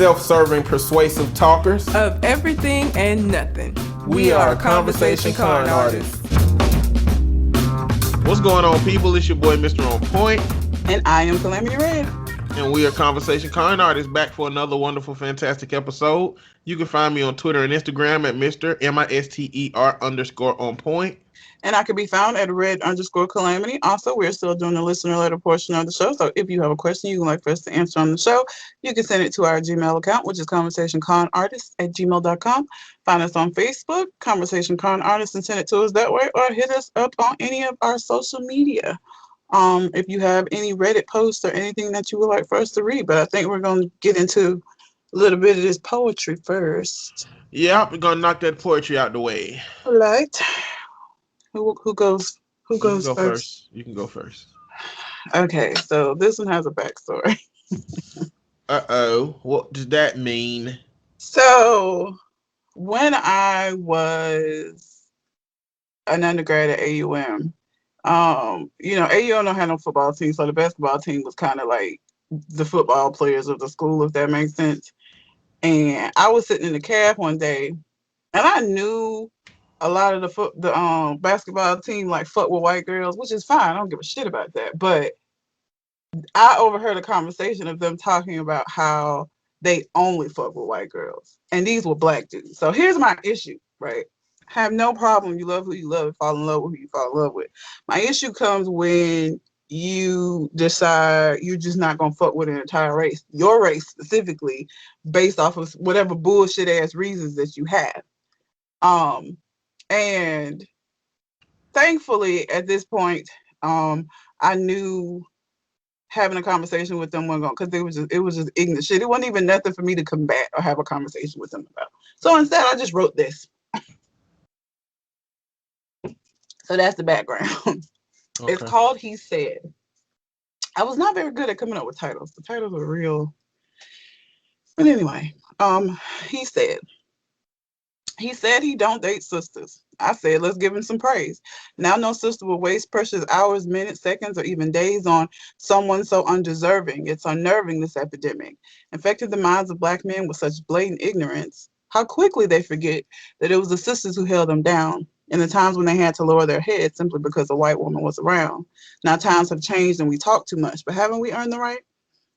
self-serving, persuasive talkers of everything and nothing. We are Conversation Con Artists. What's going on, people? It's your boy, Mr. On Point. And I am Calamity Red. And we are Conversation Con Artists, back for another wonderful, fantastic episode. You can find me on Twitter and Instagram at Mr. MISTER_on point. And I can be found at red_calamity. Also, we're still doing the listener letter portion of the show. So if you have a question you would like for us to answer on the show, you can send it to our Gmail account, which is conversationconartists@gmail.com. Find us on Facebook, Conversation Con Artists, and send it to us that way, or hit us up on any of our social media. If you have any Reddit posts or anything that you would like for us to read. But I think we're going to get into a little bit of this poetry first. Yeah, we're going to knock that poetry out the way. All right. Who goes first? You can go first. Okay, so this one has a backstory. Uh-oh. What does that mean? So, when I was an undergrad at AUM, AUM don't have no football team, so the basketball team was kind of like the football players of the school, if that makes sense. And I was sitting in the cab one day, and I knew a lot of the basketball team like fuck with white girls, which is fine. I don't give a shit about that. But I overheard a conversation of them talking about how they only fuck with white girls, and these were black dudes. So here's my issue, right? Have no problem. You love who you love, fall in love with who you fall in love with. My issue comes when you decide you're just not gonna fuck with an entire race, your race specifically, based off of whatever bullshit ass reasons that you have. And thankfully, at this point, I knew having a conversation with them wasn't going, because it was just ignorant shit. It wasn't even nothing for me to combat or have a conversation with them about. So instead, I just wrote this. So that's the background. Okay. It's called He Said. I was not very good at coming up with titles. The titles were real. But anyway, he said. He said he don't date sisters. I said, let's give him some praise. Now no sister will waste precious hours, minutes, seconds, or even days on someone so undeserving. It's unnerving, this epidemic. Infected the minds of black men with such blatant ignorance. How quickly they forget that it was the sisters who held them down in the times when they had to lower their heads simply because a white woman was around. Now times have changed and we talk too much, but haven't we earned the right?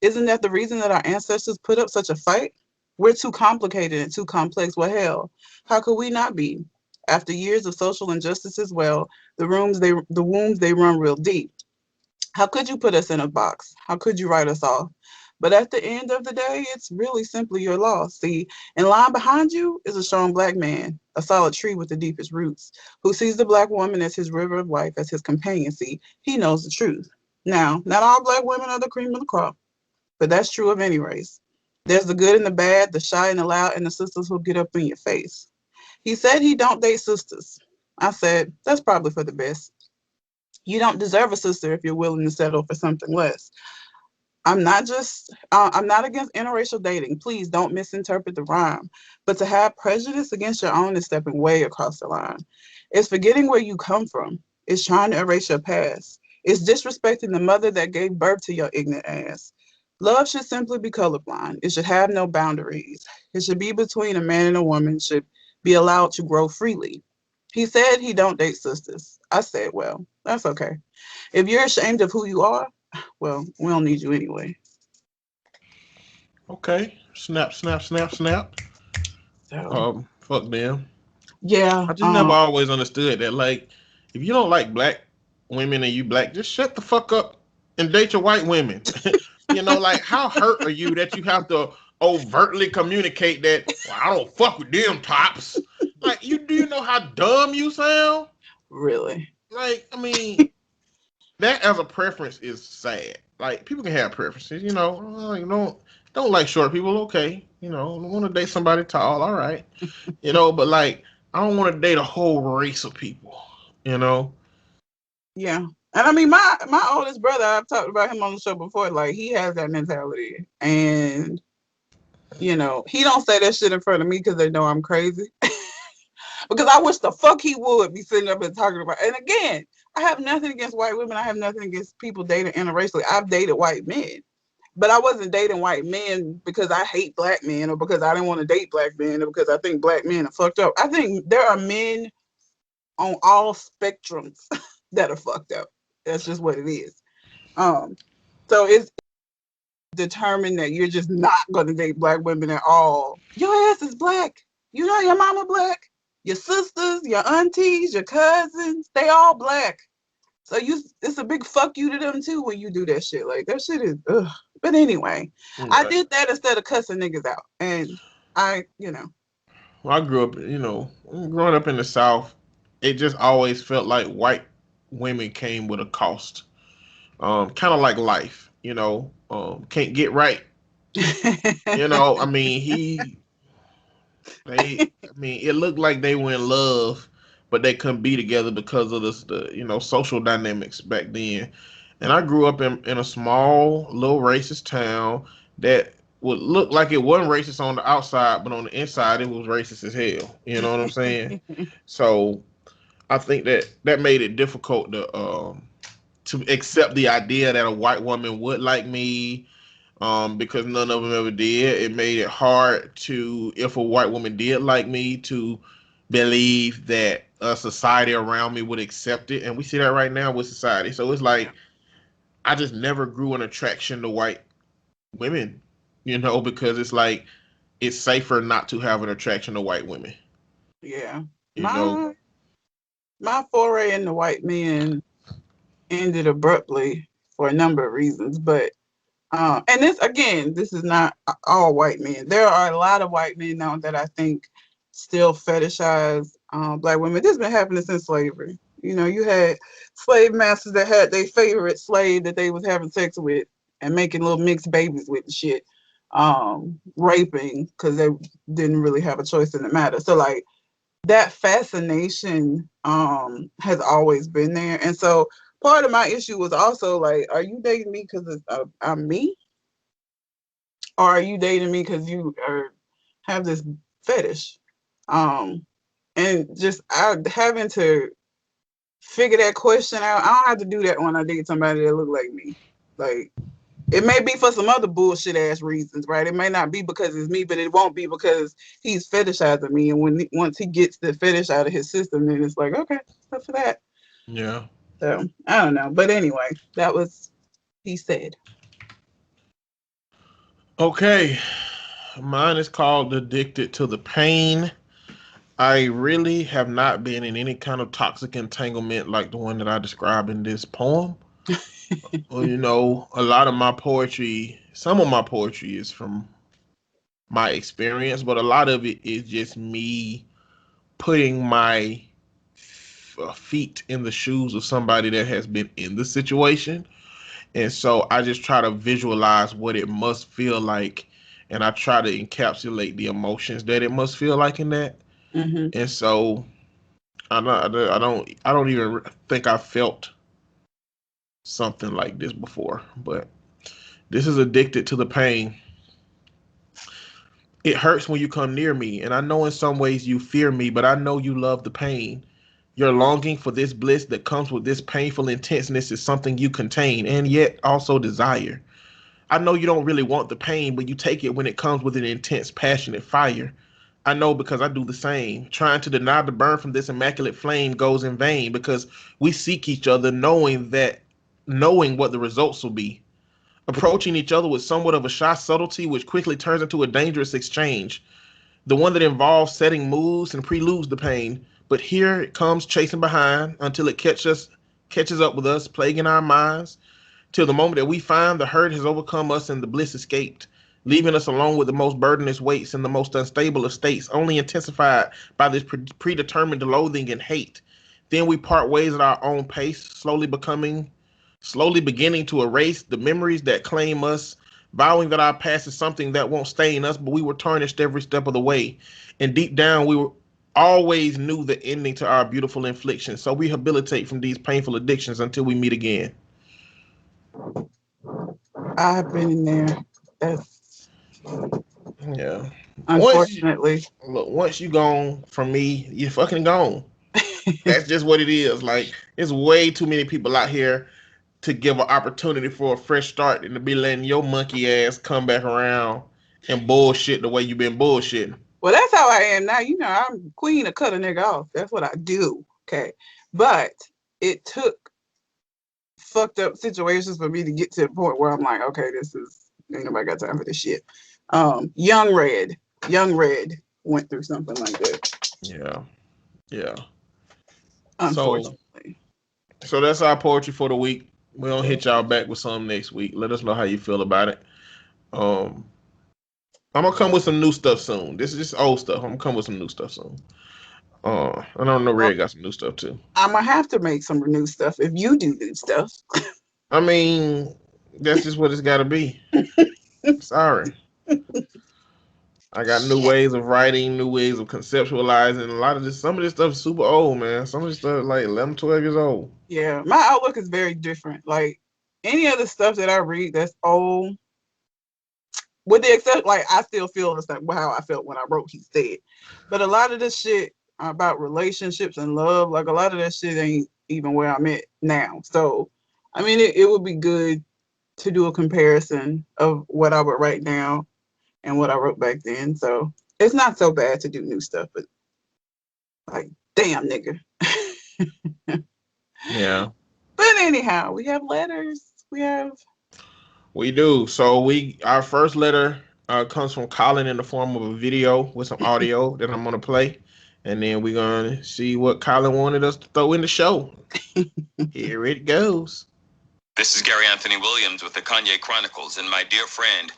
Isn't that the reason that our ancestors put up such a fight? We're too complicated and too complex. Well, hell, how could we not be? After years of social injustice as well, the wounds they run real deep. How could you put us in a box? How could you write us off? But at the end of the day, it's really simply your loss. See, in line behind you is a strong black man, a solid tree with the deepest roots, who sees the black woman as his river of life, as his companion. See, he knows the truth. Now, not all black women are the cream of the crop, but that's true of any race. There's the good and the bad, the shy and the loud, and the sisters who get up in your face. He said he don't date sisters. I said, that's probably for the best. You don't deserve a sister if you're willing to settle for something less. I'm not against interracial dating. Please don't misinterpret the rhyme. But to have prejudice against your own is stepping way across the line. It's forgetting where you come from. It's trying to erase your past. It's disrespecting the mother that gave birth to your ignorant ass. Love should simply be colorblind. It should have no boundaries. It should be between a man and a woman, should be allowed to grow freely. He said he don't date sisters. I said, well, that's okay. If you're ashamed of who you are, well, we don't need you anyway. Okay. Snap. So, fuck them. Yeah. I just never always understood that. Like, if you don't like black women and you black, just shut the fuck up and date your white women. Like, how hurt are you that you have to overtly communicate that, well, I don't fuck with them tops? Like, do you know how dumb you sound? Really? Like, I mean, that as a preference is sad. Like, people can have preferences, don't like short people, okay. Want to date somebody tall, all right. But like, I don't want to date a whole race of people, Yeah. And I mean, my oldest brother, I've talked about him on the show before, like, he has that mentality. And, he don't say that shit in front of me because they know I'm crazy. Because I wish the fuck he would be sitting up and talking about. And again, I have nothing against white women. I have nothing against people dating interracially. I've dated white men. but I wasn't dating white men because I hate black men or because I didn't want to date black men or because I think black men are fucked up. I think there are men on all spectrums that are fucked up. That's just what it is. So it's determined that you're just not going to date black women at all. Your ass is black. You know your mama black. Your sisters, your aunties, your cousins, they all black. So it's a big fuck you to them too when you do that shit. Like that shit is ugh. But anyway, Right. I did that instead of cussing niggas out. And Well, I grew up, growing up in the South, it just always felt like white women came with a cost. Kind of like life, can't get right. I mean, it looked like they were in love, but they couldn't be together because of the social dynamics back then. And I grew up in a small little racist town that would look like it wasn't racist on the outside, but on the inside it was racist as hell. You know what I'm saying? So I think that made it difficult to accept the idea that a white woman would like me, because none of them ever did. It made it hard if a white woman did like me, to believe that a society around me would accept it. And we see that right now with society. So it's like, I just never grew an attraction to white women, because it's like, it's safer not to have an attraction to white women. Yeah. You know? My foray into white men ended abruptly for a number of reasons, but and this is not all white men. There are a lot of white men now that I think still fetishize black women. This has been happening since slavery. You had slave masters that had their favorite slave that they was having sex with and making little mixed babies with and shit, raping because they didn't really have a choice in the matter. So like that fascination has always been there, and so part of my issue was also like, are you dating me because I'm me? Or are you dating me because you have this fetish? And just having to figure that question out. I don't have to do that when I date somebody that look like me. Like, it may be for some other bullshit ass reasons, right? It may not be because it's me, but it won't be because he's fetishizing me. And once he gets the fetish out of his system, then it's like, okay, that's for that. Yeah. So I don't know. But anyway, that was he said. Okay. Mine is called Addicted to the Pain. I really have not been in any kind of toxic entanglement like the one that I described in this poem. Well, a lot of my poetry, some of my poetry is from my experience, but a lot of it is just me putting my feet in the shoes of somebody that has been in the situation. And so I just try to visualize what it must feel like, and I try to encapsulate the emotions that it must feel like in that. Mm-hmm. And so I don't even think I felt something like this before, but this is Addicted to the Pain. It hurts when you come near me, and I know in some ways you fear me, but I know you love the pain. Your longing for this bliss that comes with this painful intenseness is something you contain and yet also desire. I know you don't really want the pain, but you take it when it comes with an intense, passionate fire. I know because I do the same. Trying to deny the burn from this immaculate flame goes in vain because we seek each other knowing what the results will be. Approaching each other with somewhat of a shy subtlety, which quickly turns into a dangerous exchange. The one that involves setting moves and preludes the pain. But here it comes chasing behind until it catches up with us, plaguing our minds, till the moment that we find the hurt has overcome us and the bliss escaped, leaving us alone with the most burdenous weights and the most unstable of states, only intensified by this predetermined loathing and hate. Then we part ways at our own pace, slowly beginning to erase the memories that claim us, vowing that our past is something that won't stain us, but we were tarnished every step of the way. And deep down, we were always knew the ending to our beautiful infliction. So we rehabilitate from these painful addictions until we meet again. I've been in there. That's Yeah. unfortunately. Once you gone from me, you fucking gone. That's just what it is. Like, there's way too many people out here to give an opportunity for a fresh start and to be letting your monkey ass come back around and bullshit the way you've been bullshitting. Well, that's how I am now. You know, I'm queen to cut a nigga off. That's what I do. Okay. But it took fucked up situations for me to get to the point where I'm like, okay, ain't nobody got time for this shit. Young Red went through something like that. Yeah. Unfortunately. So that's our poetry for the week. We'll hit y'all back with some next week. Let us know how you feel about it. I'm gonna come with some new stuff soon. This is just old stuff. I'm gonna come with some new stuff soon. I don't know, Red got some new stuff too. I'm gonna have to make some new stuff if you do new stuff. I mean, that's just what it's gotta be. Sorry. I got new ways of writing, new ways of conceptualizing. Some of this stuff is super old, man. Some of this stuff is like 11, 12 years old. Yeah, my outlook is very different. Like any of the stuff that I read that's old, with the exception, like I still feel the same how I felt when I wrote He Said. But a lot of this shit about relationships and love, like a lot of that shit ain't even where I'm at now. So, I mean, it would be good to do a comparison of what I would write now and what I wrote back then. So it's not so bad to do new stuff, but like, damn, nigga. Yeah. But anyhow, we have letters. We do. So our first letter comes from Colin in the form of a video with some audio that I'm gonna play, and then we're gonna see what Colin wanted us to throw in the show. Here it goes. This is Gary Anthony Williams with the Kanye Chronicles, and my dear friend,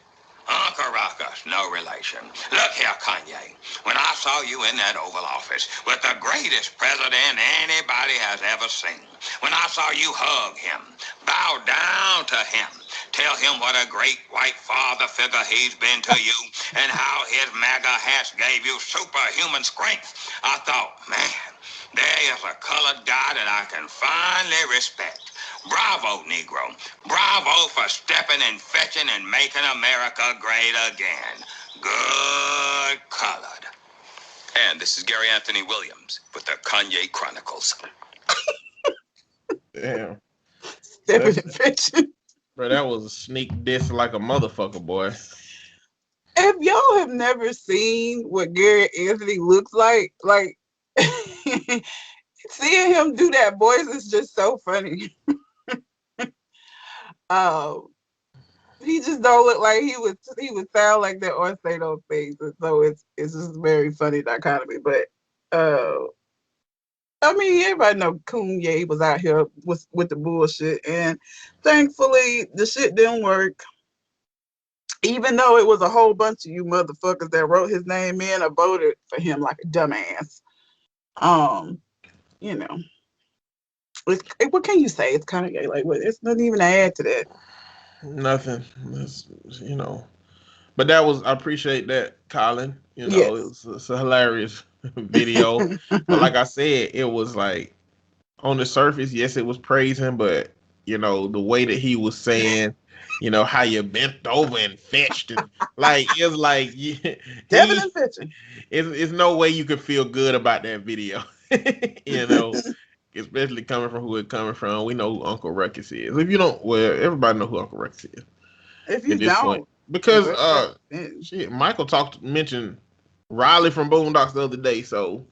Uncle Ruckus, no relation. Look here, Kanye. When I saw you in that Oval Office with the greatest president anybody has ever seen, when I saw you hug him, bow down to him, tell him what a great white father figure he's been to you, and how his MAGA hats gave you superhuman strength, I thought, man, there is a colored guy that I can finally respect. Bravo, Negro. Bravo for stepping and fetching and making America great again. Good colored. And this is Gary Anthony Williams with the Kanye Chronicles. Damn. Stepping and fetching. Bro, that was a sneak diss like a motherfucker, boy. If y'all have never seen what Gary Anthony looks like seeing him do that voice is just so funny. He just don't look like he would sound like that or say those things. And so it's just very funny dichotomy. But I mean, everybody know Kanye was out here with the bullshit, and thankfully the shit didn't work. Even though it was a whole bunch of you motherfuckers that wrote his name in or voted for him like a dumbass. You know, what can you say? It's Kanye. Like, what? It's nothing even to add to that. Nothing. But I appreciate that, Colin. Yes. It's a hilarious video. But like I said, it was like on the surface, yes, it was praising, but the way that he was saying, how you bent over and fetched and like it's like Devin and fetching. It's no way you could feel good about that video. Especially coming from who it's coming from. We know who Uncle Ruckus is. If you don't, well, everybody know who Uncle Ruckus is. If you don't, because Michael mentioned Riley from Boondocks the other day, so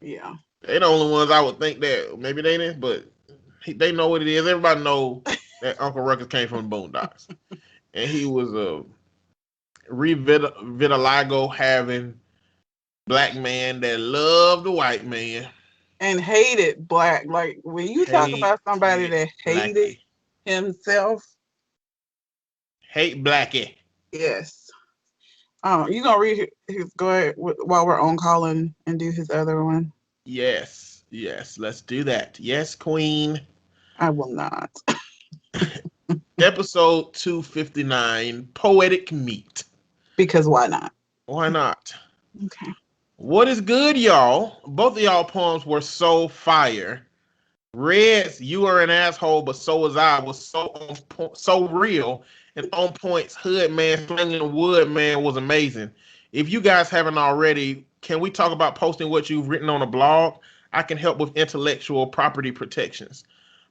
yeah, they the only ones I would think that maybe they didn't, but they know what it is. Everybody know that Uncle Ruckus came from Boondocks, and he was a vitiligo having black man that loved the white man. And hated black. Like when you talk about somebody that hated himself. Hate Blackie. Yes. You gonna read his go ahead while we're on Colin and do his other one? Yes. Let's do that. Yes, Queen. I will not. Episode 259, Poetic Meat. Because why not? Why not? Okay. What is good, y'all? Both of y'all poems were so fire. Red's "You Are an Asshole, but So Was I" was so real and on points. Hood Man Slinging Wood Man was amazing. If you guys haven't already, can we talk about posting what you've written on a blog? I can help with intellectual property protections.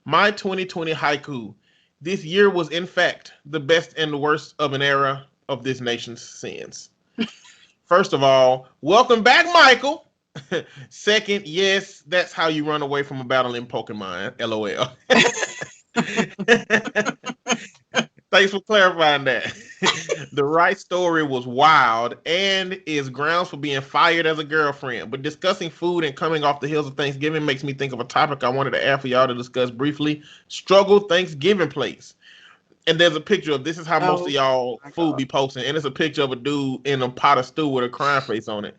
My 2020 haiku: this year was in fact the best and the worst of an era of this nation's sins. First of all, welcome back, Michael. Second, yes, that's how you run away from a battle in Pokemon. LOL. Thanks for clarifying that. The right story was wild and is grounds for being fired as a girlfriend. But discussing food and coming off the heels of Thanksgiving makes me think of a topic I wanted to add for y'all to discuss briefly. Struggle Thanksgiving plates. And there's a picture of this is how most of y'all food be posting. And it's a picture of a dude in a pot of stew with a crying face on it.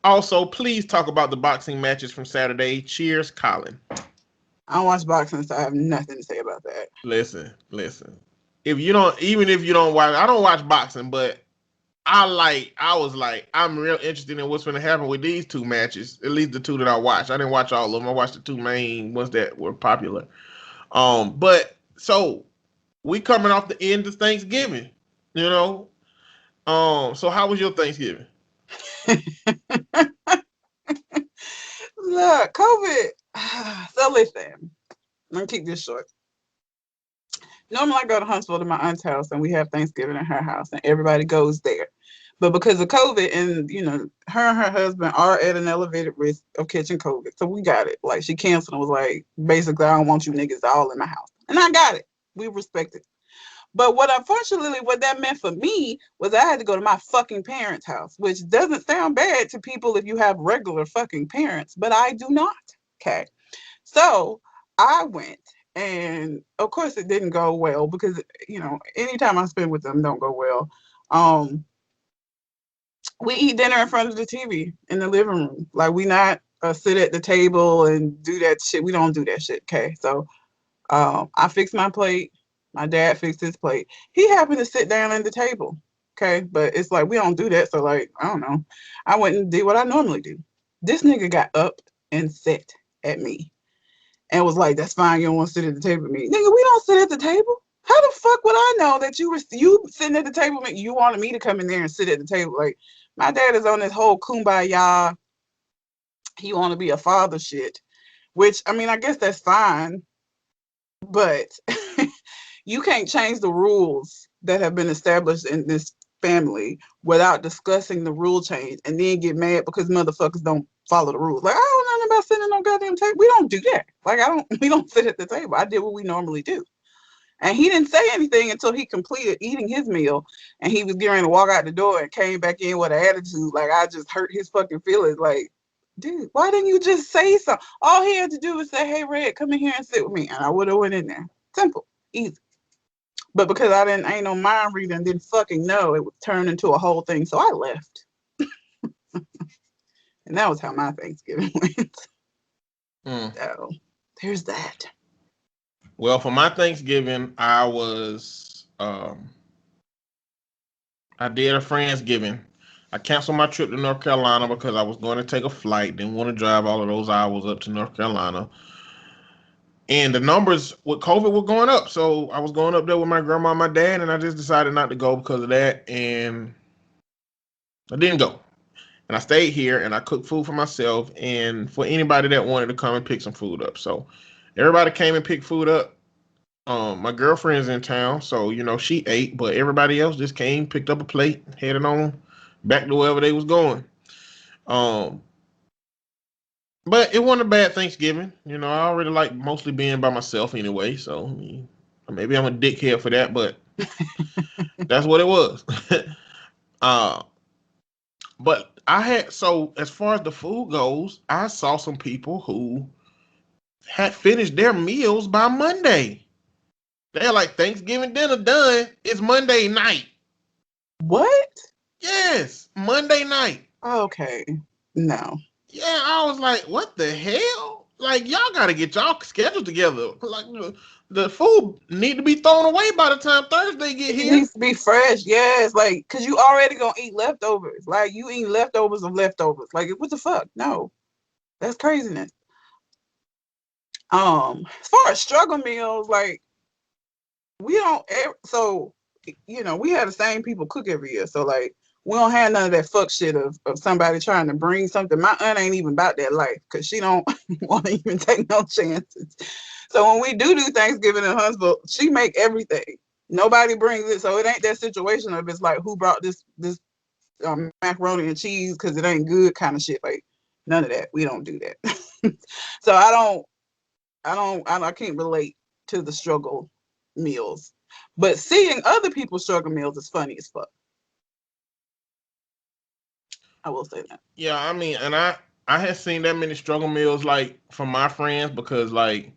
Also, please talk about the boxing matches from Saturday. Cheers, Colin. I don't watch boxing, so I have nothing to say about that. Listen. If you don't watch, I don't watch boxing, but I'm real interested in what's going to happen with these two matches. At least the two that I watched. I didn't watch all of them. I watched the two main ones that were popular. But so we coming off the end of Thanksgiving, you know. So how was your Thanksgiving? Look, COVID. So listen, let me keep this short. Normally I go to Huntsville to my aunt's house and we have Thanksgiving at her house and everybody goes there. But because of COVID and, her and her husband are at an elevated risk of catching COVID. So we got it. Like she canceled and was like, basically, I don't want you niggas all in my house. And I got it. We respect it. But what that meant for me was I had to go to my fucking parents' house, which doesn't sound bad to people if you have regular fucking parents, but I do not. Okay. So I went. And of course it didn't go well because, anytime I spend with them don't go well. We eat dinner in front of the TV in the living room. Like we not sit at the table and do that shit. We don't do that shit. Okay. So I fixed my plate. My dad fixed his plate. He happened to sit down at the table. Okay. But it's like, we don't do that. So like, I don't know. I went and did what I normally do. This nigga got up and sat at me. And was like, that's fine, you don't want to sit at the table with me. Nigga, we don't sit at the table. How the fuck would I know that you sitting at the table with me? You wanted me to come in there and sit at the table. Like, my dad is on this whole kumbaya, he want to be a father shit. Which, I mean, I guess that's fine. But you can't change the rules that have been established in this family without discussing the rule change and then get mad because motherfuckers don't follow the rules. Like, I don't know nothing about sitting at no goddamn table. We don't do that. Like, we don't sit at the table. I did what we normally do. And he didn't say anything until he completed eating his meal and he was getting ready to walk out the door and came back in with an attitude. Like, I just hurt his fucking feelings. Like, dude, why didn't you just say something? All he had to do was say, hey, Red, come in here and sit with me. And I would have went in there. Simple. Easy. But because I ain't no mind reader and didn't fucking know, it would turn into a whole thing. So I left. And that was how my Thanksgiving went. So there's that. Well, for my Thanksgiving, I did a Friendsgiving. I canceled my trip to North Carolina because I was going to take a flight. Didn't want to drive all of those hours up to North Carolina. And the numbers with COVID were going up. So I was going up there with my grandma and my dad, and I just decided not to go because of that. And I didn't go. And I stayed here, and I cooked food for myself and for anybody that wanted to come and pick some food up. So everybody came and picked food up. My girlfriend's in town, so, she ate. But everybody else just came, picked up a plate, headed on back to wherever they was going. But it wasn't a bad Thanksgiving. I already like mostly being by myself anyway. So maybe I'm a dickhead for that, but that's what it was. But as far as the food goes, I saw some people who had finished their meals by Monday. They're like, Thanksgiving dinner done. It's Monday night. What? Yes, Monday night. Okay. No. Yeah, I was like, what the hell? Like, y'all got to get y'all schedule together. Like, the food need to be thrown away by the time Thursday get here. It needs to be fresh, yes. Like, because you already going to eat leftovers. Like, you eat leftovers of leftovers. Like, what the fuck? No. That's craziness. As far as struggle meals, like, we don't we have the same people cook every year. So, like, we don't have none of that fuck shit of somebody trying to bring something. My aunt ain't even about that life because she don't want to even take no chances. So when we do Thanksgiving in Huntsville, she make everything. Nobody brings it, so it ain't that situation of it's like who brought this macaroni and cheese because it ain't good kind of shit. Like none of that. We don't do that. So I can't relate to the struggle meals, but seeing other people struggle meals is funny as fuck. I will say that. Yeah, I mean, and I had seen that many struggle meals like from my friends because like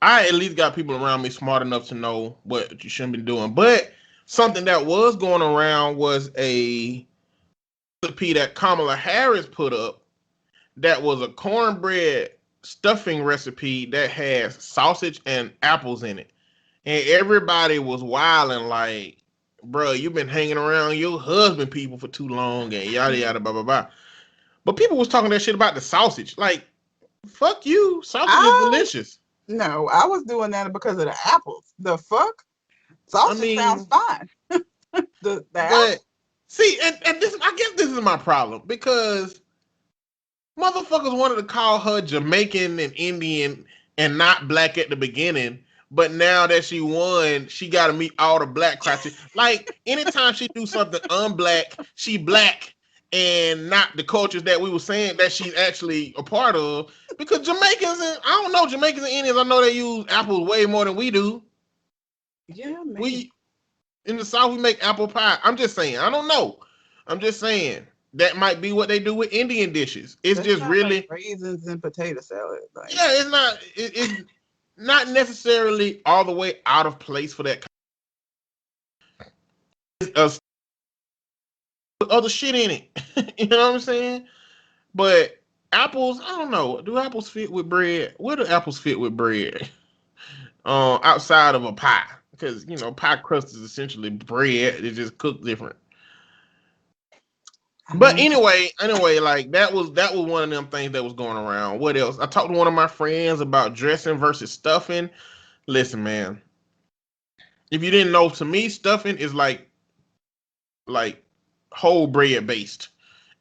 I at least got people around me smart enough to know what you shouldn't be doing. But something that was going around was a recipe that Kamala Harris put up that was a cornbread stuffing recipe that has sausage and apples in it. And everybody was wilding like, bro, you've been hanging around your husband people for too long and yada yada blah blah blah. But people was talking that shit about the sausage. Like, fuck you. Sausage is delicious. No, I was doing that because of the apples. The fuck? Sausage sounds fine. the but see, and this, I guess this is my problem because motherfuckers wanted to call her Jamaican and Indian and not black at the beginning, but now that she won, she got to meet all the black criteria. Like anytime she do something unblack, she black and not the cultures that we were saying that she's actually a part of. Because Jamaicans and I don't know Jamaicans and Indians, I know they use apples way more than we do. Yeah, man. We in the South we make apple pie. I'm just saying. I don't know. I'm just saying that might be what they do with Indian dishes. It's That's just really like raisins and potato salad. Like. Yeah, it's not. It's not necessarily all the way out of place for that. It's other shit in it. You know what I'm saying? But apples, I don't know. Do apples fit with bread? Where do apples fit with bread? Outside of a pie, because you know pie crust is essentially bread. It's just cooked different. But anyway, like that was one of them things that was going around. What else? I talked to one of my friends about dressing versus stuffing. Listen, man. If you didn't know, to me, stuffing is like whole bread based.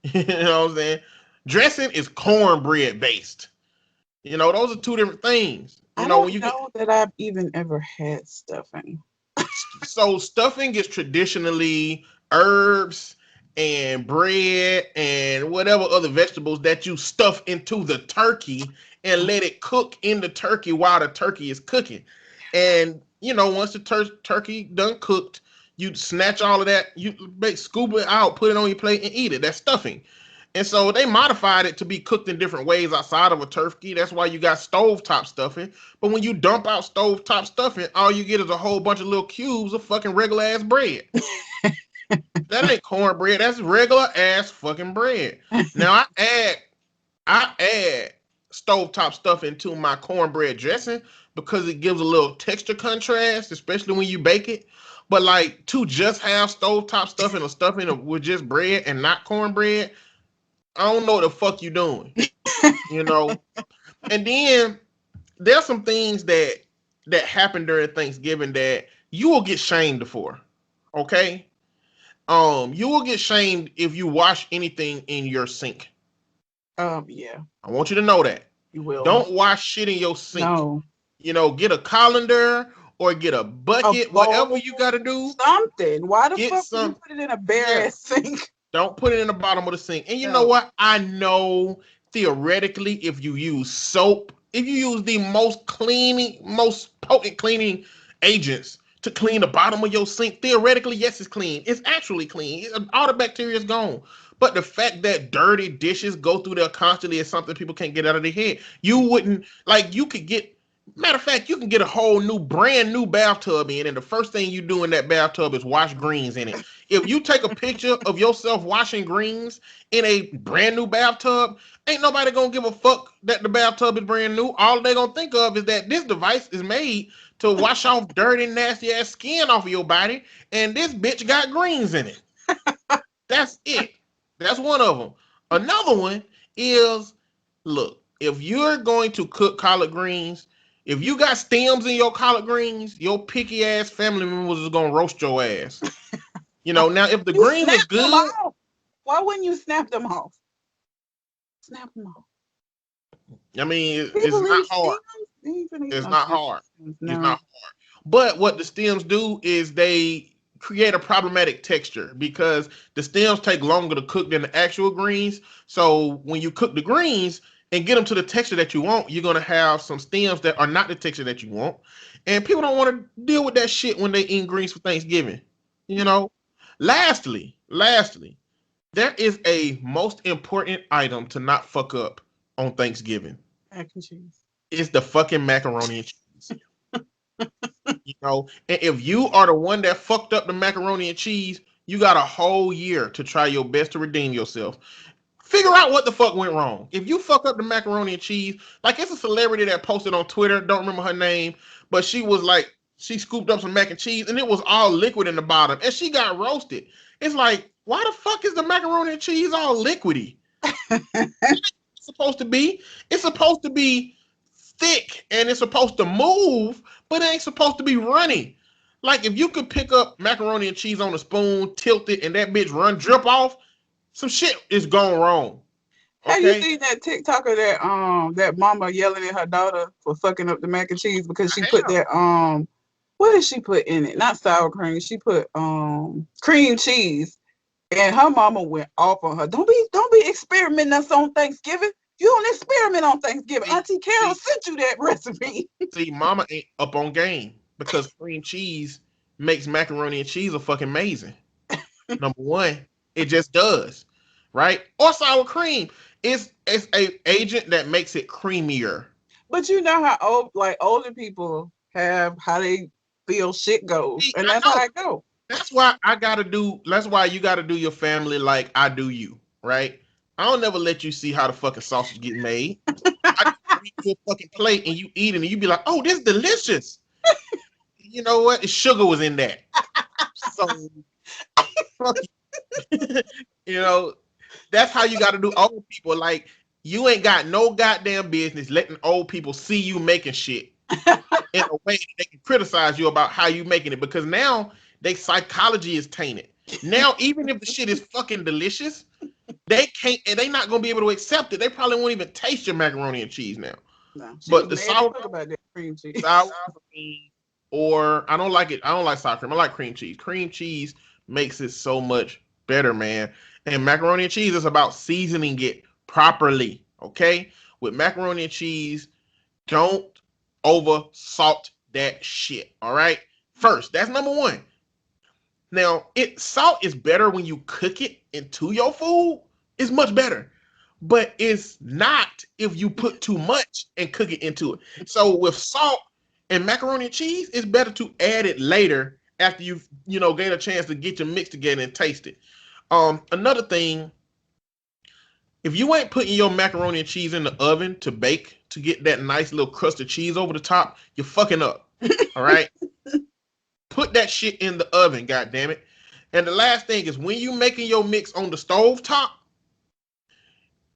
You know what I'm saying? Dressing is cornbread based. You know, those are two different things. You know, when you know that I've even ever had stuffing. So stuffing is traditionally herbs and bread and whatever other vegetables that you stuff into the turkey and let it cook in the turkey while the turkey is cooking. And you know, once the turkey done cooked, you snatch all of that, you scoop it out, put it on your plate and eat it. That's stuffing. And so they modified it to be cooked in different ways outside of a turkey. That's why you got stovetop stuffing. But when you dump out stovetop stuffing, all you get is a whole bunch of little cubes of fucking regular ass bread. That ain't cornbread. That's regular ass fucking bread. Now I add stovetop stuffing to my cornbread dressing because it gives a little texture contrast, especially when you bake it. But like to just have stovetop stuffing or stuffing with just bread and not cornbread, I don't know what the fuck you doing, you know. And then there's some things that happen during Thanksgiving that you will get shamed for. Okay, you will get shamed if you wash anything in your sink. Yeah. I want you to know that. You will. Don't wash shit in your sink. No. You know, get a colander or get a bucket, whatever you got to do. Something. Why the fuck would you put it in a bare ass sink? Don't put it in the bottom of the sink. And you know what? I know theoretically, if you use soap, if you use the most potent cleaning agents to clean the bottom of your sink, theoretically, yes, it's clean. It's actually clean. All the bacteria is gone. But the fact that dirty dishes go through there constantly is something people can't get out of their head. You wouldn't, like, you could get, matter of fact, you can get a whole brand new bathtub in, and the first thing you do in that bathtub is wash greens in it. If you take a picture of yourself washing greens in a brand new bathtub, ain't nobody gonna give a fuck that the bathtub is brand new. All they gonna think of is that this device is made to wash off dirty, nasty ass skin off of your body, and this bitch got greens in it. That's it. That's one of them. Another one is, look, if you're going to cook collard greens, if you got stems in your collard greens, your picky ass family members is gonna roast your ass. You know, now if the greens are good, why wouldn't you snap them off? Snap them off. I mean, it's not hard. It's not hard. No. It's not hard. But what the stems do is they create a problematic texture because the stems take longer to cook than the actual greens. So when you cook the greens and get them to the texture that you want, you're gonna have some stems that are not the texture that you want. And people don't want to deal with that shit when they eat greens for Thanksgiving. You know? Lastly, there is a most important item to not fuck up on Thanksgiving. Mac and cheese. It's the fucking macaroni and cheese. You know, and if you are the one that fucked up the macaroni and cheese, you got a whole year to try your best to redeem yourself. Figure out what the fuck went wrong. If you fuck up the macaroni and cheese, like it's a celebrity that posted on Twitter, don't remember her name, but she was like, she scooped up some mac and cheese and it was all liquid in the bottom and she got roasted. It's like, why the fuck is the macaroni and cheese all liquidy? It's supposed to be. It's supposed to be thick and it's supposed to move, but it ain't supposed to be runny. Like if you could pick up macaroni and cheese on a spoon, tilt it, and that bitch drip off, some shit is going wrong. Okay? Have you seen that TikToker that mama yelling at her daughter for fucking up the mac and cheese because she put that what did she put in it? Not sour cream. She put cream cheese, and her mama went off on her. Don't be experimenting us on Thanksgiving. You don't experiment on Thanksgiving. Auntie Carol sent you that recipe. See, mama ain't up on game because cream cheese makes macaroni and cheese a fucking amazing. Number one, it just does, right? Or sour cream. It's a agent that makes it creamier. But you know how older people have how they feel shit goes, and that's how it go. That's why you gotta do your family like I do you, right? I don't never let you see how the fucking sausage get made. I bring you a fucking plate and you eat it and you be like, oh, this is delicious. You know what? Sugar was in that. So, fuck you. You know, that's how you got to do old people. Like, you ain't got no goddamn business letting old people see you making shit in a way that they can criticize you about how you making it because now their psychology is tainted. Now, even if the shit is fucking delicious, they can't, and they not gonna be able to accept it. They probably won't even taste your macaroni and cheese now. No, but the sour about that cream cheese, or I don't like it. I don't like sour cream. I like cream cheese. Cream cheese makes it so much better, man. And macaroni and cheese is about seasoning it properly. Okay, with macaroni and cheese, don't over salt that shit. All right, first, that's number one. Now, salt is better when you cook it into your food. It's much better. But it's not if you put too much and cook it into it. So with salt and macaroni and cheese, it's better to add it later after you've, get a chance to get your mix together and taste it. Another thing, if you ain't putting your macaroni and cheese in the oven to bake to get that nice little crust of cheese over the top, you're fucking up. All right? Put that shit in the oven, goddammit. And the last thing is when you making your mix on the stove top,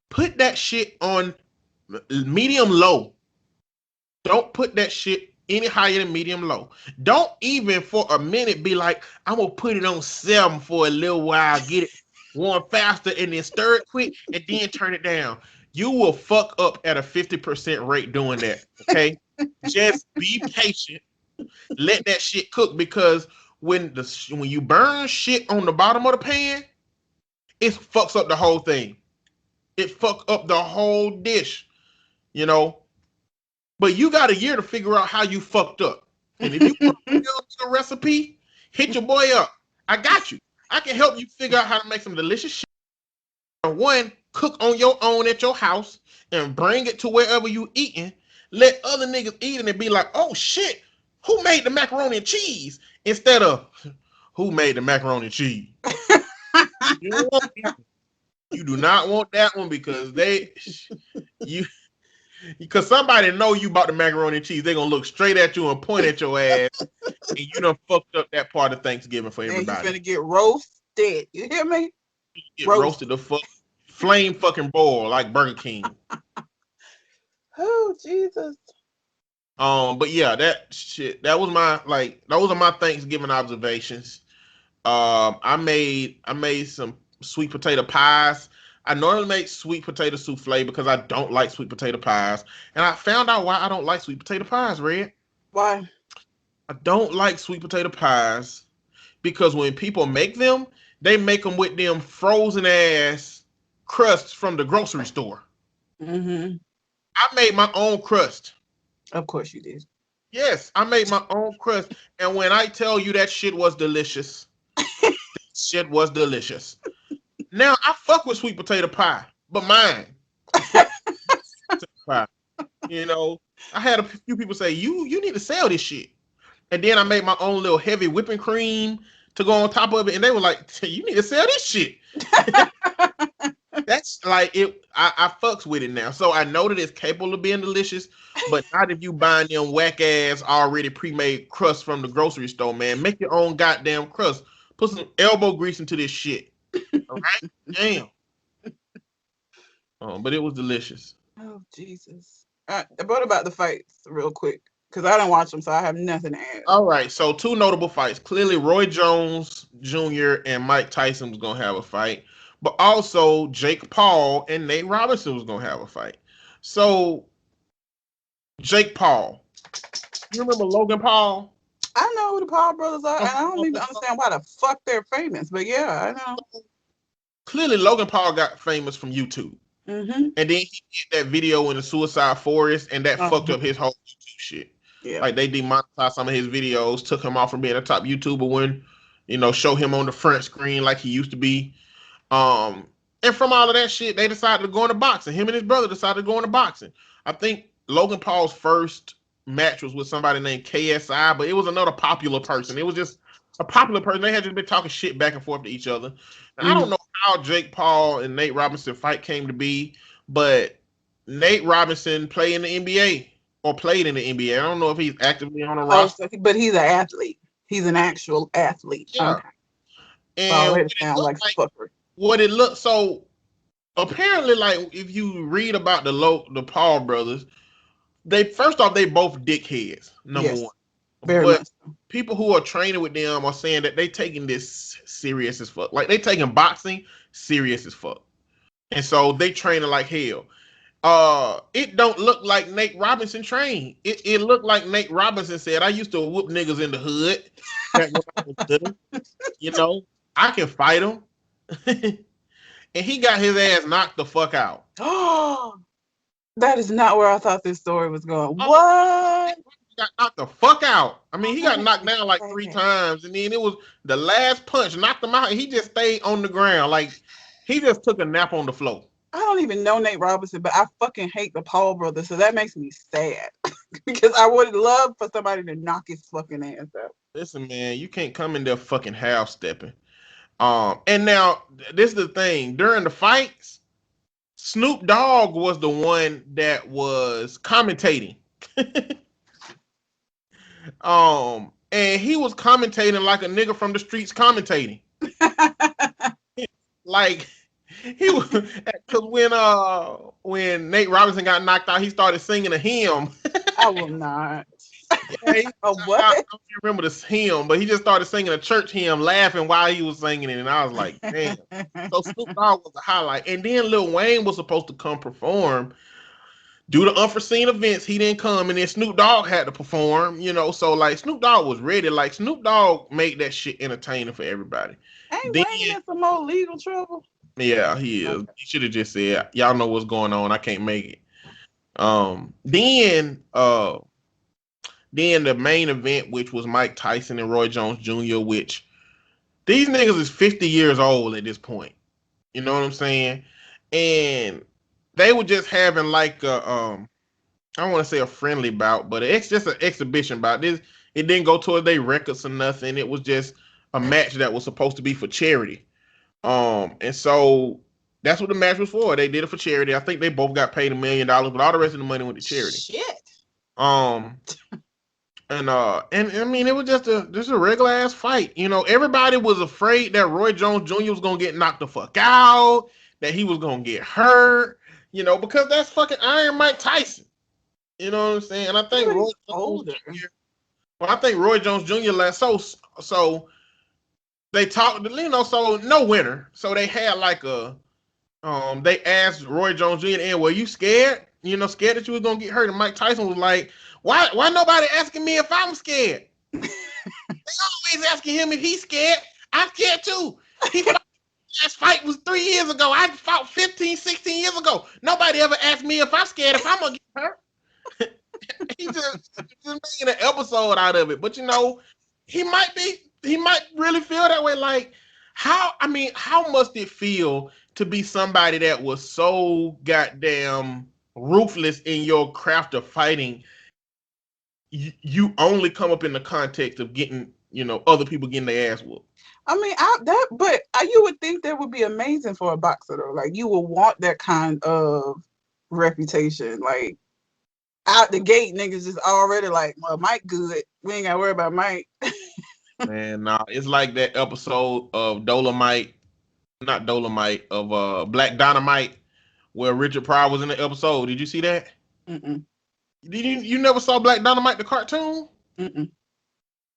put that shit on medium low. Don't put that shit any higher than medium low. Don't even for a minute be like, I'm gonna put it on 7 for a little while, get it warm faster, and then stir it quick, and then turn it down. You will fuck up at a 50% rate doing that. Okay? Just be patient. Let that shit cook because when you burn shit on the bottom of the pan, it fucks up the whole thing. It fuck up the whole dish, But you got a year to figure out how you fucked up. And if you want to build a recipe, hit your boy up. I got you. I can help you figure out how to make some delicious shit. One, cook on your own at your house and bring it to wherever you eating. Let other niggas eat it and be like, oh shit, who made the macaroni and cheese? Instead of, who made the macaroni and cheese? You do not want that one because because somebody know you bought the macaroni and cheese. They're going to look straight at you and point at your ass. And you done fucked up that part of Thanksgiving for everybody. And you're going to get roasted. You hear me? Get roasted the flame fucking boil like Burger King. Oh, Jesus. But yeah, that was those are my Thanksgiving observations. I made some sweet potato pies. I normally make sweet potato souffle because I don't like sweet potato pies. And I found out why I don't like sweet potato pies, Red. Why? I don't like sweet potato pies because when people make them, they make them with them frozen ass crusts from the grocery store. Mm-hmm. I made my own crust. Of course you did. Yes, I made my own crust. And when I tell you that shit was delicious, shit was delicious. Now I fuck with sweet potato pie, but mine. Pie. You know, I had a few people say, you need to sell this shit. And then I made my own little heavy whipping cream to go on top of it. And they were like, you need to sell this shit. That's like it. I fucks with it now. So I know that it's capable of being delicious, but not if you buying them whack ass already pre-made crust from the grocery store, man. Make your own goddamn crust. Put some elbow grease into this shit. All right? Damn. But it was delicious. Oh, Jesus. What about the fights, real quick? Because I didn't watch them, so I have nothing to add. All right, so two notable fights. Clearly, Roy Jones Jr. and Mike Tyson was going to have a fight, but also Jake Paul and Nate Robinson was going to have a fight. So, Jake Paul. You remember Logan Paul? I know who the Paul brothers are, and I don't even understand why the fuck they're famous, but yeah, I know. Clearly, Logan Paul got famous from YouTube. Mm-hmm. And then he did that video in the Suicide Forest, and that fucked up his whole YouTube shit. Yeah. Like, they demonetized some of his videos, took him off from being a top YouTuber when, show him on the front screen like he used to be. And from all of that shit, they decided to go into boxing. Him and his brother decided to go into boxing. I think Logan Paul's first match was with somebody named KSI, but it was another popular person. It was just a popular person. They had just been talking shit back and forth to each other. And I don't know how Jake Paul and Nate Robinson fight came to be, but Nate Robinson played in the NBA or played in the NBA. I don't know if he's actively on a roster. But he's an athlete. He's an actual athlete. Yeah. Okay. And it sounds like fuckery. What it looked so apparently, like if you read about the Paul brothers, they both dickheads. Number one, very but much so. People who are training with them are saying that they taking this serious as fuck. Like they taking boxing serious as fuck, and so they training like hell. It don't look like Nate Robinson trained. It looked like Nate Robinson said, "I used to whoop niggas in the hood. I can fight them." And he got his ass knocked the fuck out. Oh, that is not where I thought this story was going. What? He got knocked the fuck out. I mean, he got knocked down like 3 times, and then it was the last punch knocked him out. He just stayed on the ground, like he just took a nap on the floor. I don't even know Nate Robinson, but I fucking hate the Paul brothers, so that makes me sad because I would love for somebody to knock his fucking ass out. Listen, man, you can't come in there fucking half stepping. And now this is the thing. During the fights, Snoop Dogg was the one that was commentating. And he was commentating like a nigga from the streets commentating. Like he was, because when Nate Robinson got knocked out, he started singing a hymn. I will not. What? I don't remember this hymn, but he just started singing a church hymn, laughing while he was singing it, and I was like, damn. So Snoop Dogg was a highlight, and then Lil Wayne was supposed to come perform. Due to unforeseen events, he didn't come, and then Snoop Dogg had to perform. So like Snoop Dogg was ready. Like Snoop Dogg made that shit entertaining for everybody. Ain't Wayne in some more legal trouble? Yeah, he is. Okay. He should have just said, "Y'all know what's going on. I can't make it." Then the main event, which was Mike Tyson and Roy Jones Jr., which these niggas is 50 years old at this point. You know what I'm saying? And they were just having like I don't want to say a friendly bout, but it's just an exhibition bout. It didn't go towards their records or nothing. It was just a match that was supposed to be for charity. And so that's what the match was for. They did it for charity. I think they both got paid $1 million, but all the rest of the money went to charity. Shit. And I mean, it was just a regular ass fight. Everybody was afraid that Roy Jones Jr. was gonna get knocked the fuck out, that he was gonna get hurt. Because that's fucking Iron Mike Tyson. You know what I'm saying? And I think Roy Jones Jr. Well, I think Roy Jones Jr. last so they talked. So no winner. So they had like a they asked Roy Jones Jr. and were you scared? Scared that you was gonna get hurt. And Mike Tyson was like, why nobody asking me if I'm scared? They always asking him if he's scared. I'm scared too. Last fight was 3 years ago. I fought 15, 16 years ago. Nobody ever asked me if I'm scared if I'm gonna get hurt. He just making an episode out of it. But he might really feel that way. Like, how must it feel to be somebody that was so goddamn ruthless in your craft of fighting? You only come up in the context of getting, other people getting their ass whooped. I mean, you would think that would be amazing for a boxer though. Like, you would want that kind of reputation. Like, out the gate, niggas just already like, well, Mike good. We ain't gotta worry about Mike. Man, nah, it's like that episode of Black Dynamite, where Richard Pryor was in the episode. Did you see that? Mm-mm. You never saw Black Dynamite the cartoon? Mm-mm.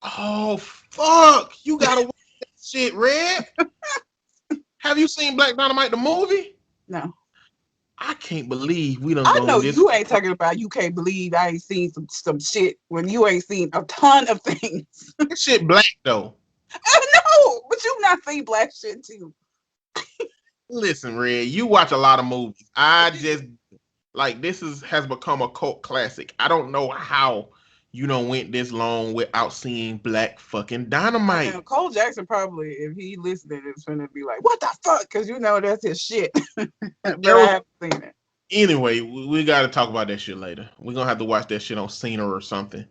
Oh fuck! You gotta watch that shit, Red. Have you seen Black Dynamite the movie? No. I can't believe we done. I know you ain't talking about. You can't believe I ain't seen some shit when you ain't seen a ton of things. This shit black though. No, but you not seen black shit too. Listen, Red, you watch a lot of movies. I just has become a cult classic. I don't know how you don't went this long without seeing Black fucking Dynamite. And Cole Jackson probably, if he listening, is gonna be like, "What the fuck?" Because that's his shit. But I haven't seen it. Anyway, we got to talk about that shit later. We're gonna have to watch that shit on Cena or something.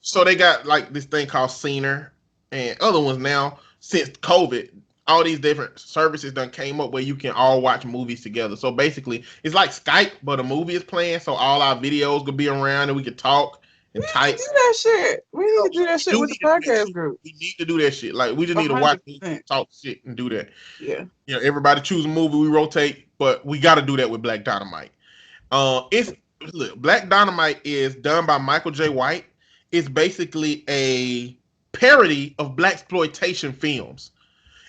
So they got like this thing called Cena and other ones now since COVID. All these different services done came up where you can all watch movies together. So basically, it's like Skype, but a movie is playing. So all our videos could be around and we could talk and type. Do that shit. We need to do that shit with the podcast group. We need to do that shit. Like, we just need to watch, talk shit, and do that. Yeah. Everybody choose a movie, we rotate, but we got to do that with Black Dynamite. Black Dynamite is done by Michael J. White. It's basically a parody of blaxploitation films.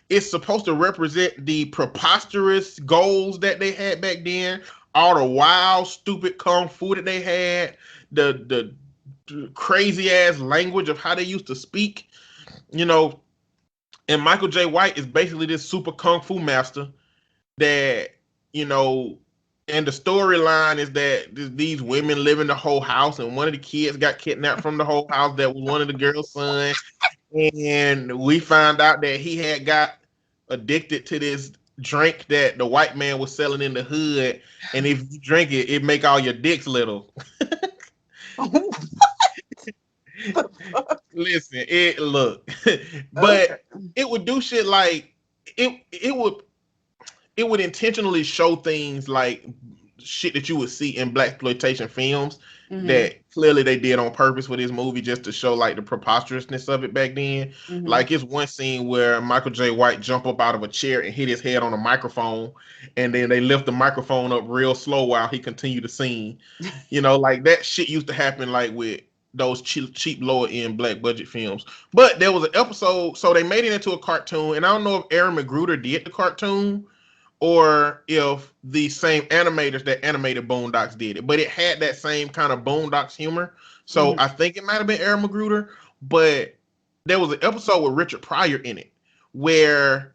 It's supposed to represent the preposterous goals that they had back then, all the wild, stupid kung fu that they had, the crazy ass language of how they used to speak, and Michael J. White is basically this super kung fu master that, and the storyline is that these women live in the whole house, and one of the kids got kidnapped from the whole house that was one of the girl's son, and we found out that he had got addicted to this drink that the white man was selling in the hood, and if you drink it, it make all your dicks little. Listen, but it would do shit like it would intentionally show things like shit that you would see in blaxploitation films that clearly they did on purpose for this movie just to show like the preposterousness of it back then. Like, it's one scene where Michael J. White jump up out of a chair and hit his head on a microphone, and then they lift the microphone up real slow while he continued to sing. Like, that shit used to happen like with those cheap lower end black budget films. But there was an episode, so they made it into a cartoon, and I don't know if Aaron McGruder did the cartoon or if the same animators that animated Boondocks did it, but it had that same kind of Boondocks humor. So I think it might have been Aaron McGruder, but there was an episode with Richard Pryor in it where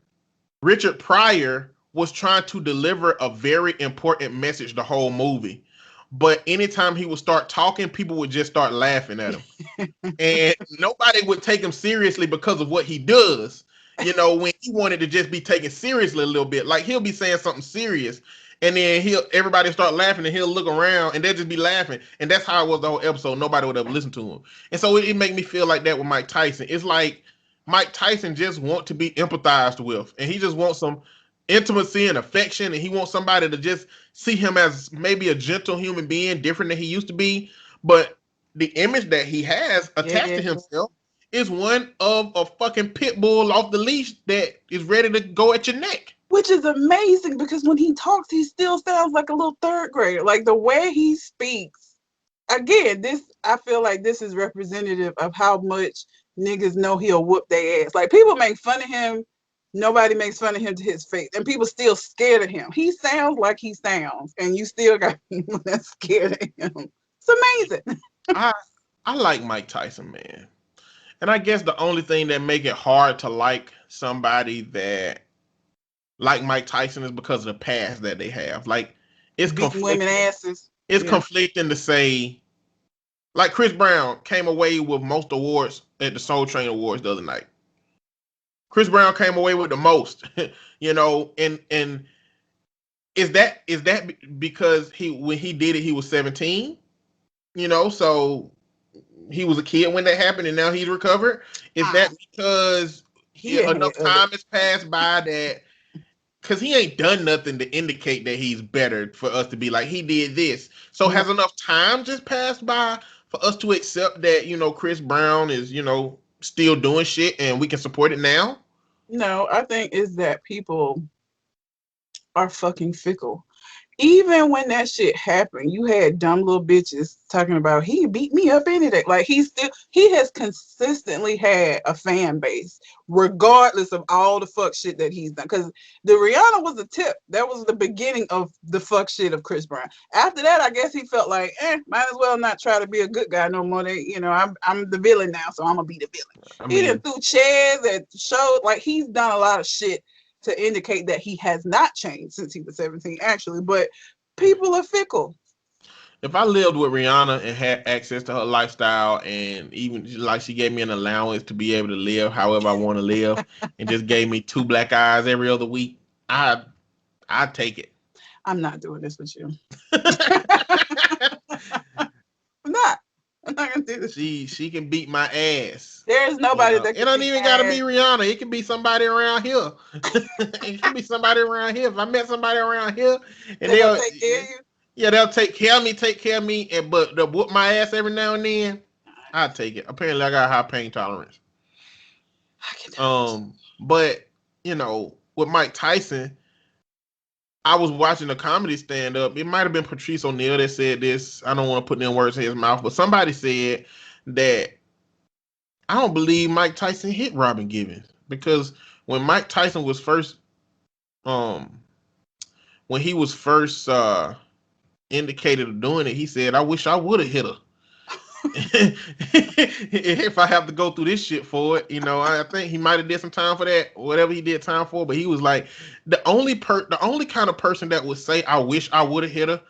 Richard Pryor was trying to deliver a very important message the whole movie. But anytime he would start talking, people would just start laughing at him. And nobody would take him seriously because of what he does. When he wanted to just be taken seriously a little bit, like he'll be saying something serious, and then everybody start laughing, and he'll look around, and they'll just be laughing, and that's how it was the whole episode. Nobody would ever listen to him, and so it made me feel like that with Mike Tyson. It's like Mike Tyson just want to be empathized with, and he just wants some intimacy and affection, and he wants somebody to just see him as maybe a gentle human being, different than he used to be, but the image that he has attached to himself is one of a fucking pit bull off the leash that is ready to go at your neck. Which is amazing because when he talks, he still sounds like a little third grader. Like the way he speaks. Again, I feel like this is representative of how much niggas know he'll whoop their ass. Like, people make fun of him Nobody makes fun of him to his face, and people still scared of him. He sounds like he sounds, and you still got people that's scared of him. It's amazing. I like Mike Tyson, man. And I guess the only thing that make it hard to like somebody that like Mike Tyson is because of the past that they have. Like it's Beating women asses. It's conflicting to say, like Chris Brown came away with most awards at the Soul Train Awards the other night. Chris Brown came away with the most, you know, and is that because when he did it he was 17, you know, so he was a kid when that happened and now he's recovered? Is that because enough time has passed by that? Because he ain't done nothing to indicate that he's better for us to be like, he did this. So has enough time just passed by for us to accept that, you know, Chris Brown is, you know, still doing shit and we can support it now? No, I think it's that people are fucking fickle. Even when that shit happened, you had dumb little bitches talking about he beat me up any day. Like he has consistently had a fan base, regardless of all the fuck shit that he's done. Because the Rihanna was the tip. That was the beginning of the fuck shit of Chris Brown. After that, I guess he felt like, might as well not try to be a good guy no more. I'm the villain now, so I'm gonna be the villain. He done threw chairs at shows. Like he's done a lot of shit to indicate that he has not changed since he was 17, actually, but people are fickle. If I lived with Rihanna and had access to her lifestyle and even like she gave me an allowance to be able to live however I want to live and just gave me 2 black eyes every other week, I'd take it. I'm not doing this with you. I'm not gonna do this. She can beat my ass. There's nobody that can. It don't even gotta be Rihanna. It can be somebody around here. It can be somebody around here. If I met somebody around here and they'll take care of you. Yeah, they'll take care of me, but they'll whoop my ass every now and then. I'd take it. Apparently I got high pain tolerance. But you know, with Mike Tyson, I was watching a comedy stand-up. It might have been Patrice O'Neal that said this. I don't want to put them words in his mouth, but somebody said that I don't believe Mike Tyson hit Robin Givens because when Mike Tyson was first, when he was first indicated of doing it, he said, "I wish I would have hit her." If I have to go through this shit for it, you know, I think he might have did some time for that, whatever he did time for. But he was like, the only kind of person that would say, "I wish I would have hit her,"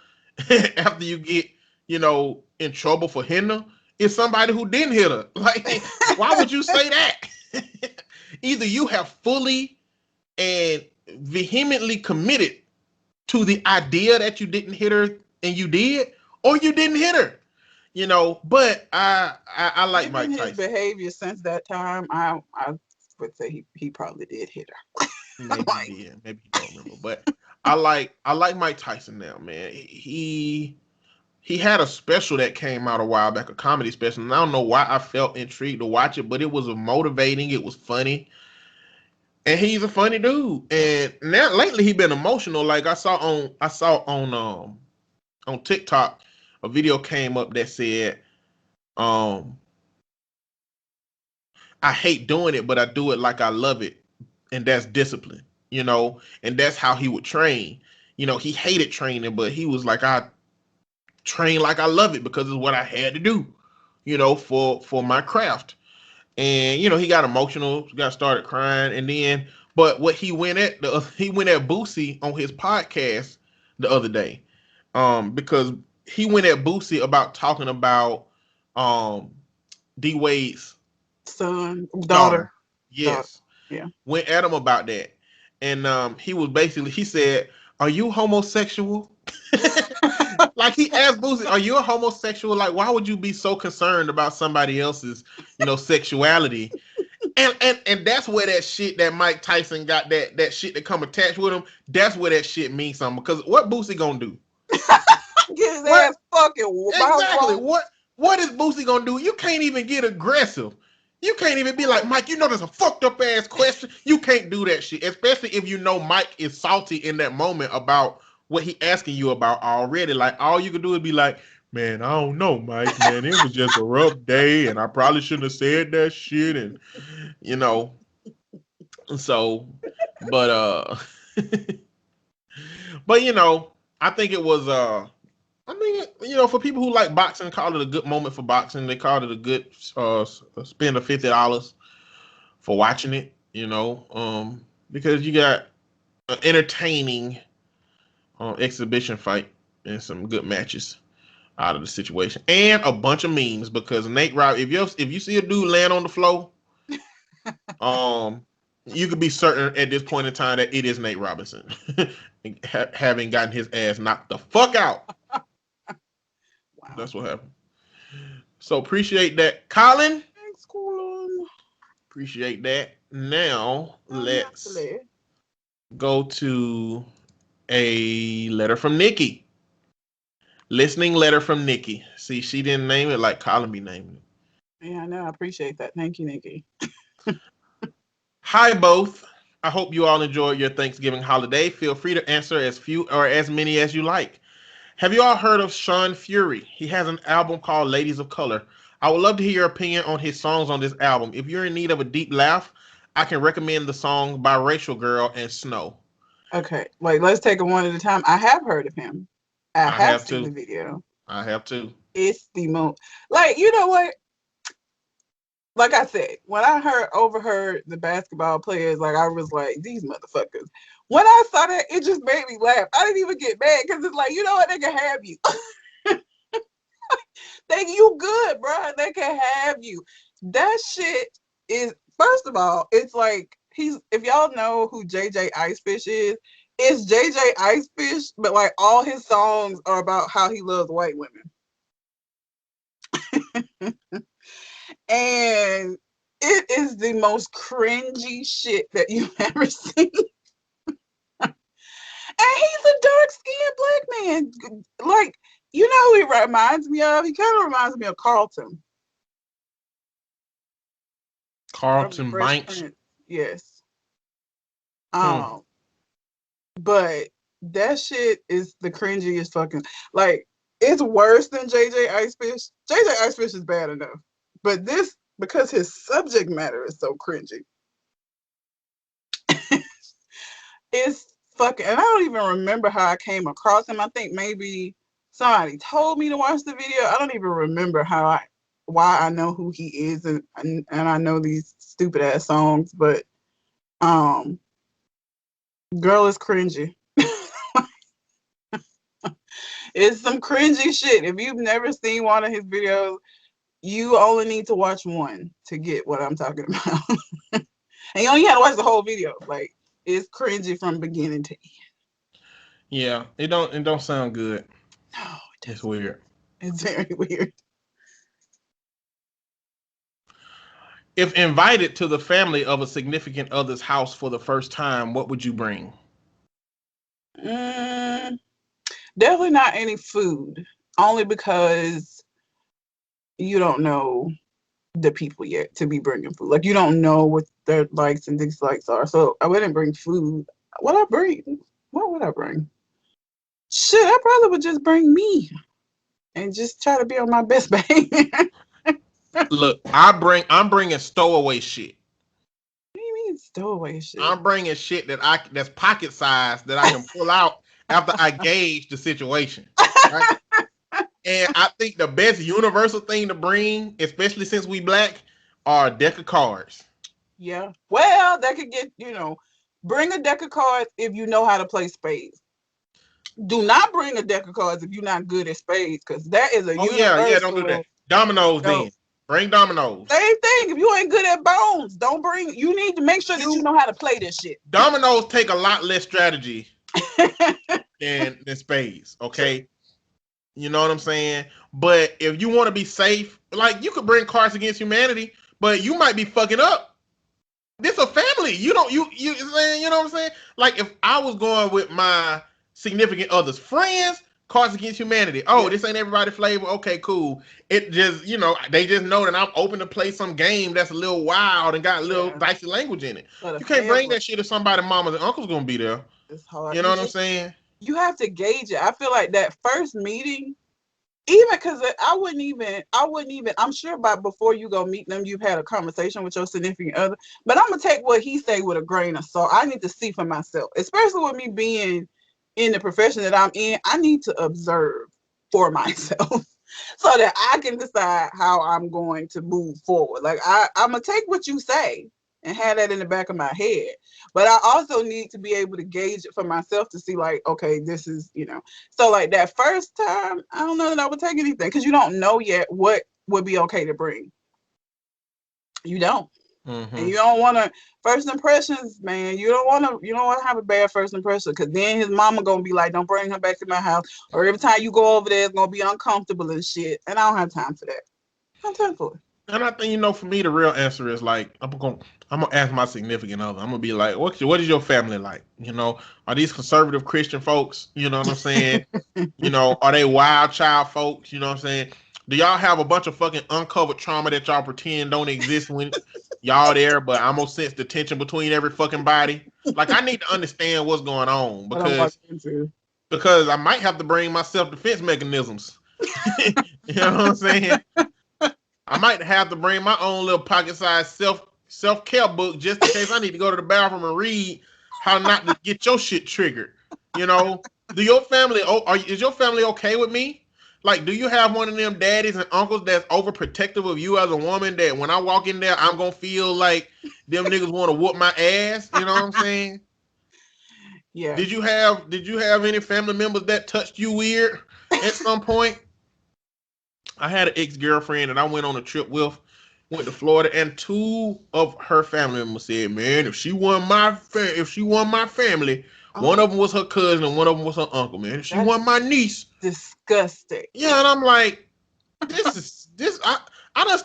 after you get, you know, in trouble for hitting her, is somebody who didn't hit her. Like, why would you say that? Either you have fully and vehemently committed to the idea that you didn't hit her and you did, or you didn't hit her. You know, but I like Mike Tyson. His behavior since that time, I would say he probably did hit her. Maybe he did. Maybe he don't remember. But I like Mike Tyson now, man. He had a special that came out a while back, a comedy special, and I don't know why I felt intrigued to watch it, but it was motivating. It was funny, and he's a funny dude. And now lately he's been emotional. Like I saw on TikTok. A video came up that said, I hate doing it, but I do it like I love it. And that's discipline, you know, and that's how he would train. You know, he hated training, but he was like, I train like I love it because it's what I had to do, you know, for my craft. And, you know, he got emotional, started crying. And then, but what he went at Boosie on his podcast the other day, because he went at Boosie about talking about D Wade's daughter. Yes. Yeah. Went at him about that. And he said, "Are you homosexual?" Like he asked Boosie, "Are you a homosexual? Like, why would you be so concerned about somebody else's, you know, sexuality?" And that's where that shit that Mike Tyson got, that shit that come attached with him, that's where that shit means something. Because what Boosie gonna do? Get his ass fucking exactly. What is Boosie gonna do? You can't even get aggressive. You can't even be like, Mike, you know that's a fucked up ass question. You can't do that shit, especially if you know Mike is salty in that moment about what he asking you about already. Like all you can do is be like, "Man, I don't know, Mike. Man, it was just a rough day, and I probably shouldn't have said that shit." And you know, So, but but you know, I think it was I mean, you know, for people who like boxing, call it a good moment for boxing. They called it a good spend of $50 for watching it. You know, because you got an entertaining exhibition fight and some good matches out of the situation, and a bunch of memes. Because Nate Rob, if you see a dude laying on the floor, um, you could be certain at this point in time that it is Nate Robinson, having gotten his ass knocked the fuck out. Wow. That's what happened. So appreciate that, Colin. Thanks, Colin. Appreciate that. Now let's go to a letter from Nikki. Listening letter from Nikki. See, she didn't name it like Colin be naming it. Yeah, I know. I appreciate that. Thank you, Nikki. Hi, both. I hope you all enjoyed your Thanksgiving holiday. Feel free to answer as few or as many as you like. Have you all heard of Sean Fury? He has an album called Ladies of Color. I would love to hear your opinion on his songs on this album. If you're in need of a deep laugh, I can recommend the song Biracial Girl and Snow. Okay, wait, let's take it one at a time. I have heard of him. I have seen the video. I have too. It's the most, like, you know what? Like I said, when I overheard the basketball players, like I was like, these motherfuckers. When I saw that, it just made me laugh. I didn't even get mad because it's like, you know what? They can have you. You good, bro. They can have you. That shit is, first of all, it's like if y'all know who JJ Icefish is, it's JJ Icefish, but like all his songs are about how he loves white women. And it is the most cringy shit that you've ever seen. And he's a dark-skinned black man. Like, you know who he reminds me of? He kind of reminds me of Carlton. Carlton Banks? Yes. But that shit is the cringiest fucking, like, it's worse than JJ Icefish. JJ Icefish is bad enough. But this, because his subject matter is so cringy, it's fucking, and I don't even remember how I came across him. I think maybe somebody told me to watch the video. I don't even remember why I know who he is and I know these stupid ass songs, but girl is cringy. It's some cringy shit. If you've never seen one of his videos, you only need to watch one to get what I'm talking about. And you only have to watch the whole video. Like, it's cringy from beginning to end. Yeah, it don't sound good. No, it's weird. It's very weird. If invited to the family of a significant other's house for the first time, what would you bring? Definitely not any food. Only because you don't know the people yet to be bringing food. Like, you don't know what their likes and dislikes are. So I wouldn't bring food. What would I bring? Shit, I probably would just bring me and just try to be on my best behavior. Look, I'm bringing stowaway shit. What do you mean stowaway shit? I'm bringing shit that's pocket size that I can pull out after I gauge the situation. Right? And I think the best universal thing to bring, especially since we black, are a deck of cards. Yeah. Well, that could get, bring a deck of cards if you know how to play spades. Do not bring a deck of cards if you're not good at spades, because that is a universal. Yeah, don't do that. Dominoes then. Bring dominoes. Same thing. If you ain't good at bones, don't bring. You need to make sure that you know how to play this shit. Dominoes take a lot less strategy than spades. Okay, you know what I'm saying. But if you want to be safe, like, you could bring Cards Against Humanity, but you might be fucking up. This a family. You know what I'm saying? Like, if I was going with my significant other's friends, Cards Against Humanity. Oh, This ain't everybody flavor. Okay, cool. It just, they just know that I'm open to play some game that's a little wild and got a little dicey language in it. You can't bring that shit if somebody mamas and uncles gonna be there. It's hard. You know what I'm saying? You have to gauge it. I feel like that first meeting, Even because I wouldn't even, I'm sure by before you go meet them, you've had a conversation with your significant other. But I'm going to take what he say with a grain of salt. I need to see for myself, especially with me being in the profession that I'm in. I need to observe for myself so that I can decide how I'm going to move forward. Like, I'm going to take what you say and have that in the back of my head. But I also need to be able to gauge it for myself to see, like, okay, this is, So, like, that first time, I don't know that I would take anything because you don't know yet what would be okay to bring. You don't. Mm-hmm. And you don't want to, first impressions, man, you don't want to have a bad first impression because then his mama going to be like, don't bring her back to my house. Or every time you go over there, it's going to be uncomfortable and shit. And I don't have time for that. I don't have time for it. And I think, for me, the real answer is like, I'm gonna ask my significant other. I'm gonna be like, what is your family like? Are these conservative Christian folks? You know what I'm saying? Are they wild child folks? You know what I'm saying? Do y'all have a bunch of fucking uncovered trauma that y'all pretend don't exist when y'all there, but I'm gonna sense the tension between every fucking body? Like, I need to understand what's going on because I might have to bring my self-defense mechanisms. You know what I'm saying? I might have to bring my own little pocket-sized self-care book just in case I need to go to the bathroom and read how not to get your shit triggered. Do your family? Is your family okay with me? Like, do you have one of them daddies and uncles that's overprotective of you as a woman that when I walk in there, I'm gonna feel like them niggas want to whoop my ass? You know what I'm saying? Yeah. Did you have any family members that touched you weird at some point? I had an ex-girlfriend that I went on a trip with, went to Florida, and two of her family members said, "Man, if she won my family, one of them was her cousin and one of them was her uncle. Man, if she won my niece, disgusting." Yeah, and I'm like, this. I done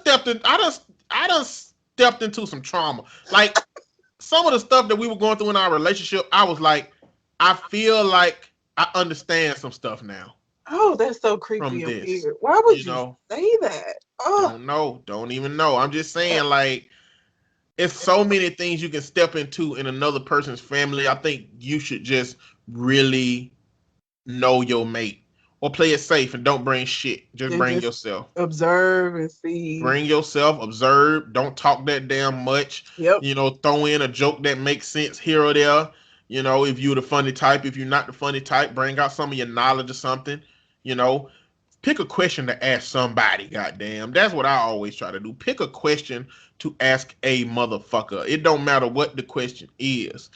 stepped into some trauma. Like some of the stuff that we were going through in our relationship, I was like, I feel like I understand some stuff now. Oh, that's so creepy and weird. Why would you say that? Oh. Don't even know. I'm just saying, like, it's so many things you can step into in another person's family. I think you should just really know your mate or play it safe and don't bring shit. Just bring yourself. Observe and see. Bring yourself, observe. Don't talk that damn much. Yep. Throw in a joke that makes sense here or there. If you're the funny type, if you're not the funny type, bring out some of your knowledge or something. Pick a question to ask somebody, goddamn. That's what I always try to do. Pick a question to ask a motherfucker. It don't matter what the question is.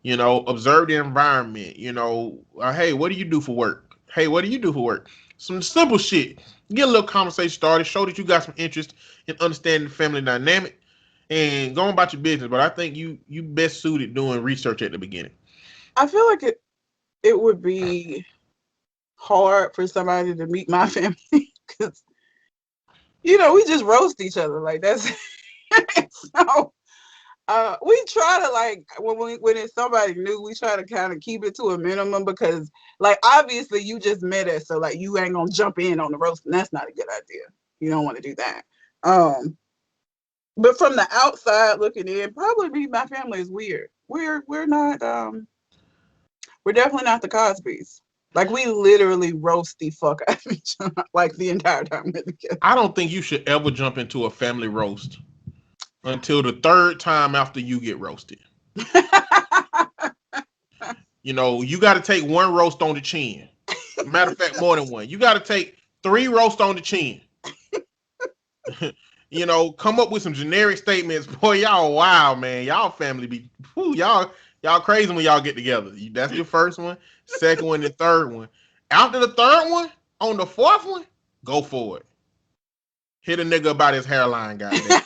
Observe the environment. Hey, what do you do for work? Hey, what do you do for work? Some simple shit. Get a little conversation started. Show that you got some interest in understanding the family dynamic and going about your business. But I think you best suited doing research at the beginning. I feel like it would be hard for somebody to meet my family because we just roast each other like that's so we try to, like, when it's somebody new, we try to kind of keep it to a minimum because, like, obviously you just met us, so like you ain't gonna jump in on the roast, and that's not a good idea. You don't want to do that. But from the outside looking in, probably my family is weird. We're not we're definitely not the Cosbys. Like, we literally roast the fuck out of each other, like, the entire time we're together. I don't think you should ever jump into a family roast until the third time after you get roasted. You got to take one roast on the chin. Matter of fact, more than one. You got to take 3 roasts on the chin. Come up with some generic statements. Boy, y'all wild, man. Y'all family be, y'all crazy when y'all get together. That's your first one, second one, and third one. After the third one, on the fourth one, go for it. Hit a nigga about his hairline, goddamn.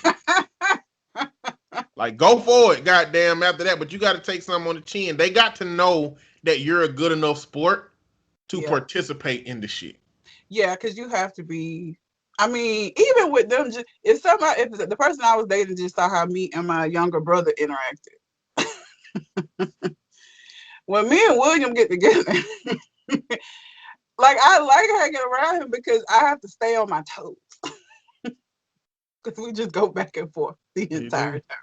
Like, go for it, goddamn, after that. But you got to take something on the chin. They got to know that you're a good enough sport to participate in the shit. Yeah, because you have to be. I mean, even with them, if the person I was dating just saw how me and my younger brother interacted. When me and William get together, like, I like hanging around him because I have to stay on my toes. Because we just go back and forth the entire time.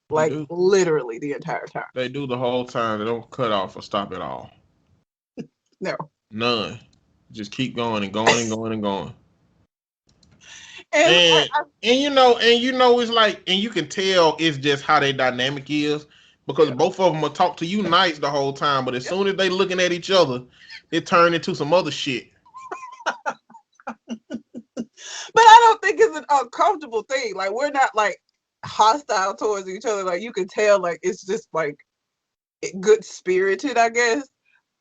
Like, literally the entire time. They do the whole time. They don't cut off or stop at all. No. None. Just keep going and going and going and going. And And you know it's like, and you can tell it's just how their dynamic is, because both of them will talk to you nice the whole time, but as soon as they looking at each other, it turned into some other shit. But I don't think it's an uncomfortable thing. Like, we're not like hostile towards each other. Like, you can tell, like, it's just like good spirited, I guess.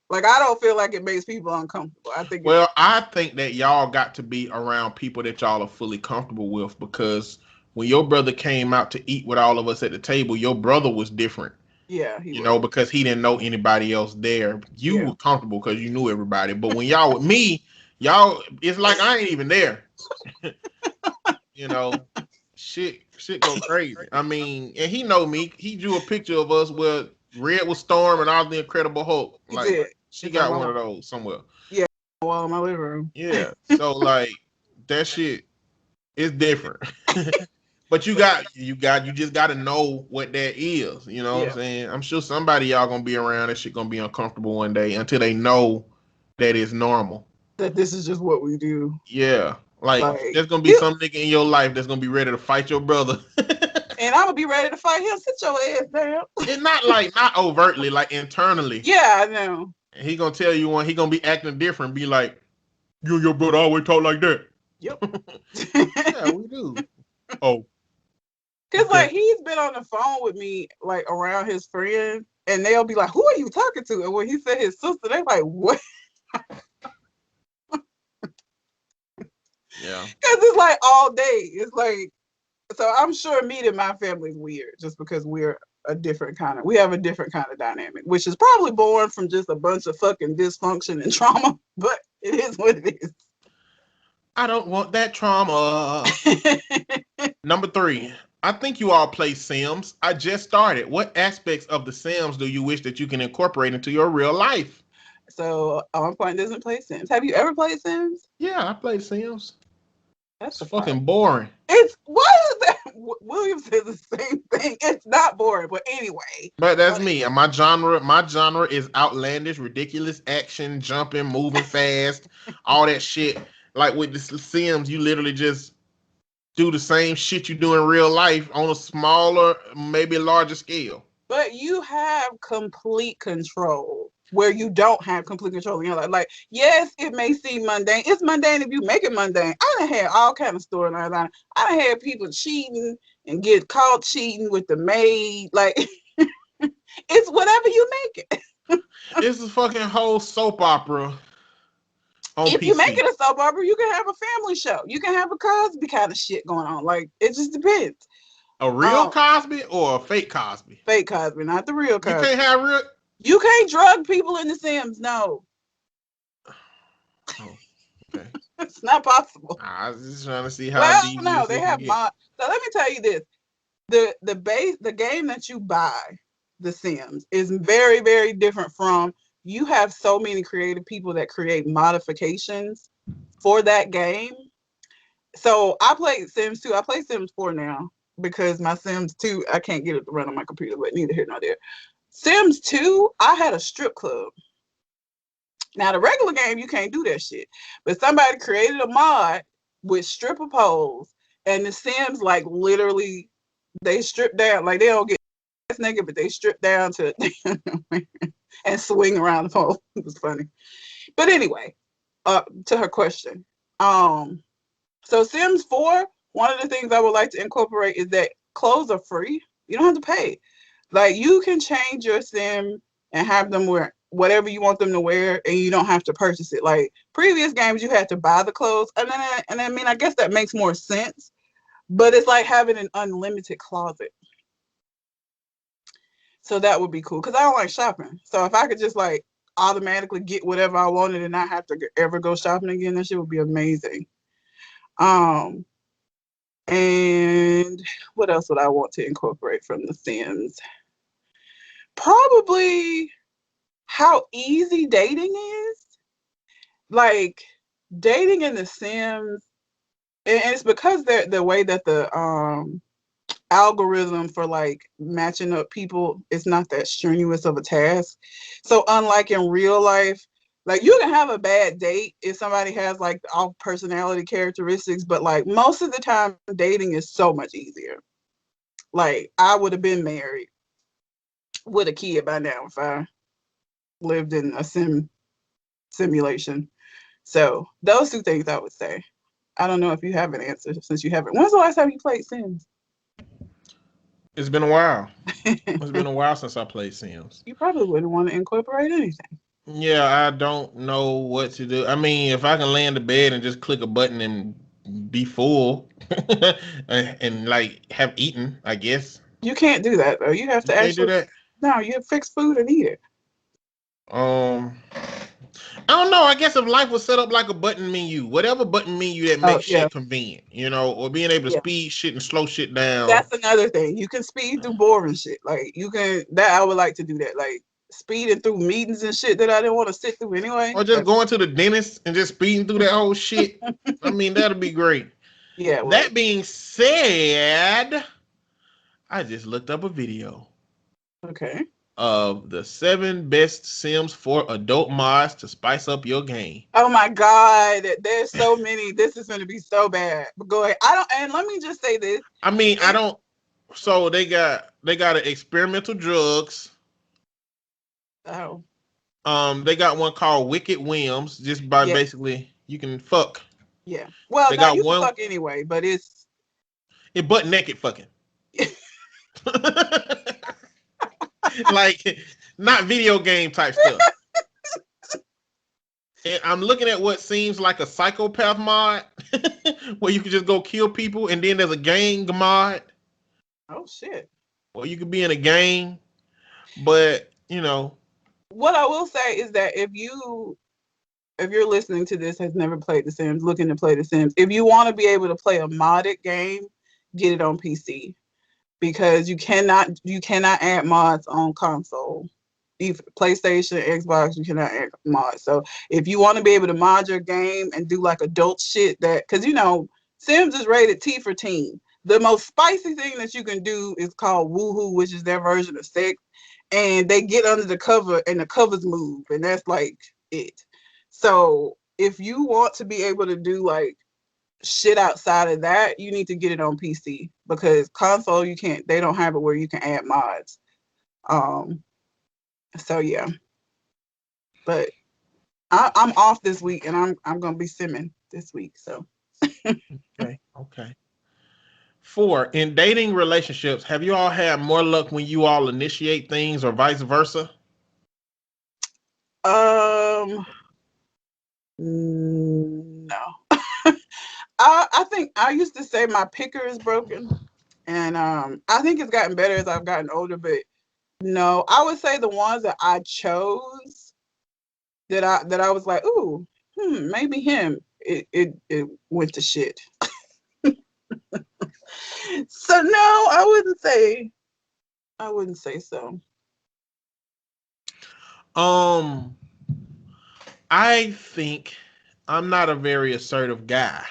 Like, I don't feel like it makes people uncomfortable. I think that y'all got to be around people that y'all are fully comfortable with, because when your brother came out to eat with all of us at the table, your brother was different. Yeah, because he didn't know anybody else there. You were comfortable because you knew everybody. But when y'all with me, y'all, it's like I ain't even there. Shit go crazy. I mean, and he know me. He drew a picture of us where Red was Storm and I was the Incredible Hulk. Like, she got one of those somewhere. Yeah, well, in my living room. Yeah. So like that shit is different. But you just gotta know what that is. You know what I'm saying? I'm sure somebody y'all gonna be around, that shit gonna be uncomfortable one day until they know that it's normal. That this is just what we do. Yeah. Like there's gonna be some nigga in your life that's gonna be ready to fight your brother. And I'm gonna be ready to fight him. Sit your ass down. It's not overtly, like internally. Yeah, I know. And he gonna tell you when he gonna be acting different, be like, you and your brother always talk like that. Yep. Yeah, we do. Oh. Cause like he's been on the phone with me, like around his friends, and they'll be like, "Who are you talking to?" And when he said his sister, they're like, "What?" Yeah. Cause it's like all day. It's like, so I'm sure meeting my family is weird, just because we have a different kind of dynamic, which is probably born from just a bunch of fucking dysfunction and trauma. But it is what it is. I don't want that trauma. Number 3. I think you all play Sims. I just started. What aspects of the Sims do you wish that you can incorporate into your real life? So, On Point doesn't play Sims. Have you ever played Sims? Yeah, I play Sims. That's fucking boring. What is that? William says the same thing. It's not boring, but anyway. But that's me. And my genre is outlandish, ridiculous, action, jumping, moving fast, all that shit. Like with the Sims, you literally just do the same shit you do in real life on a smaller, maybe larger scale. But you have complete control where you don't have complete control in your life. Like, yes, it may seem mundane. It's mundane if you make it mundane. I done had all kind of storylines. I done had people cheating and get caught cheating with the maid. Like, it's whatever you make it. It's a fucking whole soap opera. If you make it a soap opera, you can have a family show. You can have a Cosby kind of shit going on. Like, it just depends. A real Cosby or a fake Cosby? Fake Cosby, not the real Cosby. You can't have real. You can't drug people in The Sims. No. Oh, okay. It's not possible. I was just trying to see how. No, they have mod. So let me tell you this: the game that you buy, The Sims, is very, very different from. You have so many creative people that create modifications for that game. So I played Sims 2. I play Sims 4 now because my Sims 2, I can't get it to run on my computer, but neither here nor there. Sims 2, I had a strip club. Now, the regular game, you can't do that shit. But somebody created a mod with stripper poles, and the Sims, like, literally, they strip down. Like, they don't get naked, but they strip down to and swing around the pole. It was funny. But anyway, to her question. So Sims 4, one of the things I would like to incorporate is that clothes are free. You don't have to pay. Like, you can change your Sim and have them wear whatever you want them to wear, and you don't have to purchase it. Like previous games, you had to buy the clothes, and I mean, I guess that makes more sense. But it's like having an unlimited closet. So that would be cool because I don't like shopping. So if I could just like automatically get whatever I wanted and not have to ever go shopping again, that shit would be amazing. And what else would I want to incorporate from The Sims? Probably how easy dating is. Like dating in The Sims, and it's because the way that the algorithm for like matching up people is not that strenuous of a task. So unlike in real life, Like, you can have a bad date if somebody has like off personality characteristics, but like most of the time, dating is so much easier. Like, I would have been married with a kid by now if I lived in a simulation. So those two things I would say. I don't know if you have an answer since you haven't. When's the last time you played Sims? It's been a while. It's been a while since I played Sims. You probably wouldn't want to incorporate anything. Yeah, I don't know what to do. I mean, if I can lay in the bed and just click a button and be full and like have eaten, I guess. You can't do that though. You have to Can't do actually. that. No, you have to fix food and eat it. I don't know. I guess if life was set up like a button menu, whatever button menu that makes shit convenient, or being able to speed shit and slow shit down. That's another thing. You can speed through boring shit. Like, you can, that I would like to do that. Like, speeding through meetings and shit that I didn't want to sit through anyway. Or just going to the dentist and just speeding through that whole shit. I mean, that'd be great. Yeah. Well, that being said, I just looked up a video. Okay. Of the 7 best Sims for adult mods to spice up your game. Oh my God, there's so many. This is going to be so bad. But go ahead. And let me just say this. I mean, so they got an experimental drugs. Oh. They got one called Wicked Whims, just by basically you can fuck. Yeah. Well, they got you one, can fuck anyway, but it butt naked fucking. Like, not video game type stuff. And I'm looking at what seems like a psychopath mod where you can just go kill people, and then there's a gang mod. Oh shit. Well, you could be in a gang, but what I will say is that if you're listening to this, has never played The Sims, looking to play The Sims, if you want to be able to play a modded game, get it on PC. Because you cannot add mods on console. Either PlayStation, Xbox, you cannot add mods. So if you want to be able to mod your game and do like adult shit because Sims is rated T for teen. The most spicy thing that you can do is called woohoo, which is their version of sex. And they get under the cover and the covers move, and that's like it. So if you want to be able to do like shit outside of that, you need to get it on PC, because console they don't have it where you can add mods. So yeah, but I'm off this week, and I'm gonna be simming this week. So okay. 4, in dating relationships, have you all had more luck when you all initiate things or vice versa? No. I think I used to say my picker is broken, and I think it's gotten better as I've gotten older. But no, I would say the ones that I chose that I was like, ooh, maybe him. It went to shit. So no, I wouldn't say so. I think I'm not a very assertive guy.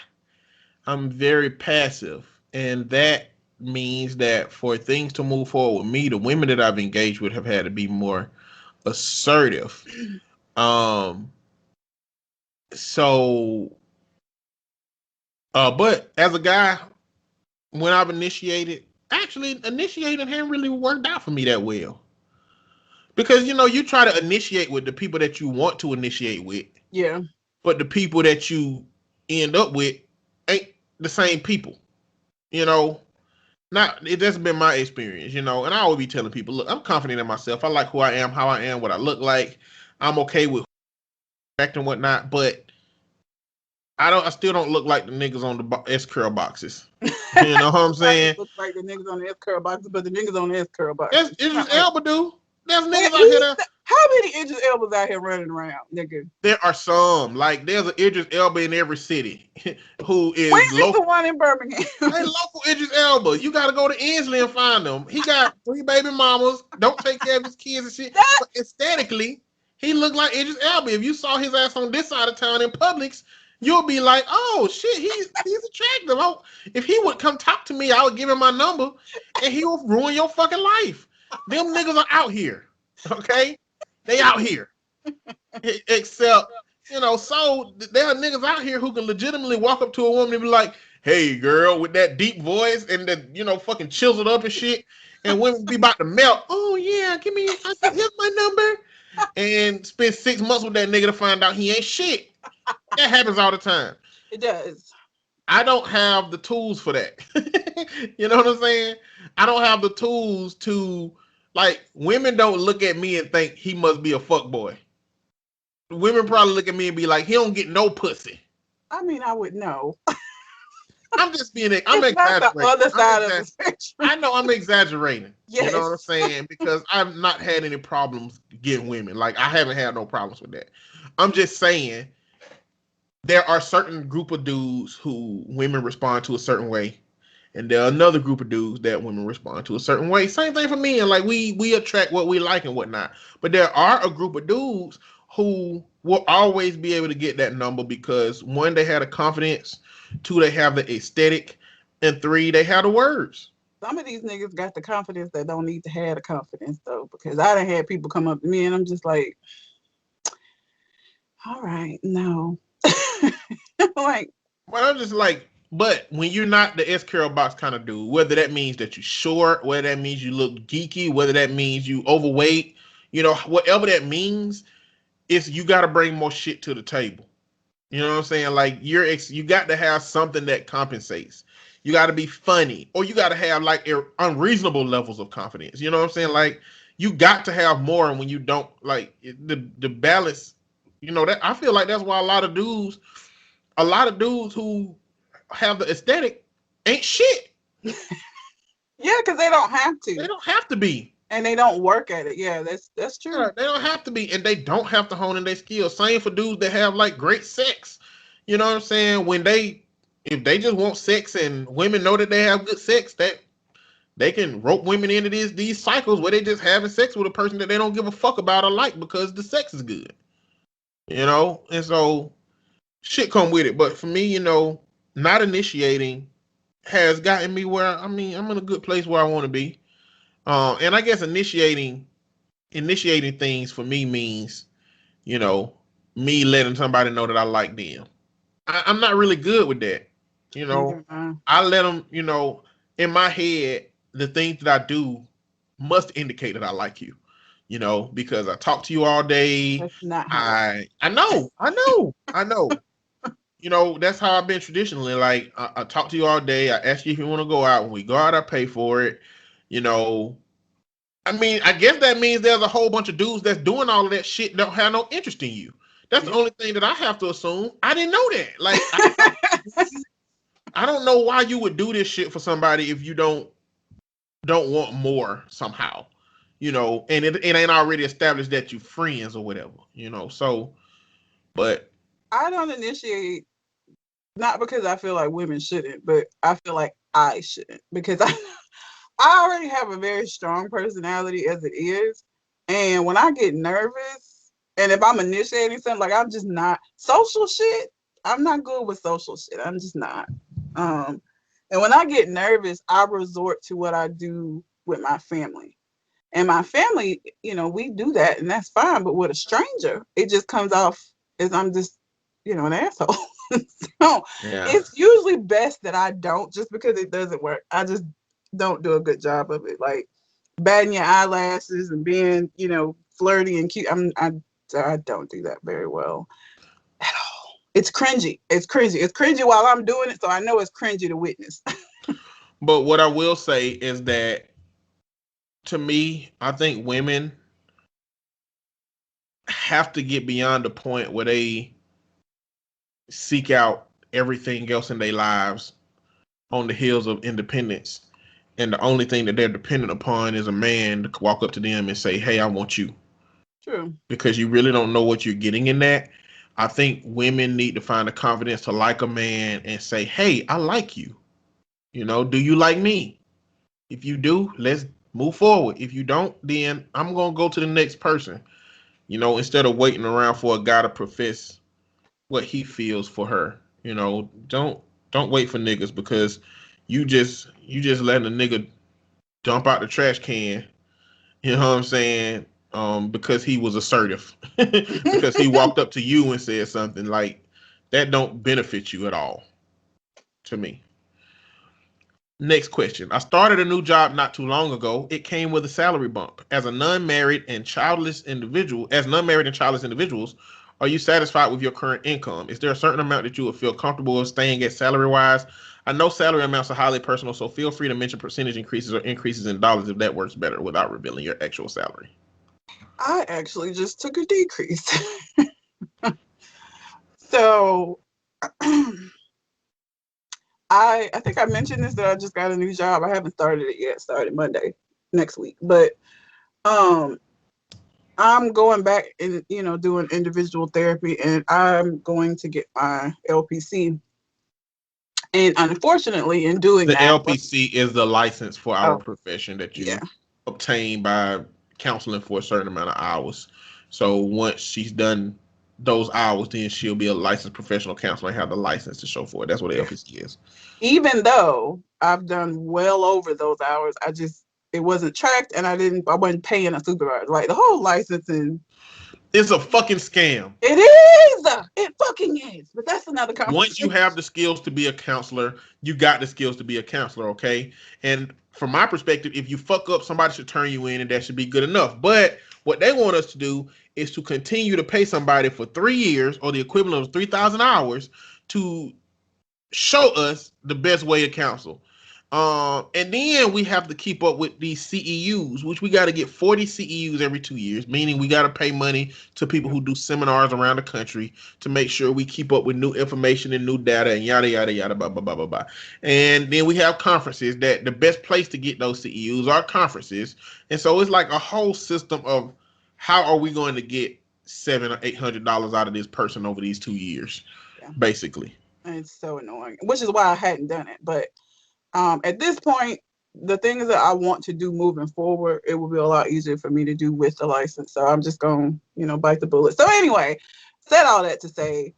I'm very passive, and that means that for things to move forward with me, the women that I've engaged with have had to be more assertive. But as a guy, when I've initiating hadn't really worked out for me that well. Because, you try to initiate with the people that you want to initiate with. Yeah. But the people that you end up with ain't the same people. That's been my experience, and I always be telling people, look, I'm confident in myself. I like who I am, how I am, what I look like. I'm okay with acting and whatnot, but I still don't look like the niggas on the S-curl boxes. You know what I'm saying? Look like the niggas on the S-curl boxes, but the niggas on the S-curl boxes. It's just Elba, dude. There's niggas out here. How many Idris Elbas out here running around, nigga? There are some. Like, there's an Idris Elba in every city who is Where's the one in Birmingham? Hey, local Idris Elba. You got to go to Inslee and find him. He got 3 baby mamas. Don't take care of his kids and shit. But aesthetically, he looked like Idris Elba. If you saw his ass on this side of town in Publix, you'll be like, oh, shit, he's attractive. If he would come talk to me, I would give him my number, and he will ruin your fucking life. Them niggas are out here, okay? They out here. Except, so there are niggas out here who can legitimately walk up to a woman and be like, "Hey, girl," with that deep voice and the, fucking chiseled up and shit. And women be about to melt. Oh yeah, here's my number. And spend 6 months with that nigga to find out he ain't shit. That happens all the time. It does. I don't have the tools for that. You know what I'm saying? I don't have the tools to, like, women don't look at me and think he must be a fuck boy. Women probably look at me and be like, he don't get no pussy. I mean, I would know. I'm just being, I'm exaggerating. The other side of the spectrum. I know I'm exaggerating. Yes. You know what I'm saying? Because I've not had any problems getting women. Like, I haven't had no problems with that. I'm just saying there are certain group of dudes who women respond to a certain way. And there are another group of dudes that women respond to a certain way. Same thing for me. And like we attract what we like and whatnot. But there are a group of dudes who will always be able to get that number because 1, they had a confidence, 2, they have the aesthetic, and 3, they have the words. Some of these niggas got the confidence that don't need to have the confidence though, because I done had people come up to me and I'm just like, all right, no. Like, well, I'm just like, but when you're not the S Carol box kind of dude, whether that means that you're short, whether that means you look geeky, whether that means you overweight, whatever that means, you got to bring more shit to the table. You know what I'm saying? Like you got to have something that compensates. You got to be funny, or you got to have like unreasonable levels of confidence. You know what I'm saying? Like you got to have more, and when you don't, like the balance. That I feel like that's why a lot of dudes who have the aesthetic ain't shit. Yeah, because they don't have to. They don't have to be. And they don't work at it. Yeah, that's true. Yeah, they don't have to be, and they don't have to hone in their skills. Same for dudes that have like great sex. You know what I'm saying? If they just want sex and women know that they have good sex, that they can rope women into these cycles where they just having sex with a person that they don't give a fuck about or like because the sex is good. And so shit come with it. But for me, not initiating has gotten me where I'm in a good place where I want to be. And I guess initiating things for me means, me letting somebody know that I like them. I'm not really good with that. I let them, in my head, the things that I do must indicate that I like you. Because I talk to you all day. That's not how I know. That's how I've been traditionally. Like I talk to you all day. I ask you if you want to go out. When we go out, I pay for it. I guess that means there's a whole bunch of dudes that's doing all of that shit don't have no interest in you. That's the only thing that I have to assume. I didn't know that. Like I don't know why you would do this shit for somebody if you don't want more somehow. And it ain't already established that you friends or whatever, so, but. I don't initiate, not because I feel like women shouldn't, but I feel like I shouldn't, because I already have a very strong personality as it is, and when I get nervous, and if I'm initiating something, like I'm just not, social shit, I'm not good with social shit, I'm just not, and when I get nervous, I resort to what I do with my family. And my family, we do that and that's fine. But with a stranger, it just comes off as I'm just, an asshole. So It's usually best that I don't, just because it doesn't work. I just don't do a good job of it. Like batting your eyelashes and being, flirty and cute. I don't do that very well at all. It's cringy. It's cringy while I'm doing it. So I know it's cringy to witness. But what I will say is that, to me, I think women have to get beyond the point where they seek out everything else in their lives on the heels of independence. And the only thing that they're dependent upon is a man to walk up to them and say, hey, I want you. True. Because you really don't know what you're getting in that. I think women need to find the confidence to like a man and say, hey, I like you. Do you like me? If you do, let's move forward. If you don't, then I'm going to go to the next person, instead of waiting around for a guy to profess what he feels for her. Don't wait for niggas, because you just letting a nigga dump out the trash can. You know what I'm saying? because he was assertive, because he walked up to you and said something like that don't benefit you at all, to me. Next question. I started a new job not too long ago. It came with a salary bump. As non-married and childless individuals, are you satisfied with your current income? Is there a certain amount that you would feel comfortable with staying at salary-wise? I know salary amounts are highly personal, so feel free to mention percentage increases or increases in dollars if that works better without revealing your actual salary. I actually just took a decrease. So I think I mentioned this, that I just got a new job. I haven't started it yet. Started Monday next week. But I'm going back and doing individual therapy, and I'm going to get my LPC. And unfortunately, in doing The that, LPC is the license for our profession that you obtain by counseling for a certain amount of hours. So once she's done those hours, then she'll be a licensed professional counselor and have the license to show for it. That's what the LPC is. Even though I've done well over those hours, it wasn't tracked, and I wasn't paying a supervisor. Like the whole licensing, it's a fucking scam. It is. It fucking is. But that's another conversation. Once you have the skills to be a counselor, you got the skills to be a counselor, okay? And from my perspective, if you fuck up, somebody should turn you in, and that should be good enough. But what they want us to do is to continue to pay somebody for 3 years or the equivalent of 3,000 hours to show us the best way to counsel. And then we have to keep up with these CEUs, which we got to get 40 CEUs every 2 years, meaning we got to pay money to people who do seminars around the country to make sure we keep up with new information and new data and yada, yada, yada, blah, blah, blah, blah, blah. And then we have conferences that the best place to get those CEUs are conferences. And so it's like a whole system of how are we going to get $700 or $800 out of this person over these 2 years, basically. And it's so annoying, which is why I hadn't done it. But at this point, the things that I want to do moving forward, it will be a lot easier for me to do with the license. So I'm just going to, bite the bullet. So anyway, said all that to say,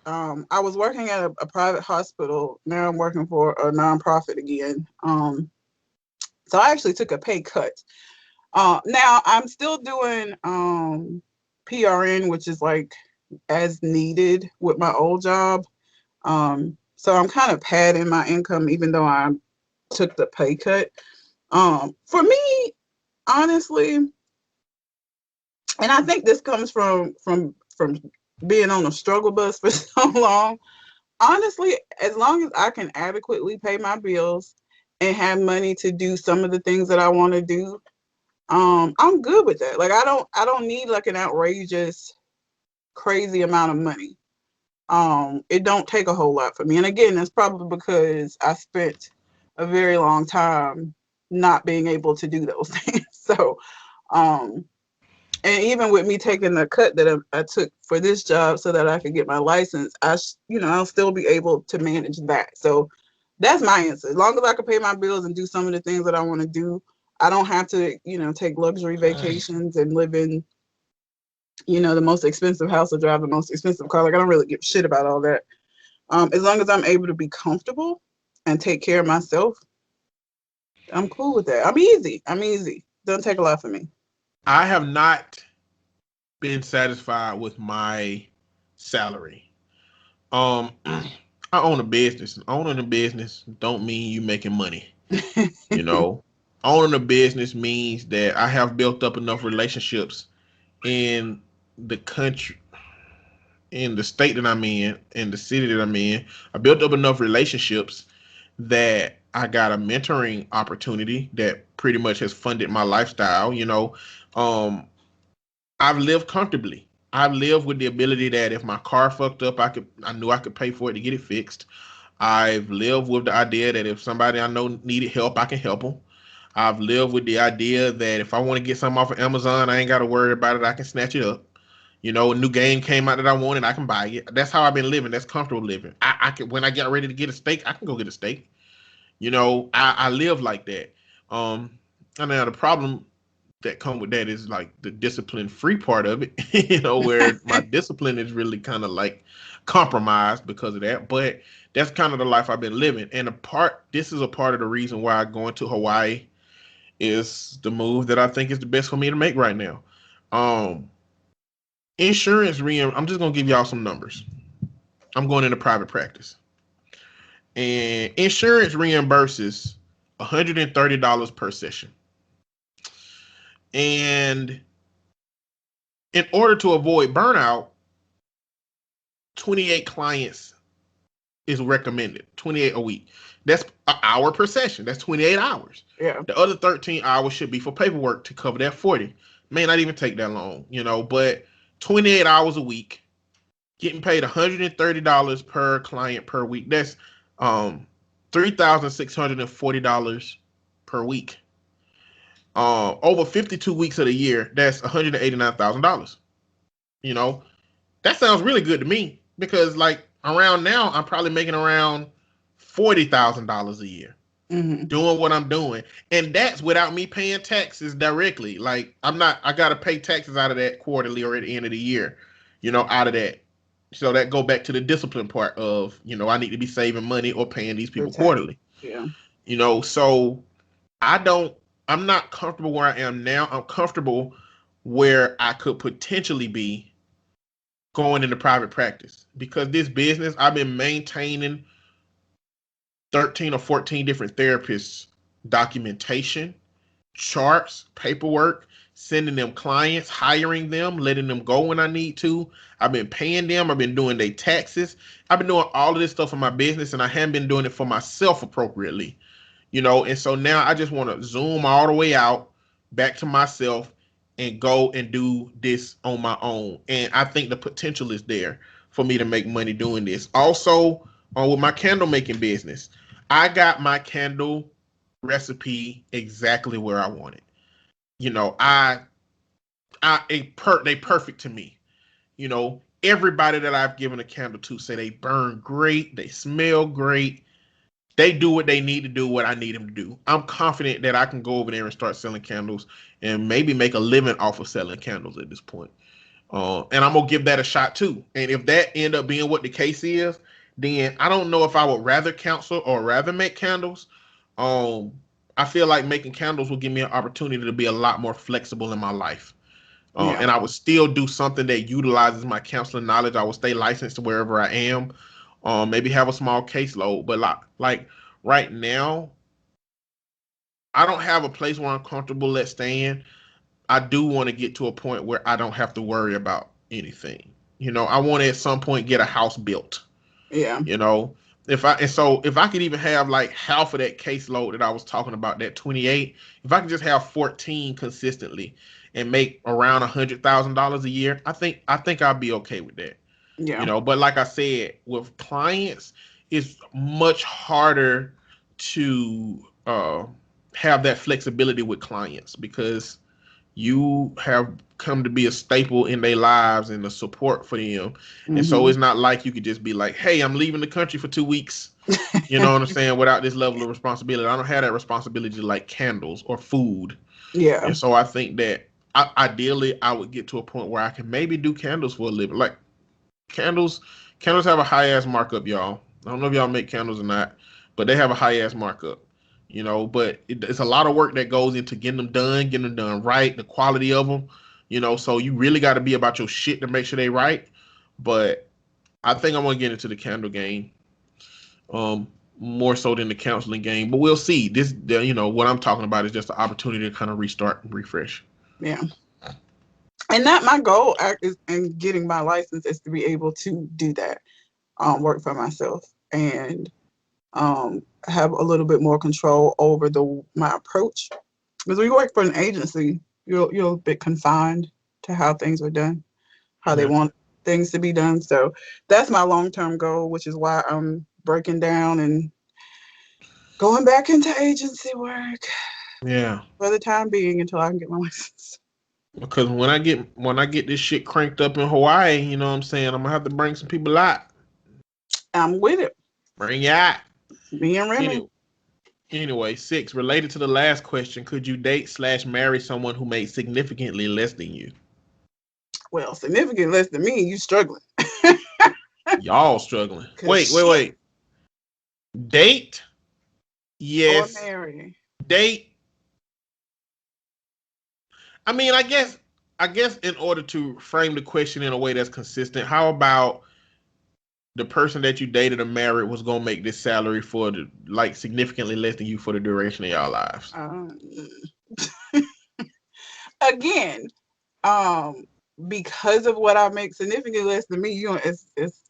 I was working at a private hospital. Now I'm working for a nonprofit again. So I actually took a pay cut. Now I'm still doing PRN, which is like as needed with my old job. So I'm kind of padding my income, even though I took the pay cut. For me, honestly, and I think this comes from being on a struggle bus for so long. Honestly, as long as I can adequately pay my bills and have money to do some of the things that I want to do, I'm good with that. Like I don't need like an outrageous, crazy amount of money. It don't take a whole lot for me. And again, that's probably because I spent a very long time not being able to do those things. So, and even with me taking the cut that I took for this job so that I could get my license, I'll still be able to manage that. So that's my answer. As long as I can pay my bills and do some of the things that I want to do, I don't have to, take luxury vacations and live in the most expensive house or drive the most expensive car. Like I don't really give a shit about all that. As long as I'm able to be comfortable and take care of myself, I'm cool with that. I'm easy. Doesn't take a lot for me. I have not been satisfied with my salary. I own a business. Owning a business don't mean you making money. Owning a business means that I have built up enough relationships in the country, in the state that I'm in the city that I'm in. I built up enough relationships that I got a mentoring opportunity that pretty much has funded my lifestyle. I've lived comfortably. I've lived with the ability that if my car fucked up, I knew I could pay for it to get it fixed. I've lived with the idea that if somebody I know needed help, I can help them. I've lived with the idea that if I want to get something off of Amazon, I ain't got to worry about it. I can snatch it up. A new game came out that I wanted, I can buy it. That's how I've been living. That's comfortable living. I can, when I get ready to get a steak, I can go get a steak. I live like that. And now the problem that come with that is like the discipline-free part of it, where my discipline is really kind of like compromised because of that. But that's kind of the life I've been living. And this is a part of the reason why going to Hawaii is the move that I think is the best for me to make right now. Insurance I'm just gonna give y'all some numbers. I'm going into private practice, and insurance reimburses $130 per session. And in order to avoid burnout, 28 clients is recommended. 28 a week. That's an hour per session. That's 28 hours. Yeah. The other 13 hours should be for paperwork to cover that 40. May not even take that long, but 28 hours a week, getting paid $130 per client per week. That's $3,640 per week. Over 52 weeks of the year, that's $189,000. That sounds really good to me, because like around now, I'm probably making around $40,000 a year doing what I'm doing. And that's without me paying taxes directly. Like I got to pay taxes out of that quarterly or at the end of the year, out of that. So that go back to the discipline part of, I need to be saving money or paying these people quarterly. Yeah. So I'm not comfortable where I am now. I'm comfortable where I could potentially be going into private practice, because this business, I've been maintaining 13 or 14 different therapists, documentation, charts, paperwork, sending them clients, hiring them, letting them go when I need to. I've been paying them. I've been doing their taxes. I've been doing all of this stuff for my business, and I haven't been doing it for myself appropriately, and so now I just want to zoom all the way out back to myself and go and do this on my own. And I think the potential is there for me to make money doing this. Also, with my candle making business, I got my candle recipe exactly where I want it. They perfect to me. Everybody that I've given a candle to say they burn great, they smell great. They do what they need to do, what I need them to do. I'm confident that I can go over there and start selling candles and maybe make a living off of selling candles at this point. And I'm going to give that a shot too. And if that end up being what the case is, then I don't know if I would rather counsel or rather make candles. I feel like making candles will give me an opportunity to be a lot more flexible in my life. And I would still do something that utilizes my counseling knowledge. I would stay licensed to wherever I am. Maybe have a small caseload, but like right now, I don't have a place where I'm comfortable at staying. I do want to get to a point where I don't have to worry about anything. I want to at some point get a house built. Yeah. If I could even have like half of that caseload that I was talking about, that 28, if I could just have 14 consistently and make around $100,000 a year, I think I'll be okay with that. Yeah. But like I said, with clients, it's much harder to have that flexibility with clients, because you have come to be a staple in their lives and the support for them. And so it's not like you could just be like, hey, I'm leaving the country for 2 weeks, you know what I'm saying, without this level of responsibility. I don't have that responsibility like candles or food. Yeah. And so I think that ideally I would get to a point where I can maybe do candles for a living. Like candles have a high ass markup, y'all. I don't know if y'all make candles or not, but they have a high ass markup. But it's a lot of work that goes into getting them done right, the quality of them, so you really got to be about your shit to make sure they right. But I think I'm going to get into the candle game, more so than the counseling game, but we'll see. What I'm talking about is just an opportunity to kind of restart and refresh. Yeah. And that my goal is in getting my license is to be able to do that, work for myself and have a little bit more control over my approach. Because when you work for an agency, you're a bit confined to how things are done, how they want things to be done. So that's my long-term goal, which is why I'm breaking down and going back into agency work. Yeah. For the time being, until I can get my license. Because when I get this shit cranked up in Hawaii, you know what I'm saying, I'm gonna have to bring some people out. I'm with it. Bring you out. Me and Remy. Anyway, 6, related to the last question, could you date/marry someone who made significantly less than you? Well, significantly less than me, you struggling. Y'all struggling. Wait. Date? Yes. Or marry. Date? I mean, I guess I guess in order to frame the question in a way that's consistent, how about the person that you dated or married was gonna make this salary for like significantly less than you for the duration of y'all lives? Again, because of what I make significantly less than me, it's.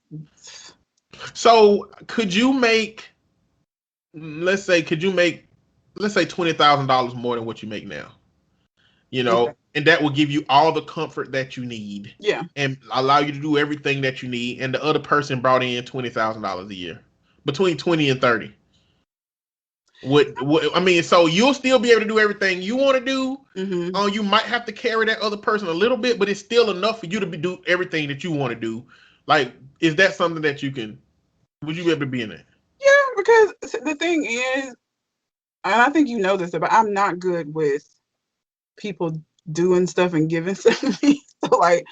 So could you make, let's say $20,000 more than what you make now? Okay. And that will give you all the comfort that you need. Yeah. And allow you to do everything that you need. And the other person brought in $20,000 a year, between 20 and 30. I mean, so you'll still be able to do everything you want to do. Mm-hmm. You might have to carry that other person a little bit, but it's still enough for you to do everything that you want to do. Like, is that something that would you be able to be in it? Yeah, because the thing is, and I think you know this, but I'm not good with people doing stuff and giving stuff to me. So like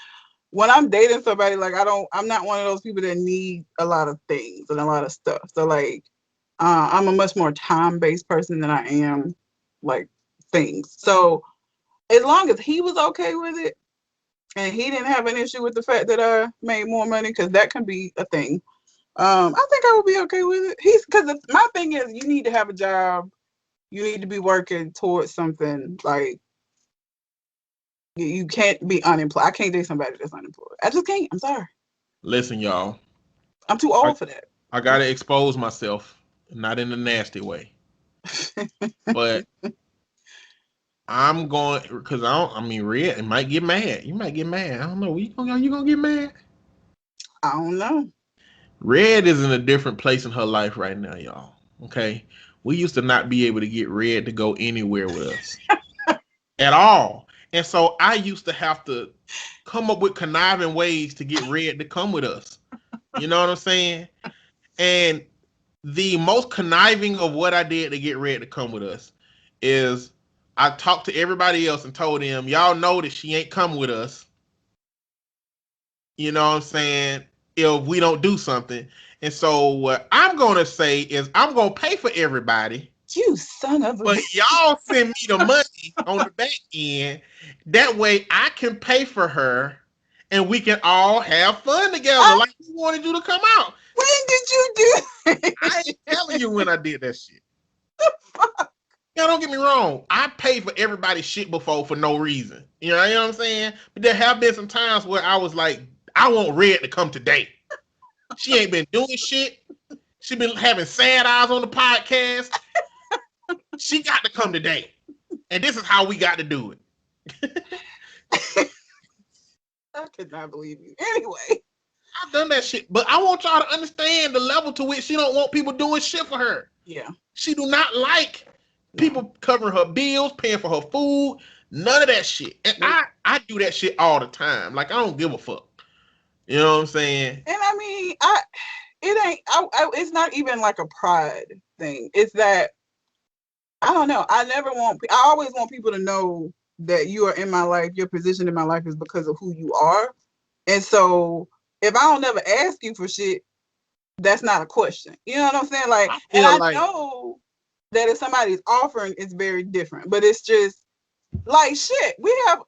when I'm dating somebody, like I'm not one of those people that need a lot of things and a lot of stuff. So like I'm a much more time-based person than I am like things. So as long as he was okay with it and he didn't have an issue with the fact that I made more money, because that can be a thing. I think I would be okay with it. Because my thing is, you need to have a job. You need to be working towards something. Like, you can't be unemployed. I can't date somebody that's unemployed. I just can't. I'm sorry. Listen, y'all. I'm too old for that. I gotta expose myself, not in a nasty way, but I'm going because Red, it might get mad. You might get mad. I don't know. You gonna get mad? I don't know. Red is in a different place in her life right now, y'all. Okay, we used to not be able to get Red to go anywhere with us at all, and so I used to have to come up with conniving ways to get Red to come with us. You know what I'm saying? And the most conniving of what I did to get Red to come with us is I talked to everybody else and told them, y'all know that she ain't come with us. You know what I'm saying? If we don't do something. And so what I'm going to say is I'm going to pay for everybody. You son of a But y'all send me the money on the back end. That way I can pay for her and we can all have fun together like we wanted you to come out. When did you do that? I ain't telling you when I did that shit. Now, don't get me wrong. I paid for everybody's shit before for no reason. You know what I'm saying? But there have been some times where I was like, I want Red to come today. She ain't been doing shit. She been having sad eyes on the podcast. She got to come today. And this is how we got to do it. I could not believe you. Anyway. I've done that shit. But I want y'all to understand the level to which she don't want people doing shit for her. Yeah. She do not like people covering her bills, paying for her food, none of that shit. And I do that shit all the time. Like, I don't give a fuck. You know what I'm saying? And I mean, it's not even like a pride thing. It's that, I don't know. I always want people to know that you are in my life. Your position in my life is because of who you are. And so if I don't ever ask you for shit, that's not a question. You know what I'm saying? Like, I know that if somebody's offering, it's very different. But it's just like shit. We have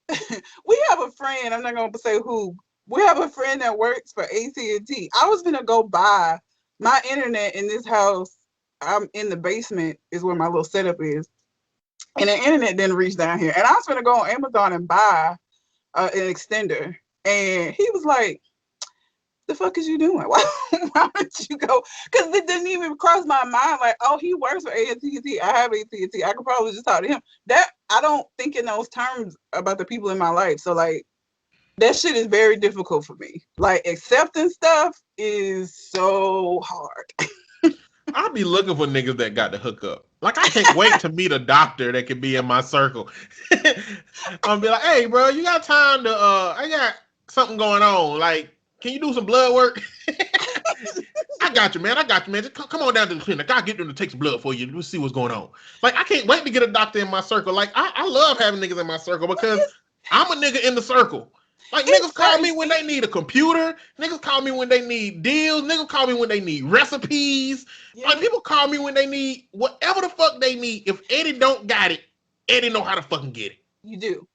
a friend. I'm not gonna say who. We have a friend that works for AT&T. I was gonna go buy my internet in this house. I'm in the basement is where my little setup is, and the internet didn't reach down here. And I was gonna go on Amazon and buy an extender, and he was like, the fuck is you doing? Why would you go? Because it didn't even cross my mind. Like, oh, he works for AT&T. I have AT&T. I could probably just talk to him. That I don't think in those terms about the people in my life. So like, that shit is very difficult for me. Like, accepting stuff is so hard. I'll be looking for niggas that got the hookup. Like, I can't wait to meet a doctor that can be in my circle. I'll be like, hey, bro, you got time to? I got something going on. Like, can you do some blood work? I got you, man. Just come on down to the clinic. I'll get them to take some blood for you. Let's see what's going on. Like, I can't wait to get a doctor in my circle. Like, I love having niggas in my circle because I'm a nigga in the circle. Like, niggas call me when they need a computer. Niggas call me when they need deals. Niggas call me when they need recipes. Yeah. Like, people call me when they need whatever the fuck they need. If Eddie don't got it, Eddie know how to fucking get it. You do.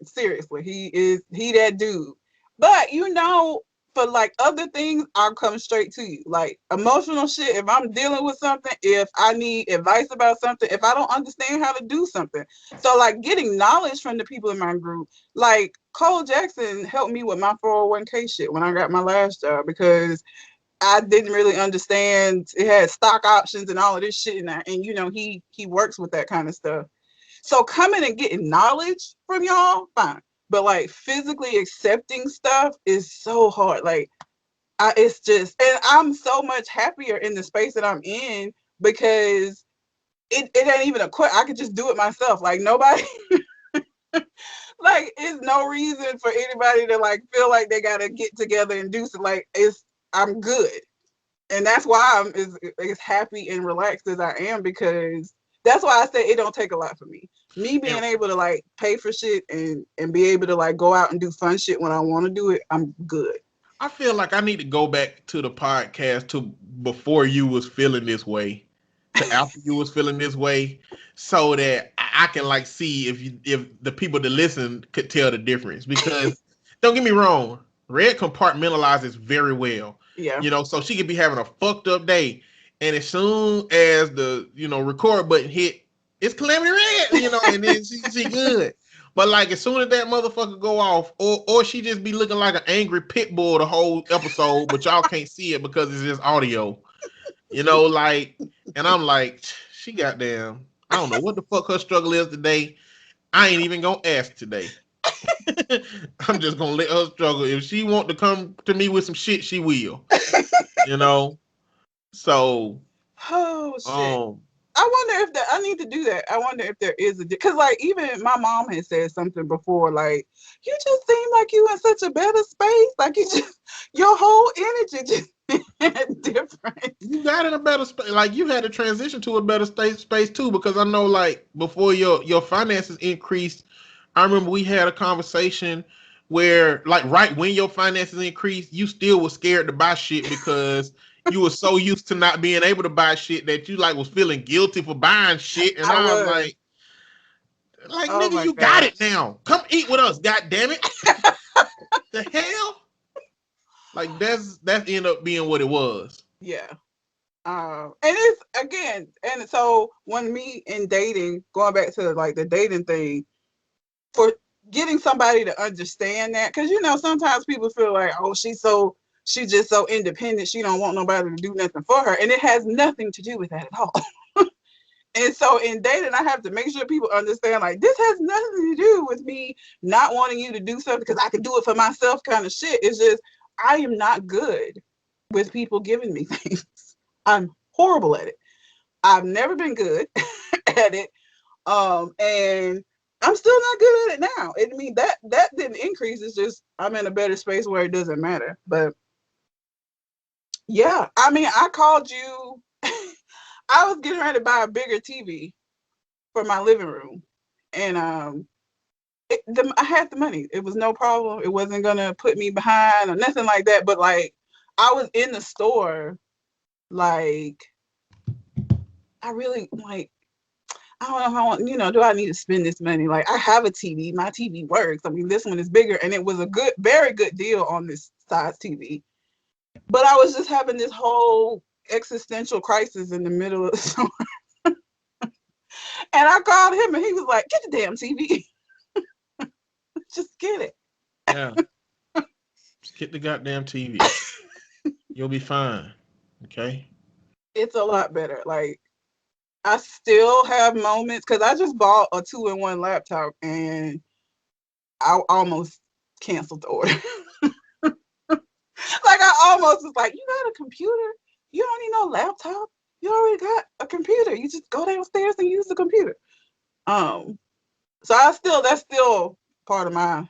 Seriously, he that dude. But for like other things, I'll come straight to you. Like emotional shit, if I'm dealing with something, if I need advice about something, if I don't understand how to do something. So like getting knowledge from the people in my group, like Cole Jackson helped me with my 401k shit when I got my last job because I didn't really understand. It had stock options and all of this shit, and he works with that kind of stuff. So coming and getting knowledge from y'all, fine. But like physically accepting stuff is so hard. Like it's just, and I'm so much happier in the space that I'm in because it ain't even I could just do it myself. Like nobody, like it's no reason for anybody to like feel like they gotta get together and do something. Like I'm good. And that's why I'm as happy and relaxed as I am, because that's why I say it don't take a lot for me. Me being able to like pay for shit and be able to like go out and do fun shit when I want to do it, I'm good. I feel like I need to go back to the podcast to before you was feeling this way, to after you was feeling this way, so that I can like see if the people that listen could tell the difference. Because don't get me wrong, Red compartmentalizes very well. Yeah. So she could be having a fucked up day, and as soon as the record button hit, it's Calamity Red, and then she good. But like as soon as that motherfucker go off, or she just be looking like an angry pit bull the whole episode, but y'all can't see it because it's just audio. Like, and I'm like, she goddamn, I don't know what the fuck her struggle is today. I ain't even gonna ask today. I'm just gonna let her struggle. If she want to come to me with some shit, she will. So Oh shit. I wonder if I need to do that. I wonder if there is because like even my mom had said something before, like you just seem like you in such a better space. Like your whole energy just different. You got in a better space. Like you had to transition to a better space too, because I know like before your finances increased, I remember we had a conversation where like right when your finances increased, you still was scared to buy shit because you were so used to not being able to buy shit that you like was feeling guilty for buying shit. And I was like oh nigga, you got it now. Come eat with us, god damn it. The hell? Like that's ended up being what it was. Yeah. And it's again, and so when me in dating, going back to like the dating thing, for getting somebody to understand that, because sometimes people feel like, oh, she's just so independent, she don't want nobody to do nothing for her, and it has nothing to do with that at all. And so in dating, I have to make sure people understand like this has nothing to do with me not wanting you to do something because I can do it for myself kind of shit. It's just I am not good with people giving me things. I'm horrible at it. I've never been good at it. And I'm still not good at it now. I mean, that didn't increase. It's just I'm in a better space where it doesn't matter. But yeah, I mean, I called you. I was getting ready to buy a bigger TV for my living room. And I had the money. It was no problem. It wasn't going to put me behind or nothing like that. But like, I was in the store, like, I really like, I don't know if I want, do I need to spend this money? Like, I have a TV. My TV works. I mean, this one is bigger, and it was a very good deal on this size TV. But I was just having this whole existential crisis in the middle of the store. And I called him, and he was like, "Get the damn TV. Just get it." Yeah. Just get the goddamn TV. You'll be fine. Okay? It's a lot better. Like, I still have moments because I just bought a 2-in-1 laptop and I almost canceled the order. Like I almost was like, you got a computer? You don't need no laptop. You already got a computer. You just go downstairs and use the computer. So that's still part of my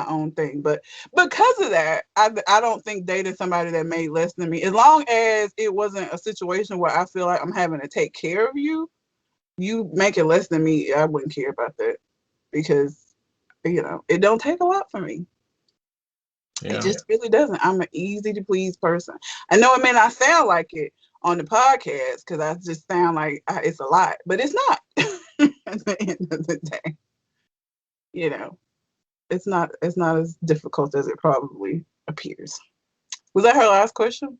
own thing. But because of that, I don't think dating somebody that made less than me, as long as it wasn't a situation where I feel like I'm having to take care of you making less than me, I wouldn't care about that because, it don't take a lot for me. Yeah. It just really doesn't. I'm an easy to please person. I know it may not sound like it on the podcast because I just sound like it's a lot, but it's not at the end of the day. It's not as difficult as it probably appears. Was that her last question?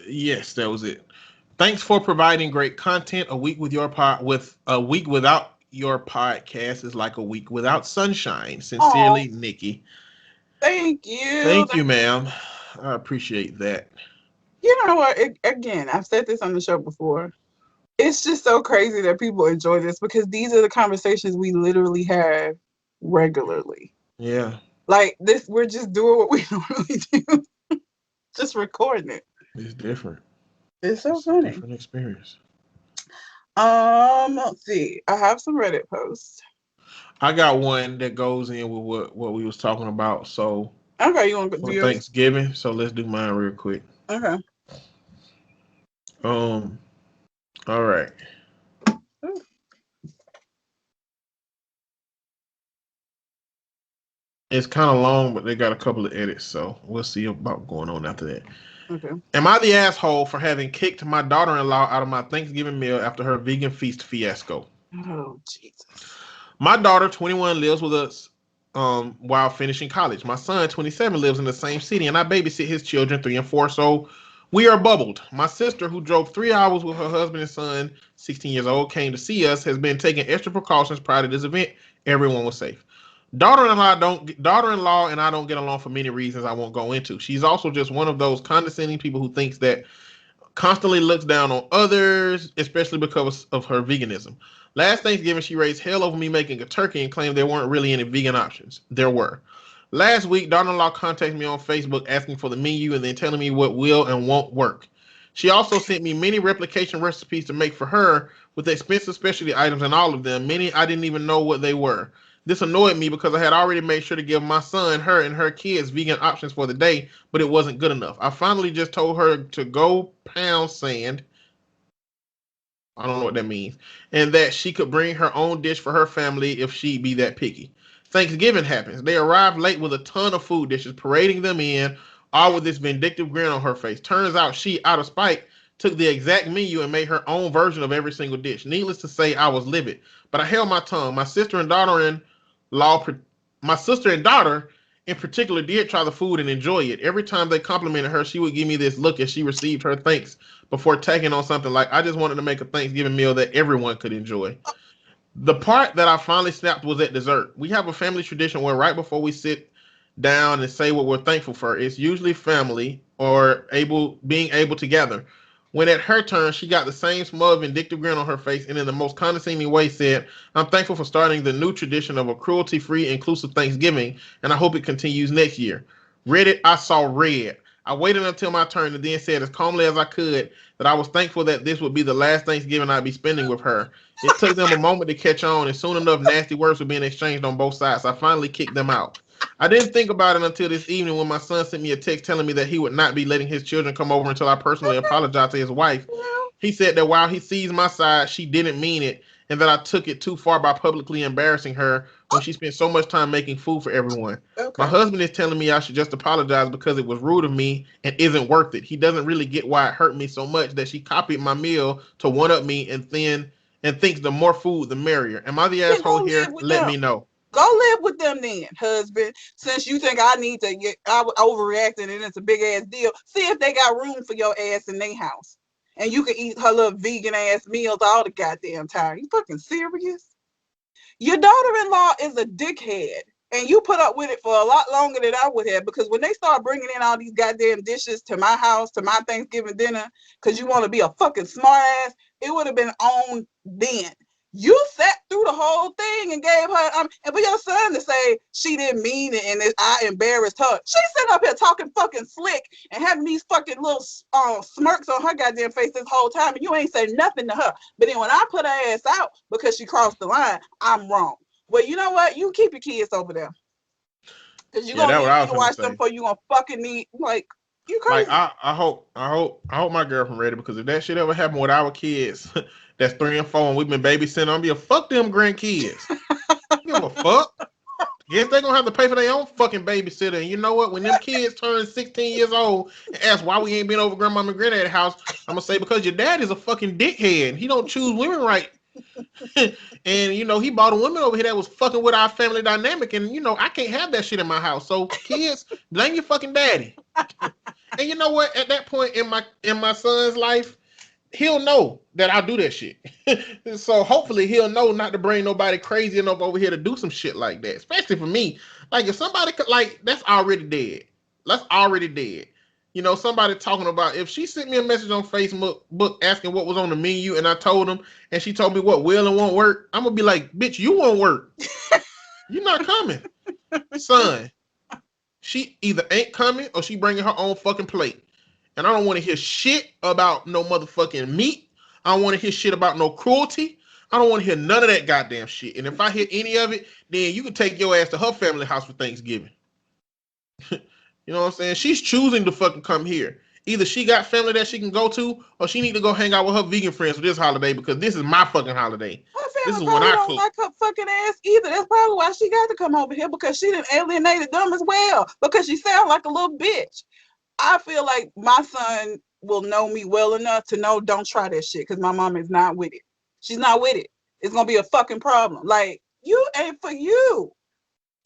Yes, that was it. Thanks for providing great content. A week without your podcast is like a week without sunshine. Sincerely, Oh, Nikki. thank you. Thank you, ma'am. I appreciate that. You know what? Again, I've said this on the show before. It's just so crazy that people enjoy this because these are the conversations we literally have regularly. Yeah. Like this, we're just doing what we normally do, just recording it. It's different. It's so It's a funny. different experience. Let's see. I have some Reddit posts. I got one that goes in with what we was talking about. So Okay, you want to do for yours? Thanksgiving. So let's do mine real quick. Okay. All right. Ooh. It's kind of long, but they got a couple of edits, so we'll see about going on after that. Okay. Am I the asshole for having kicked my daughter-in-law out of my Thanksgiving meal after her vegan feast fiasco? Oh, Jesus. My daughter, 21, lives with us while finishing college. My son, 27, lives in the same city, and I babysit his children, 3 and 4, so we are bubbled. My sister, who drove 3 hours with her husband and son, 16 years old, came to see us, has been taking extra precautions prior to this event. Everyone was safe. Daughter-in-law and I don't get along for many reasons I won't go into. She's also just one of those condescending people who thinks that constantly looks down on others, especially because of her veganism. Last Thanksgiving, she raised hell over me making a turkey and claimed there weren't really any vegan options. There were. Last week, daughter-in-law contacted me on Facebook asking for the menu and then telling me what will and won't work. She also sent me many replication recipes to make for her with expensive specialty items and all of them. Many I didn't even know what they were. This annoyed me because I had already made sure to give my son, her, and her kids vegan options for the day, but it wasn't good enough. I finally just told her to go pound sand. I don't know what that means. And that she could bring her own dish for her family if she be that picky. Thanksgiving happens. They arrive late with a ton of food dishes, parading them in, all with this vindictive grin on her face. Turns out she, out of spite, took the exact menu and made her own version of every single dish. Needless to say, I was livid, but I held my tongue. My sister and daughter in particular did try the food and enjoy it. Every time they complimented her, she would give me this look as she received her thanks before tagging on something like, I just wanted to make a Thanksgiving meal that everyone could enjoy. The part that I finally snapped was at dessert. We have a family tradition where right before we sit down and say what we're thankful for, it's usually family or being able to gather. When at her turn, she got the same smug, vindictive grin on her face and in the most condescending way said, I'm thankful for starting the new tradition of a cruelty-free, inclusive Thanksgiving, and I hope it continues next year. Read it, I saw red. I waited until my turn and then said as calmly as I could that I was thankful that this would be the last Thanksgiving I'd be spending with her. It took them a moment to catch on, and soon enough, nasty words were being exchanged on both sides. I finally kicked them out. I didn't think about it until this evening when my son sent me a text telling me that he would not be letting his children come over until I personally apologized to his wife. He said that while he sees my side, she didn't mean it, and that I took it too far by publicly embarrassing her when she spent so much time making food for everyone. Okay. My husband is telling me I should just apologize because it was rude of me and isn't worth it. He doesn't really get why it hurt me so much that she copied my meal to one-up me and thinks the more food, the merrier. Am I the asshole here? Let me know. Go live with them then, husband. Since you think I overreacting and it's a big ass deal, see if they got room for your ass in their house. And you can eat her little vegan ass meals all the goddamn time. You fucking serious? Your daughter-in-law is a dickhead. And you put up with it for a lot longer than I would have, because when they start bringing in all these goddamn dishes to my house, to my Thanksgiving dinner, because you want to be a fucking smart ass, it would have been on then. You sat through the whole thing and gave her, and for your son to say she didn't mean it and I embarrassed her. She sitting up here talking fucking slick and having these fucking little smirks on her goddamn face this whole time, and you ain't say nothing to her. But then when I put her ass out because she crossed the line, I'm wrong. Well, you know what? You keep your kids over there. Because you're going to need me to watch them before you're going to fucking need, like, you crazy. Like, I hope my girlfriend ready, because if that shit ever happened with our kids, that's 3 and 4, and we've been babysitting, I'm be a fuck them grandkids. Give a fuck. Guess they're gonna have to pay for their own fucking babysitter. And you know what? When them kids turn 16 years old and ask why we ain't been over grandmama and granddaddy's house, I'm gonna say because your dad is a fucking dickhead. He don't choose women right. And he bought a woman over here that was fucking with our family dynamic, and I can't have that shit in my house. So kids, blame your fucking daddy. And you know what? At that point in my son's life, he'll know that I do that shit. So hopefully he'll know not to bring nobody crazy enough over here to do some shit like that. Especially for me. Like if somebody could, like, that's already dead. That's already dead. Somebody talking about, if she sent me a message on Facebook asking what was on the menu and I told them and she told me what will and won't work, I'm gonna be like, bitch, you won't work. You're not coming. Son, she either ain't coming or she bringing her own fucking plate. And I don't want to hear shit about no motherfucking meat. I don't want to hear shit about no cruelty. I don't want to hear none of that goddamn shit. And if I hear any of it, then you can take your ass to her family house for Thanksgiving. You know what I'm saying? She's choosing to fucking come here. Either she got family that she can go to, or she need to go hang out with her vegan friends for this holiday, because this is my fucking holiday. This is when I don't like her fucking ass either. That's probably why she got to come over here, because she done alienated them as well, because she sounds like a little bitch. I feel like my son will know me well enough to know don't try that shit, because my mom is not with it. She's not with it. It's going to be a fucking problem. Like, you ain't for you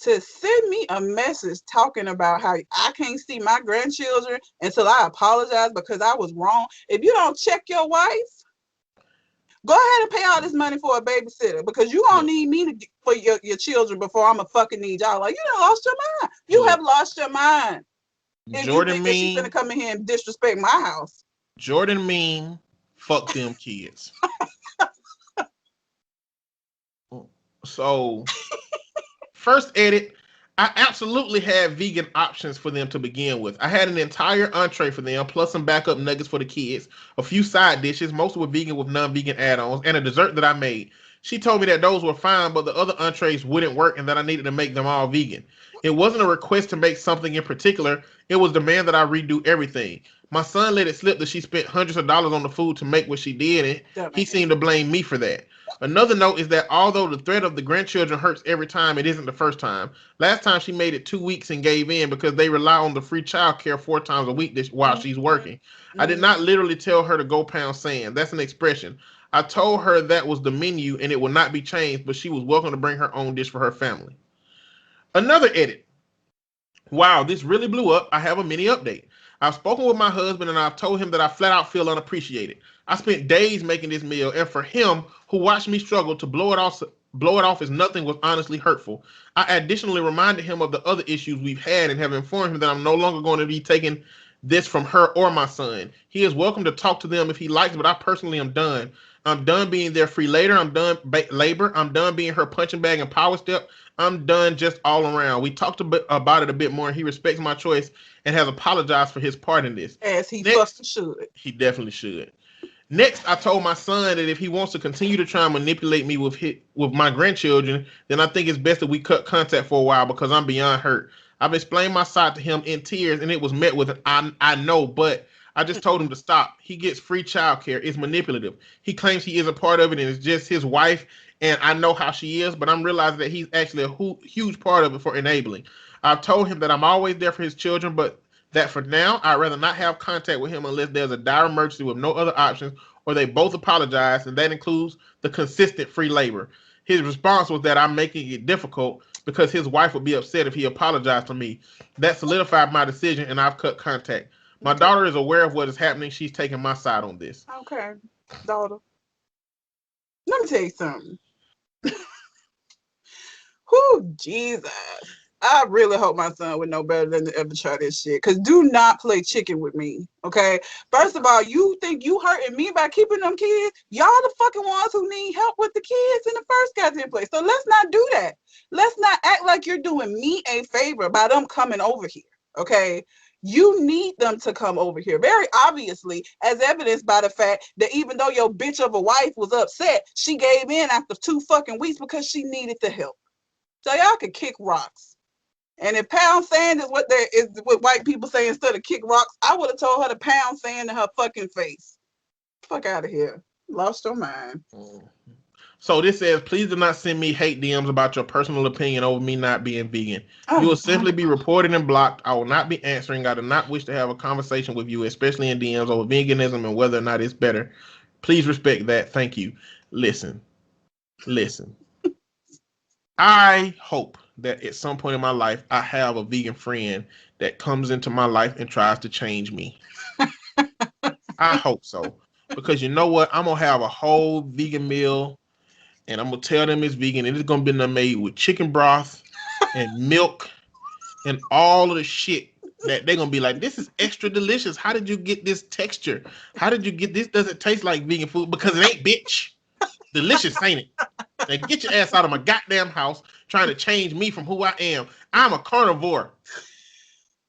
to send me a message talking about how I can't see my grandchildren until I apologize because I was wrong. If you don't check your wife, go ahead and pay all this money for a babysitter, because you don't need me for your children before I'm a fucking need y'all. Like, you done lost your mind. You have lost your mind. If Jordan you think that she's gonna come in here and disrespect my house. Jordan mean, fuck them kids. So, first edit, I absolutely had vegan options for them to begin with. I had an entire entree for them, plus some backup nuggets for the kids, a few side dishes, most were vegan with non-vegan add-ons, and a dessert that I made. She told me that those were fine, but the other entrees wouldn't work and that I needed to make them all vegan. It wasn't a request to make something in particular. It was demand that I redo everything. My son let it slip that she spent hundreds of dollars on the food to make what she did, and he seemed to blame me for that. Another note is that although the threat of the grandchildren hurts every time, it isn't the first time. Last time she made it 2 weeks and gave in because they rely on the free child care 4 times a week while she's working. I did not literally tell her to go pound sand. That's an expression. I told her that was the menu and it will not be changed, but she was welcome to bring her own dish for her family. Another edit. Wow, this really blew up. I have a mini update. I've spoken with my husband and I've told him that I flat out feel unappreciated. I spent days making this meal, and for him, who watched me struggle, to blow it off as nothing was honestly hurtful. I additionally reminded him of the other issues we've had and have informed him that I'm no longer going to be taking this from her or my son. He is welcome to talk to them if he likes, but I personally am done. I'm done being their free labor. I'm done labor. I'm done being her punching bag and power step. I'm done just all around. We talked about it a bit more, and he respects my choice and has apologized for his part in this. As he fucking should. He definitely should. Next, I told my son that if he wants to continue to try and manipulate me with my grandchildren, then I think it's best that we cut contact for a while because I'm beyond hurt. I've explained my side to him in tears, and it was met with an I know, but I just told him to stop. He gets free childcare. It's manipulative. He claims he is a part of it, and it's just his wife, and I know how she is, but I'm realizing that he's actually a huge part of it for enabling. I've told him that I'm always there for his children, but that for now, I'd rather not have contact with him unless there's a dire emergency with no other options, or they both apologize, and that includes the consistent free labor. His response was that I'm making it difficult because his wife would be upset if he apologized to me. That solidified my decision, and I've cut contact. My daughter is aware of what is happening. She's taking my side on this. Okay, daughter. Let me tell you something. Whew, Jesus. I really hope my son would know better than to ever try this shit. Because do not play chicken with me, okay? First of all, you think you hurting me by keeping them kids? Y'all the fucking ones who need help with the kids in the first goddamn place. So let's not do that. Let's not act like you're doing me a favor by them coming over here, okay? You need them to come over here. Very obviously, as evidenced by the fact that even though your bitch of a wife was upset, she gave in after 2 fucking weeks because she needed the help. So y'all can kick rocks. And if pound sand is what white people say instead of kick rocks, I would have told her to pound sand in her fucking face. Fuck out of here. Lost your mind. So this says, please do not send me hate DMs about your personal opinion over me not being vegan. You will simply be reported and blocked. I will not be answering. I do not wish to have a conversation with you, especially in DMs over veganism and whether or not it's better. Please respect that. Thank you. Listen, Listen, I hope that at some point in my life, I have a vegan friend that comes into my life and tries to change me. I hope so. Because you know what? I'm going to have a whole vegan meal and I'm going to tell them it's vegan and it's going to be made with chicken broth and milk and all of the shit that they're going to be like, this is extra delicious. How did you get this texture? How did you get this? Does it taste like vegan food? Because it ain't, bitch. Delicious, ain't it? Now get your ass out of my goddamn house trying to change me from who I am. I'm a carnivore.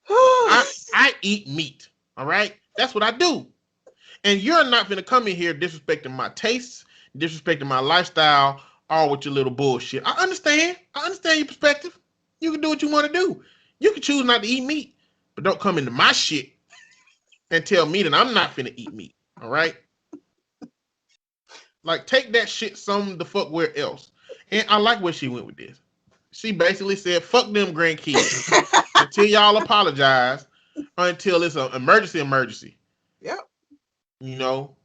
I eat meat. All right? That's what I do. And you're not going to come in here disrespecting my tastes, disrespecting my lifestyle, all with your little bullshit. I understand. I understand your perspective. You can do what you want to do. You can choose not to eat meat, but don't come into my shit and tell me that I'm not finna eat meat. All right? Like, take that shit some the fuck where else. And I like where she went with this. She basically said, fuck them grandkids until y'all apologize or until it's an emergency. Yep. You know?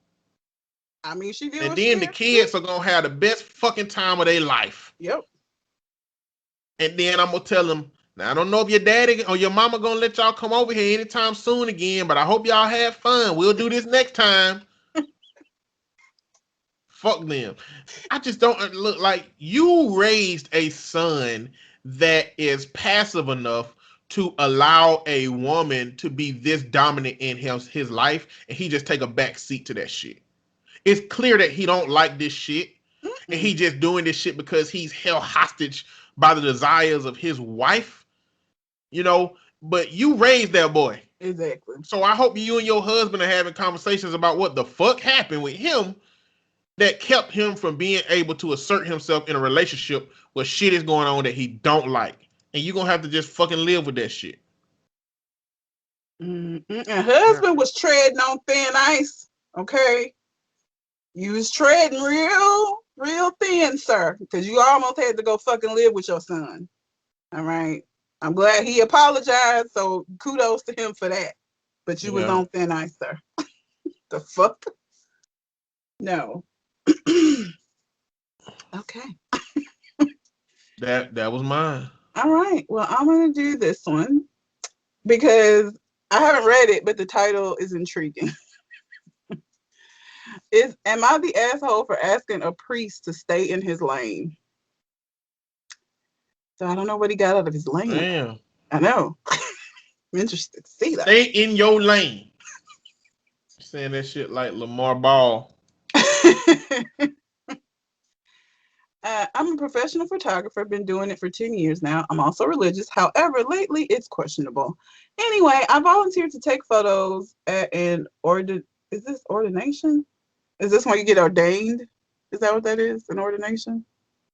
I mean, she did. And then the kids are going to have the best fucking time of their life. Yep. And then I'm going to tell them, now I don't know if your daddy or your mama going to let y'all come over here anytime soon again, but I hope y'all have fun. We'll do this next time. Fuck them. I just don't look like you raised a son that is passive enough to allow a woman to be this dominant in his life, and he just take a back seat to that shit. It's clear that he don't like this shit, and he just doing this shit because he's held hostage by the desires of his wife, you know. But you raised that boy. Exactly. So I hope you and your husband are having conversations about what the fuck happened with him that kept him from being able to assert himself in a relationship where shit is going on that he don't like. And you're going to have to just fucking live with that shit. And husband was treading on thin ice, okay? You was treading real thin, sir, because you almost had to go fucking live with your son. All right? I'm glad he apologized, so kudos to him for that. But you was on thin ice, sir. The fuck? No. Okay. That was mine. All right. Well, I'm gonna do this one because I haven't read it, but the title is intriguing. Am I the asshole for asking a priest to stay in his lane? So I don't know what he got out of his lane. Damn. I know. I'm interested to see that. Stay in your lane. Saying that shit like Lamar Ball. I'm a professional photographer. Been doing it for 10 years now. I'm also religious. However, lately it's questionable. Anyway, I volunteered to take photos at an is this ordination? Is this when you get ordained? Is that what that is? An ordination?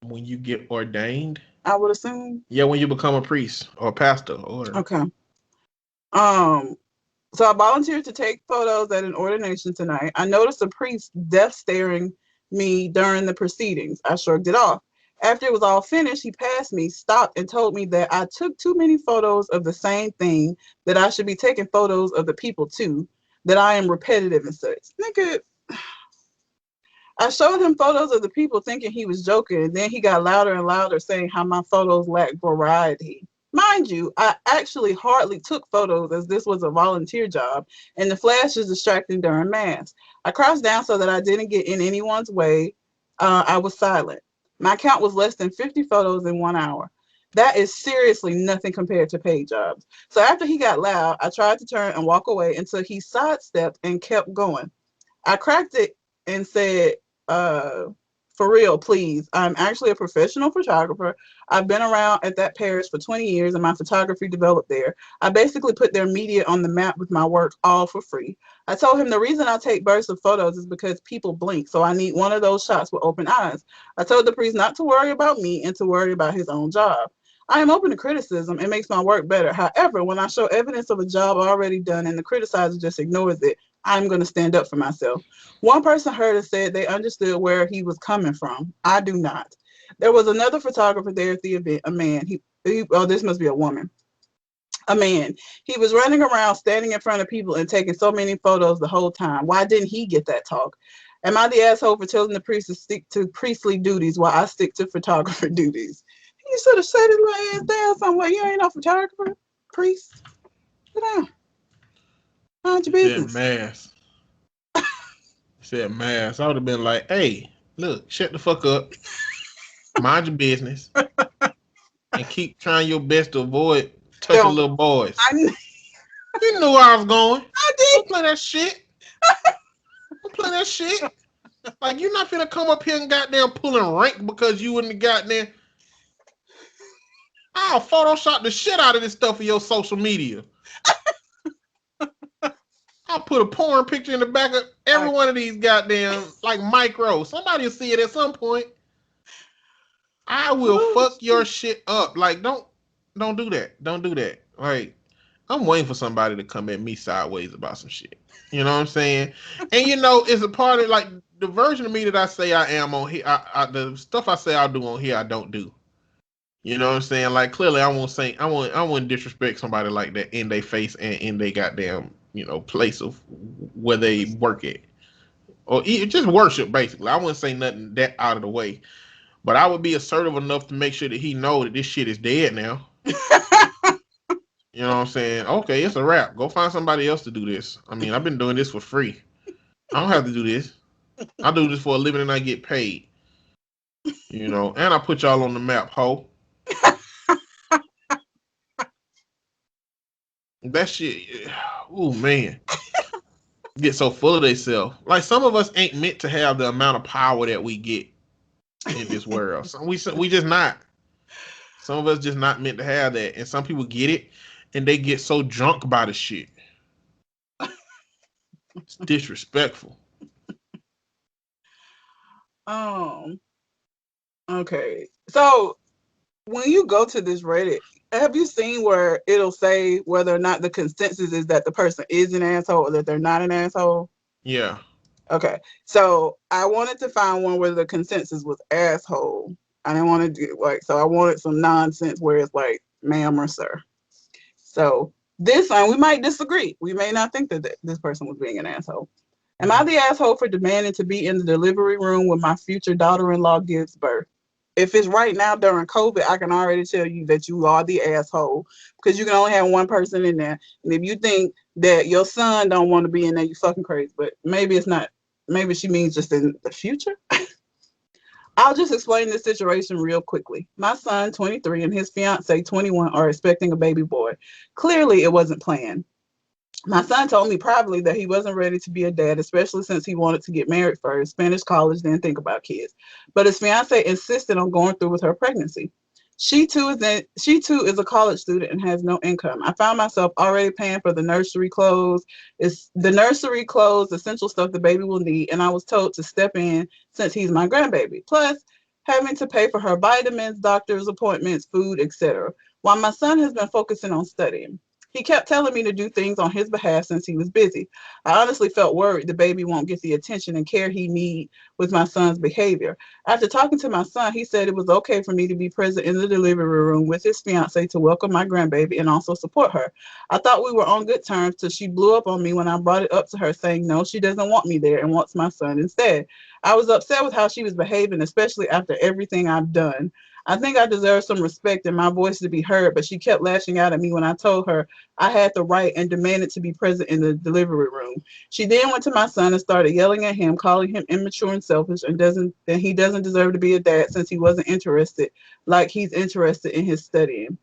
When you get ordained? I would assume. Yeah, when you become a priest or a pastor. Okay. So I volunteered to take photos at an ordination tonight. I noticed a priest death staring me during the proceedings. I shrugged it off. After it was all finished, he passed me, stopped, and told me that I took too many photos of the same thing, that I should be taking photos of the people too, that I am repetitive and such. Nigga, I showed him photos of the people thinking he was joking, and then he got louder and louder saying how my photos lack variety. Mind you, I actually hardly took photos as this was a volunteer job, and the flash is distracting during mass. I crouched down so that I didn't get in anyone's way. I was silent. My count was less than 50 photos in 1 hour. That is seriously nothing compared to paid jobs. So after he got loud, I tried to turn and walk away until he sidestepped and kept going. I cracked it and said, for real, please. I'm actually a professional photographer. I've been around at that parish for 20 years and my photography developed there. I basically put their media on the map with my work all for free. I told him the reason I take bursts of photos is because people blink, so I need one of those shots with open eyes. I told the priest not to worry about me and to worry about his own job. I am open to criticism. It makes my work better. However, when I show evidence of a job already done and the criticizer just ignores it, I'm going to stand up for myself. One person heard and said they understood where he was coming from. I do not. There was another photographer there at the event, a man. Oh, this must be a woman. A man. He was running around standing in front of people and taking so many photos the whole time. Why didn't he get that talk? Am I the asshole for telling the priest to stick to priestly duties while I stick to photographer duties? You should have shut his little ass down somewhere. You ain't no photographer, priest. Sit down. Mind your Said business. mass. Said mass. I would have been like, hey, look, shut the fuck up. Mind your business. And keep trying your best to avoid touching Don't. little boys. I You knew where I was going. did. Don't play that shit. Don't play that shit. Like, you're not finna come up here and goddamn pulling rank because you wouldn't have goddamn. I'll Photoshop the shit out of this stuff for your social media. I'll put a porn picture in the back of every one of these goddamn, like, micro. Somebody will see it at some point. I will fuck your shit up. Like, don't do that. Don't do that. Like, I'm waiting for somebody to come at me sideways about some shit. You know what I'm saying? And you know, it's a part of like the version of me that I say I am on here. The stuff I say I'll do on here, I don't do. You know what I'm saying? Like clearly, I won't disrespect somebody like that in their face and in their goddamn place of where they work at, or just worship basically. I wouldn't say nothing that out of the way, but I would be assertive enough to make sure that he know that this shit is dead now. You know what I'm saying? Okay, it's a wrap. Go find somebody else to do this. I mean, I've been doing this for free. I don't have to do this. I do this for a living and I get paid. And I put y'all on the map, ho. That shit, ooh, man. Get so full of themselves. Like, some of us ain't meant to have the amount of power that we get in this world. So we just not. Some of us just not meant to have that. And some people get it, and they get so drunk by the shit. It's disrespectful. Okay. So when you go to this Reddit, have you seen where it'll say whether or not the consensus is that the person is an asshole or that they're not an asshole? Yeah. Okay. So I wanted to find one where the consensus was asshole. I didn't want to do so I wanted some nonsense where it's like ma'am or sir. So this one, we might disagree. We may not think that this person was being an asshole. Am I the asshole for demanding to be in the delivery room when my future daughter-in-law gives birth? If it's right now during COVID, I can already tell you that you are the asshole because you can only have one person in there. And if you think that your son don't want to be in there, you fucking crazy. But maybe it's not. Maybe she means just in the future. I'll just explain this situation real quickly. My son, 23, and his fiance, 21, are expecting a baby boy. Clearly, it wasn't planned. My son told me privately that he wasn't ready to be a dad, especially since he wanted to get married first, finish college, then think about kids. But his fiance insisted on going through with her pregnancy. She too is a college student and has no income. I found myself already paying for the nursery clothes. It's the nursery clothes, essential stuff the baby will need, and I was told to step in since he's my grandbaby. Plus, having to pay for her vitamins, doctor's appointments, food, etc. While my son has been focusing on studying. He kept telling me to do things on his behalf since he was busy. I honestly felt worried the baby won't get the attention and care he needs with my son's behavior. After talking to my son, he said it was okay for me to be present in the delivery room with his fiance to welcome my grandbaby and also support her. I thought we were on good terms till she blew up on me when I brought it up to her saying no, she doesn't want me there and wants my son instead. I was upset with how she was behaving, especially after everything I've done. I think I deserve some respect and my voice to be heard, but she kept lashing out at me when I told her I had the right and demanded to be present in the delivery room. She then went to my son and started yelling at him, calling him immature and selfish, and he doesn't deserve to be a dad since he wasn't interested like he's interested in his studying.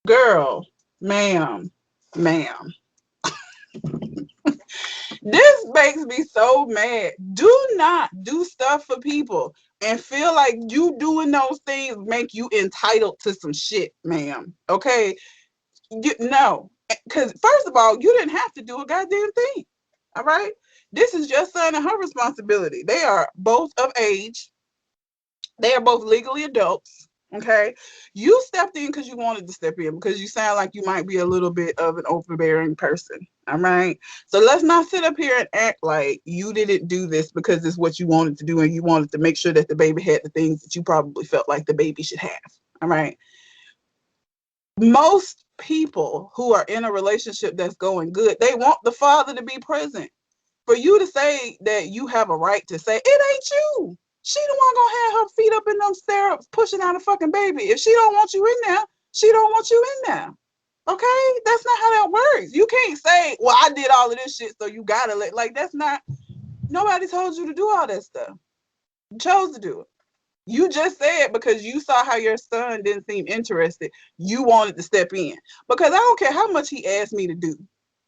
Girl, ma'am. This makes me so mad. Do not do stuff for people and feel like you doing those things make you entitled to some shit, ma'am. Okay? No. Because first of all, you didn't have to do a goddamn thing. All right? This is your son and her responsibility. They are both of age. They are both legally adults. Okay, you stepped in because you wanted to step in because you sound like you might be a little bit of an overbearing person. All right, so let's not sit up here and act like you didn't do this because it's what you wanted to do and you wanted to make sure that the baby had the things that you probably felt like the baby should have. All right, most people who are in a relationship that's going good, they want the father to be present. For you to say that you have a right to say, it ain't you. She the one gonna have her feet up in them stirrups pushing out a fucking baby. If she don't want you in there, she don't want you in there. Okay? That's not how that works. You can't say, well, I did all of this shit, so you gotta like that's not, nobody told you to do all that stuff. You chose to do it. You just said because you saw how your son didn't seem interested, you wanted to step in. Because I don't care how much he asked me to do.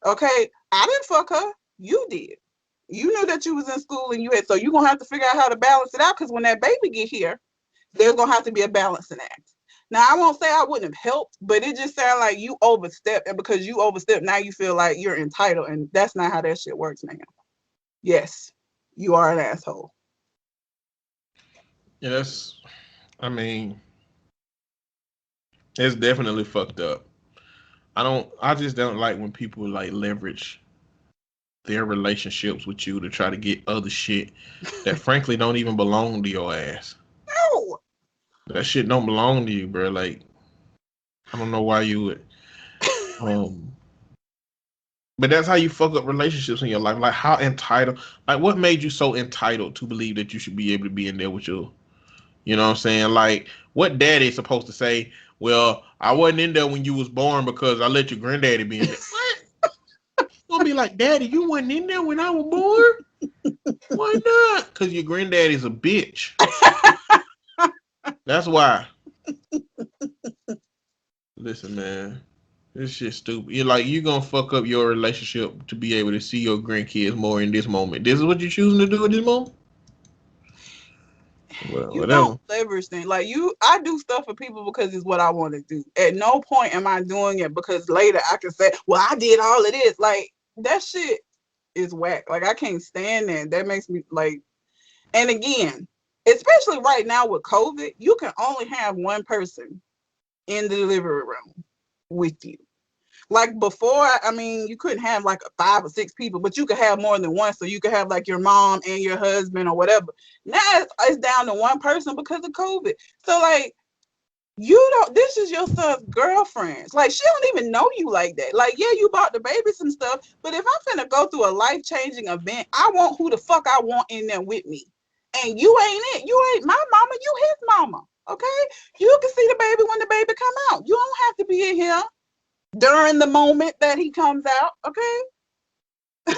Okay? I didn't fuck her. You did. You knew that you was in school and you had, so you're gonna have to figure out how to balance it out, because when that baby get here, there's gonna have to be a balancing act. Now I won't say I wouldn't have helped, but it just sounded like you overstepped, and because you overstepped, now you feel like you're entitled, and that's not how that shit works, man. Yes, you are an asshole. Yeah, I mean, it's definitely fucked up. I just don't like when people like leverage their relationships with you to try to get other shit that frankly don't even belong to your ass. No. That shit don't belong to you, bro. Like, I don't know why you would. But that's how you fuck up relationships in your life. Like, how entitled? Like, what made you so entitled to believe that you should be able to be in there with your? You know what I'm saying? Like, what daddy is supposed to say? Well, I wasn't in there when you was born because I let your granddaddy be in there. What? Gonna be like, Daddy, you wasn't in there when I was born? Why not? Because your granddaddy's a bitch. That's why. Listen, man. This shit's stupid. You're like, you gonna fuck up your relationship to be able to see your grandkids more in this moment. This is what you're choosing to do at this moment? Well, you whatever. don't leverage things. Like I do stuff for people because it's what I want to do. At no point am I doing it because later I can say, well, I did all of this. Like, that shit is whack. Like, I can't stand that. That makes me like, and again, especially right now with COVID, you can only have one person in the delivery room with you. Like before, I mean, you couldn't have like 5 or 6 people, but you could have more than one. So you could have like your mom and your husband or whatever. Now it's down to one person because of COVID. So like, this is your son's girlfriend. Like, she don't even know you like that. Like, yeah, you bought the baby some stuff, but if I'm finna go through a life-changing event, I want who the fuck I want in there with me. And you ain't it. You ain't my mama, you his mama. Okay? You can see the baby when the baby come out. You don't have to be in here during the moment that he comes out, okay?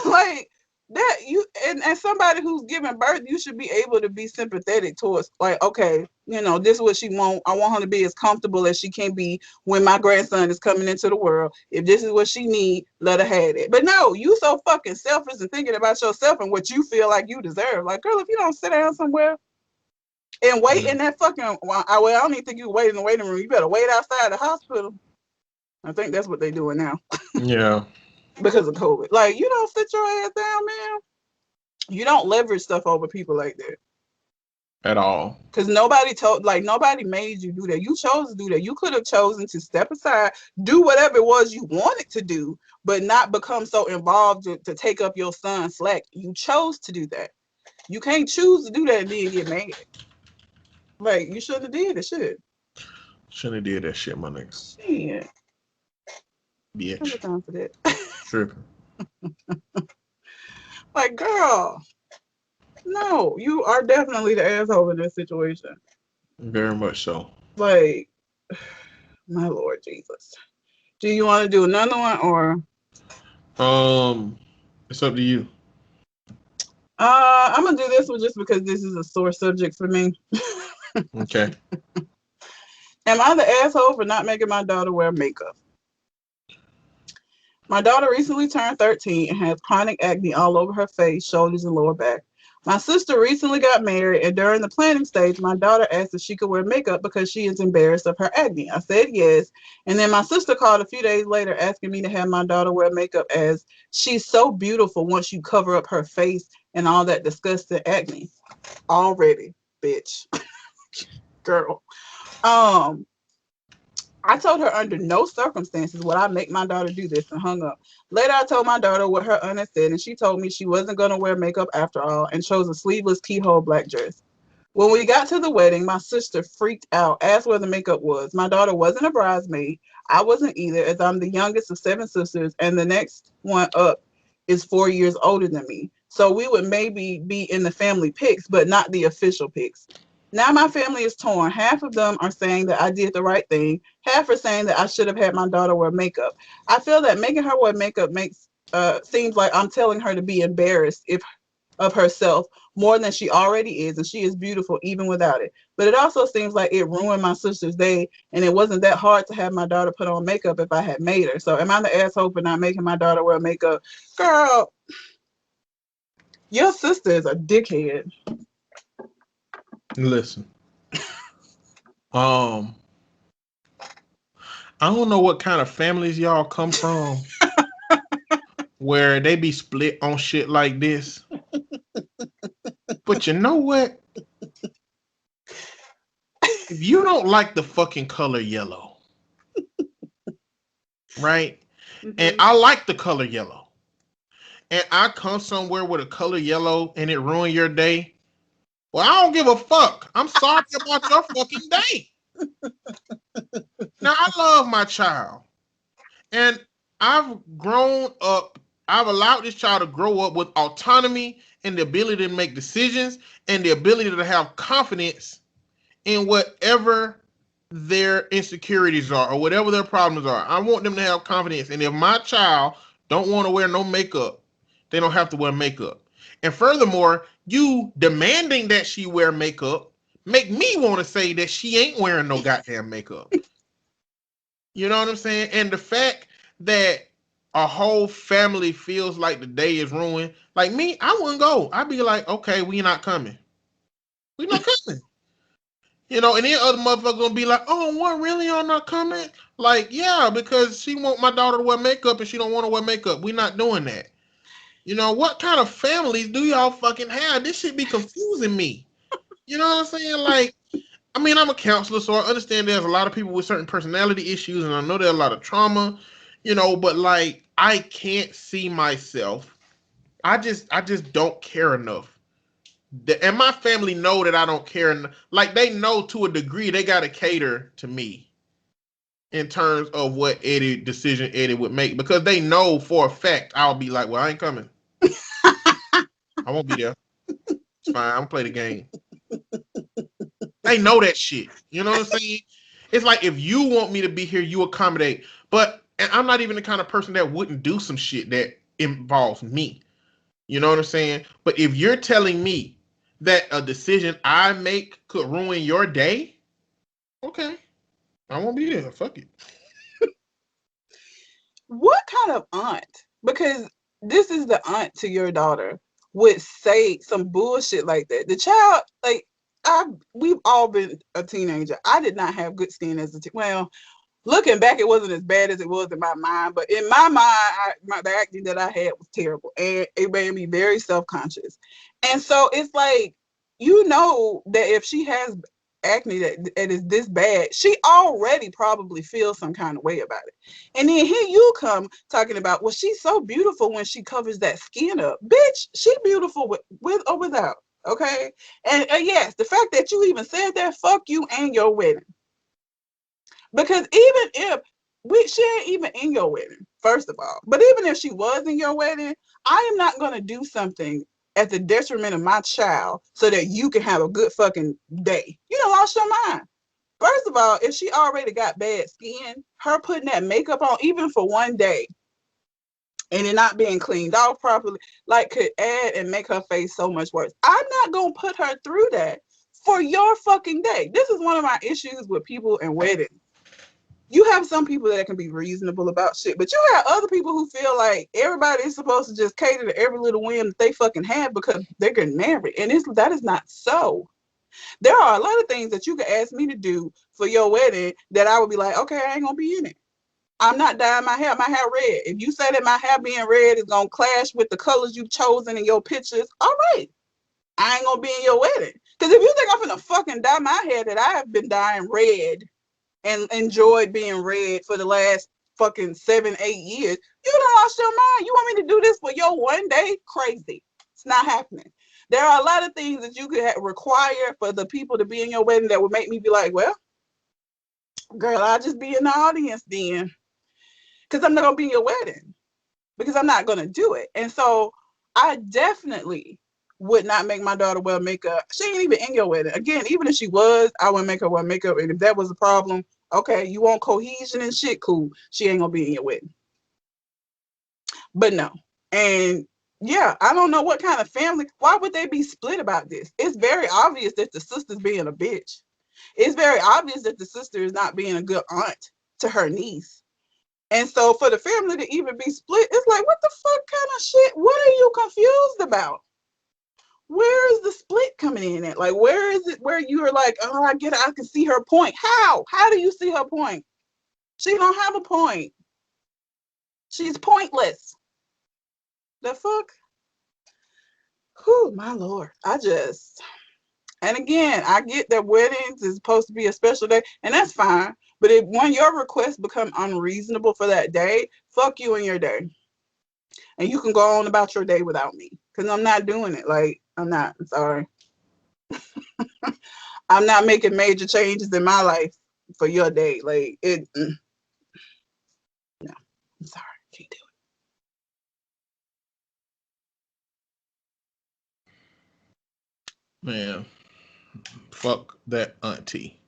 Like that, you and somebody who's giving birth, you should be able to be sympathetic towards, like, okay, this is what she want. I want her to be as comfortable as she can be when my grandson is coming into the world. If this is what she need, let her have it. But no, you so fucking selfish and thinking about yourself and what you feel like you deserve. Like, girl, if you don't sit down somewhere and wait in that fucking, I don't even think you wait in the waiting room. You better wait outside the hospital. I think that's what they're doing now. Yeah. Because of COVID. Like, you don't sit your ass down, man. You don't leverage stuff over people like that. At all. Because nobody made you do that. You chose to do that. You could have chosen to step aside, do whatever it was you wanted to do, but not become so involved to take up your son's slack. You chose to do that. You can't choose to do that and then get mad. Like, you shouldn't have did it, should. Shouldn't have did that shit, my nigga. Shit. Bitch. Time for that. Tripping. Like, girl, no, you are definitely the asshole in this situation. Very much so. Like, my Lord Jesus. Do you want to do another one or? It's up to you. I'm gonna do this one just because this is a sore subject for me. Okay. Am I the asshole for not making my daughter wear makeup? My daughter recently turned 13 and has chronic acne all over her face, shoulders, and lower back. My sister recently got married, and during the planning stage, my daughter asked if she could wear makeup because she is embarrassed of her acne. I said yes, and then my sister called a few days later asking me to have my daughter wear makeup as she's so beautiful once you cover up her face and all that disgusting acne. Already, bitch. Girl. I told her under no circumstances would I make my daughter do this and hung up. Later, I told my daughter what her aunt had said, and she told me she wasn't going to wear makeup after all and chose a sleeveless keyhole black dress. When we got to the wedding, my sister freaked out, asked where the makeup was. My daughter wasn't a bridesmaid. I wasn't either, as I'm the youngest of 7 sisters, and the next one up is 4 years older than me. So we would maybe be in the family pics, but not the official pics. Now my family is torn. Half of them are saying that I did the right thing. Half are saying that I should have had my daughter wear makeup. I feel that making her wear makeup seems like I'm telling her to be embarrassed of herself more than she already is, and she is beautiful even without it. But it also seems like it ruined my sister's day, and it wasn't that hard to have my daughter put on makeup if I had made her. So am I the asshole for not making my daughter wear makeup? Girl, your sister is a dickhead. Listen. I don't know what kind of families y'all come from where they be split on shit like this. But you know what? If you don't like the fucking color yellow, right? Mm-hmm. And I like the color yellow, and I come somewhere with a color yellow and it ruin your day, well, I don't give a fuck. I'm sorry about your fucking day. Now, I love my child, and I've grown up. I've allowed this child to grow up with autonomy and the ability to make decisions and the ability to have confidence in whatever their insecurities are or whatever their problems are. I want them to have confidence. And if my child don't want to wear no makeup, they don't have to wear makeup. And furthermore, you demanding that she wear makeup make me want to say that she ain't wearing no goddamn makeup. You know what I'm saying? And the fact that a whole family feels like the day is ruined, like me, I wouldn't go. I'd be like, okay, we not coming. We not coming. You know, and then other motherfuckers gonna be like, oh, what, really, y'all not coming? Like, yeah, because she want my daughter to wear makeup and she don't want to wear makeup. We not doing that. You know, what kind of families do y'all fucking have? This shit be confusing me. You know what I'm saying? Like, I mean, I'm a counselor, so I understand there's a lot of people with certain personality issues, and I know there's a lot of trauma, you know, but like, I can't see myself. I just don't care enough. And my family know that I don't care. Like, they know to a degree they got to cater to me in terms of what decision Eddie would make, because they know for a fact I'll be like, well, I ain't coming. I won't be there. It's fine. I'm gonna play the game. They know that shit. You know what I'm saying? It's like, if you want me to be here, you accommodate. But and I'm not even the kind of person that wouldn't do some shit that involves me. You know what I'm saying? But if you're telling me that a decision I make could ruin your day, okay, I won't be there. Fuck it. What kind of aunt? Because this is the aunt to your daughter would say some bullshit like that. The child, like, we've all been a teenager. I did not have good skin as a well. Looking back, it wasn't as bad as it was in my mind, but in my mind, the acting that I had was terrible, and it made me very self-conscious. And so it's like, you know, that if she has acne that is this bad, she already probably feels some kind of way about it. And then here you come talking about, well, she's so beautiful when she covers that skin up. Bitch, she beautiful with or without. Okay. And yes, the fact that you even said that, fuck you and your wedding. Because even if she ain't even in your wedding, first of all, but even if she was in your wedding, I am not going to do something at the detriment of my child so that you can have a good fucking day. You done lost your mind. First of all, if she already got bad skin, her putting that makeup on even for one day and it not being cleaned off properly, like, could add and make her face so much worse. I'm not going to put her through that for your fucking day. This is one of my issues with people in weddings. You have some people that can be reasonable about shit, but you have other people who feel like everybody is supposed to just cater to every little whim that they fucking have because they're getting married. And that is not so. There are a lot of things that you could ask me to do for your wedding that I would be like, okay, I ain't gonna be in it. I'm not dyeing my hair red. If you say that my hair being red is gonna clash with the colors you've chosen in your pictures, all right, I ain't gonna be in your wedding. Because if you think I'm gonna fucking dye my hair that I have been dyeing red and enjoyed being red for the last fucking 7-8 years, you done lost your mind. You want me to do this for your one day? Crazy. It's not happening. There are a lot of things that you could require for the people to be in your wedding that would make me be like, well, girl, I'll just be in the audience then. Because I'm not going to be in your wedding. Because I'm not going to do it. And so I definitely would not make my daughter wear makeup. She ain't even in your wedding. Again, even if she was, I wouldn't make her wear makeup. And if that was a problem, okay, you want cohesion and shit, cool. She ain't gonna be in your wedding. But no. And yeah, I don't know what kind of family. Why would they be split about this? It's very obvious that the sister's being a bitch. It's very obvious that the sister is not being a good aunt to her niece. And so for the family to even be split, it's like, what the fuck kind of shit? What are you confused about? Where is the split coming in at? Like, where is it where you are like, oh, I get it. I can see her point. How? How do you see her point? She don't have a point. She's pointless. The fuck? Whew, my Lord. And again, I get that weddings is supposed to be a special day, and that's fine. But when your requests become unreasonable for that day, fuck you and your day. And you can go on about your day without me. Because I'm not doing it. Like, I'm not. I'm sorry. I'm not making major changes in my life for your day. Like, no. I'm sorry. Can't do it. Man. Fuck that auntie.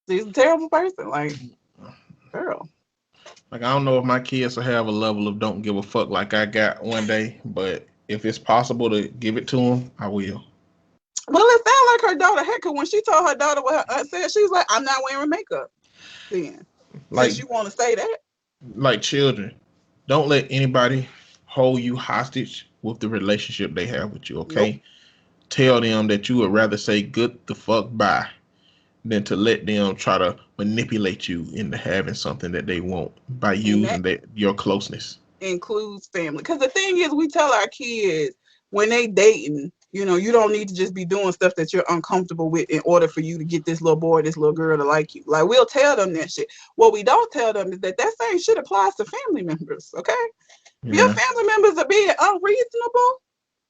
She's a terrible person. Like, girl. Like, I don't know if my kids will have a level of don't give a fuck like I got one day, but if it's possible to give it to them, I will. Well, it sounds like her daughter, heck, when she told her daughter what her aunt said, she was like, I'm not wearing makeup then. Like, since you want to say that. Like children, don't let anybody hold you hostage with the relationship they have with you, okay? Nope. Tell them that you would rather say good the fuck bye than to let them try to manipulate you into having something that they want by using your closeness. Includes family. Because the thing is, we tell our kids when they dating, you know, you don't need to just be doing stuff that you're uncomfortable with in order for you to get this little boy, this little girl to like you. Like, we'll tell them that shit. What we don't tell them is that same shit applies to family members, okay? Yeah. Your family members are being unreasonable,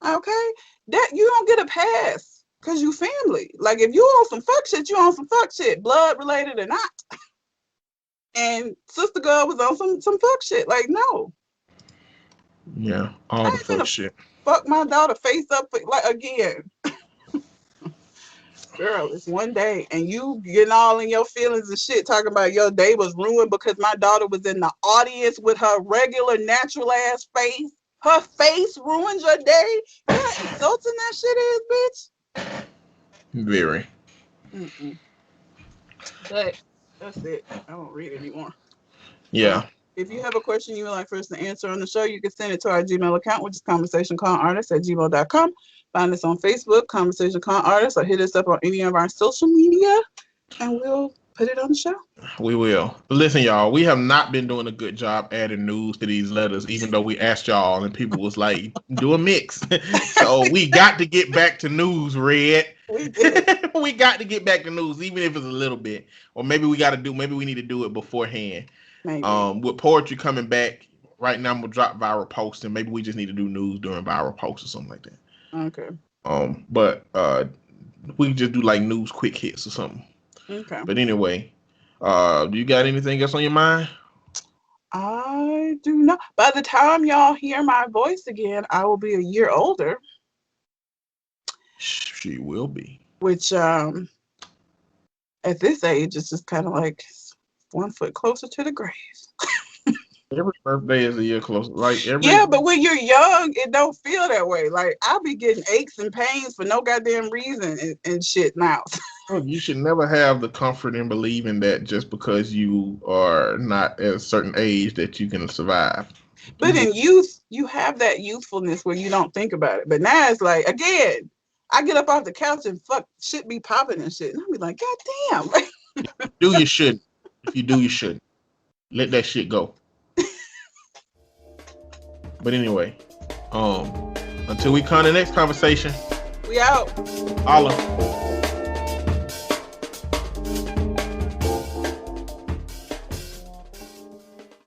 okay? That you don't get a pass because you family. Like, if you on some fuck shit, you on some fuck shit, blood related or not. And sister girl was on some fuck shit. Like, no. Yeah, all the fuck shit. Fuck my daughter face up, like, again. Girl, it's one day and you getting all in your feelings and shit talking about your day was ruined because my daughter was in the audience with her regular natural ass face. Her face ruins your day. You know how insulting that shit is, bitch? Very. Mm-mm. But that's it. I won't read anymore. Yeah. If you have a question you would like for us to answer on the show, you can send it to our Gmail account, which is conversationconartists@gmail.com. Find us on Facebook, Conversation Con Artists, or hit us up on any of our social media, and we'll put it on the show. We will. But listen, y'all, we have not been doing a good job adding news to these letters, even though we asked y'all, and people was like, do a mix. So we got to get back to news, Red. We did. We got to get back to news, even if it's a little bit. Or maybe we need to do it beforehand. Maybe. With poetry coming back, right now I'm gonna drop viral posts, and maybe we just need to do news during viral posts or something like that. Okay. But we can just do like news quick hits or something. Okay. But anyway, do you got anything else on your mind? I do not. By the time y'all hear my voice again, I will be a year older. She will be. Which at this age, it's just kind of like 1 foot closer to the grave. Every birthday is a year closer. Yeah, but when you're young, it don't feel that way. Like, I'll be getting aches and pains for no goddamn reason and shit now. You should never have the comfort in believing that just because you are not at a certain age that you can survive. But in youth, you have that youthfulness where you don't think about it. But now it's like, again, I get up off the couch and fuck shit be popping and shit. And I'll be like, God damn. Do you should. If you do, you should. Let that shit go. But anyway, until we come to the next conversation, we out. Holla.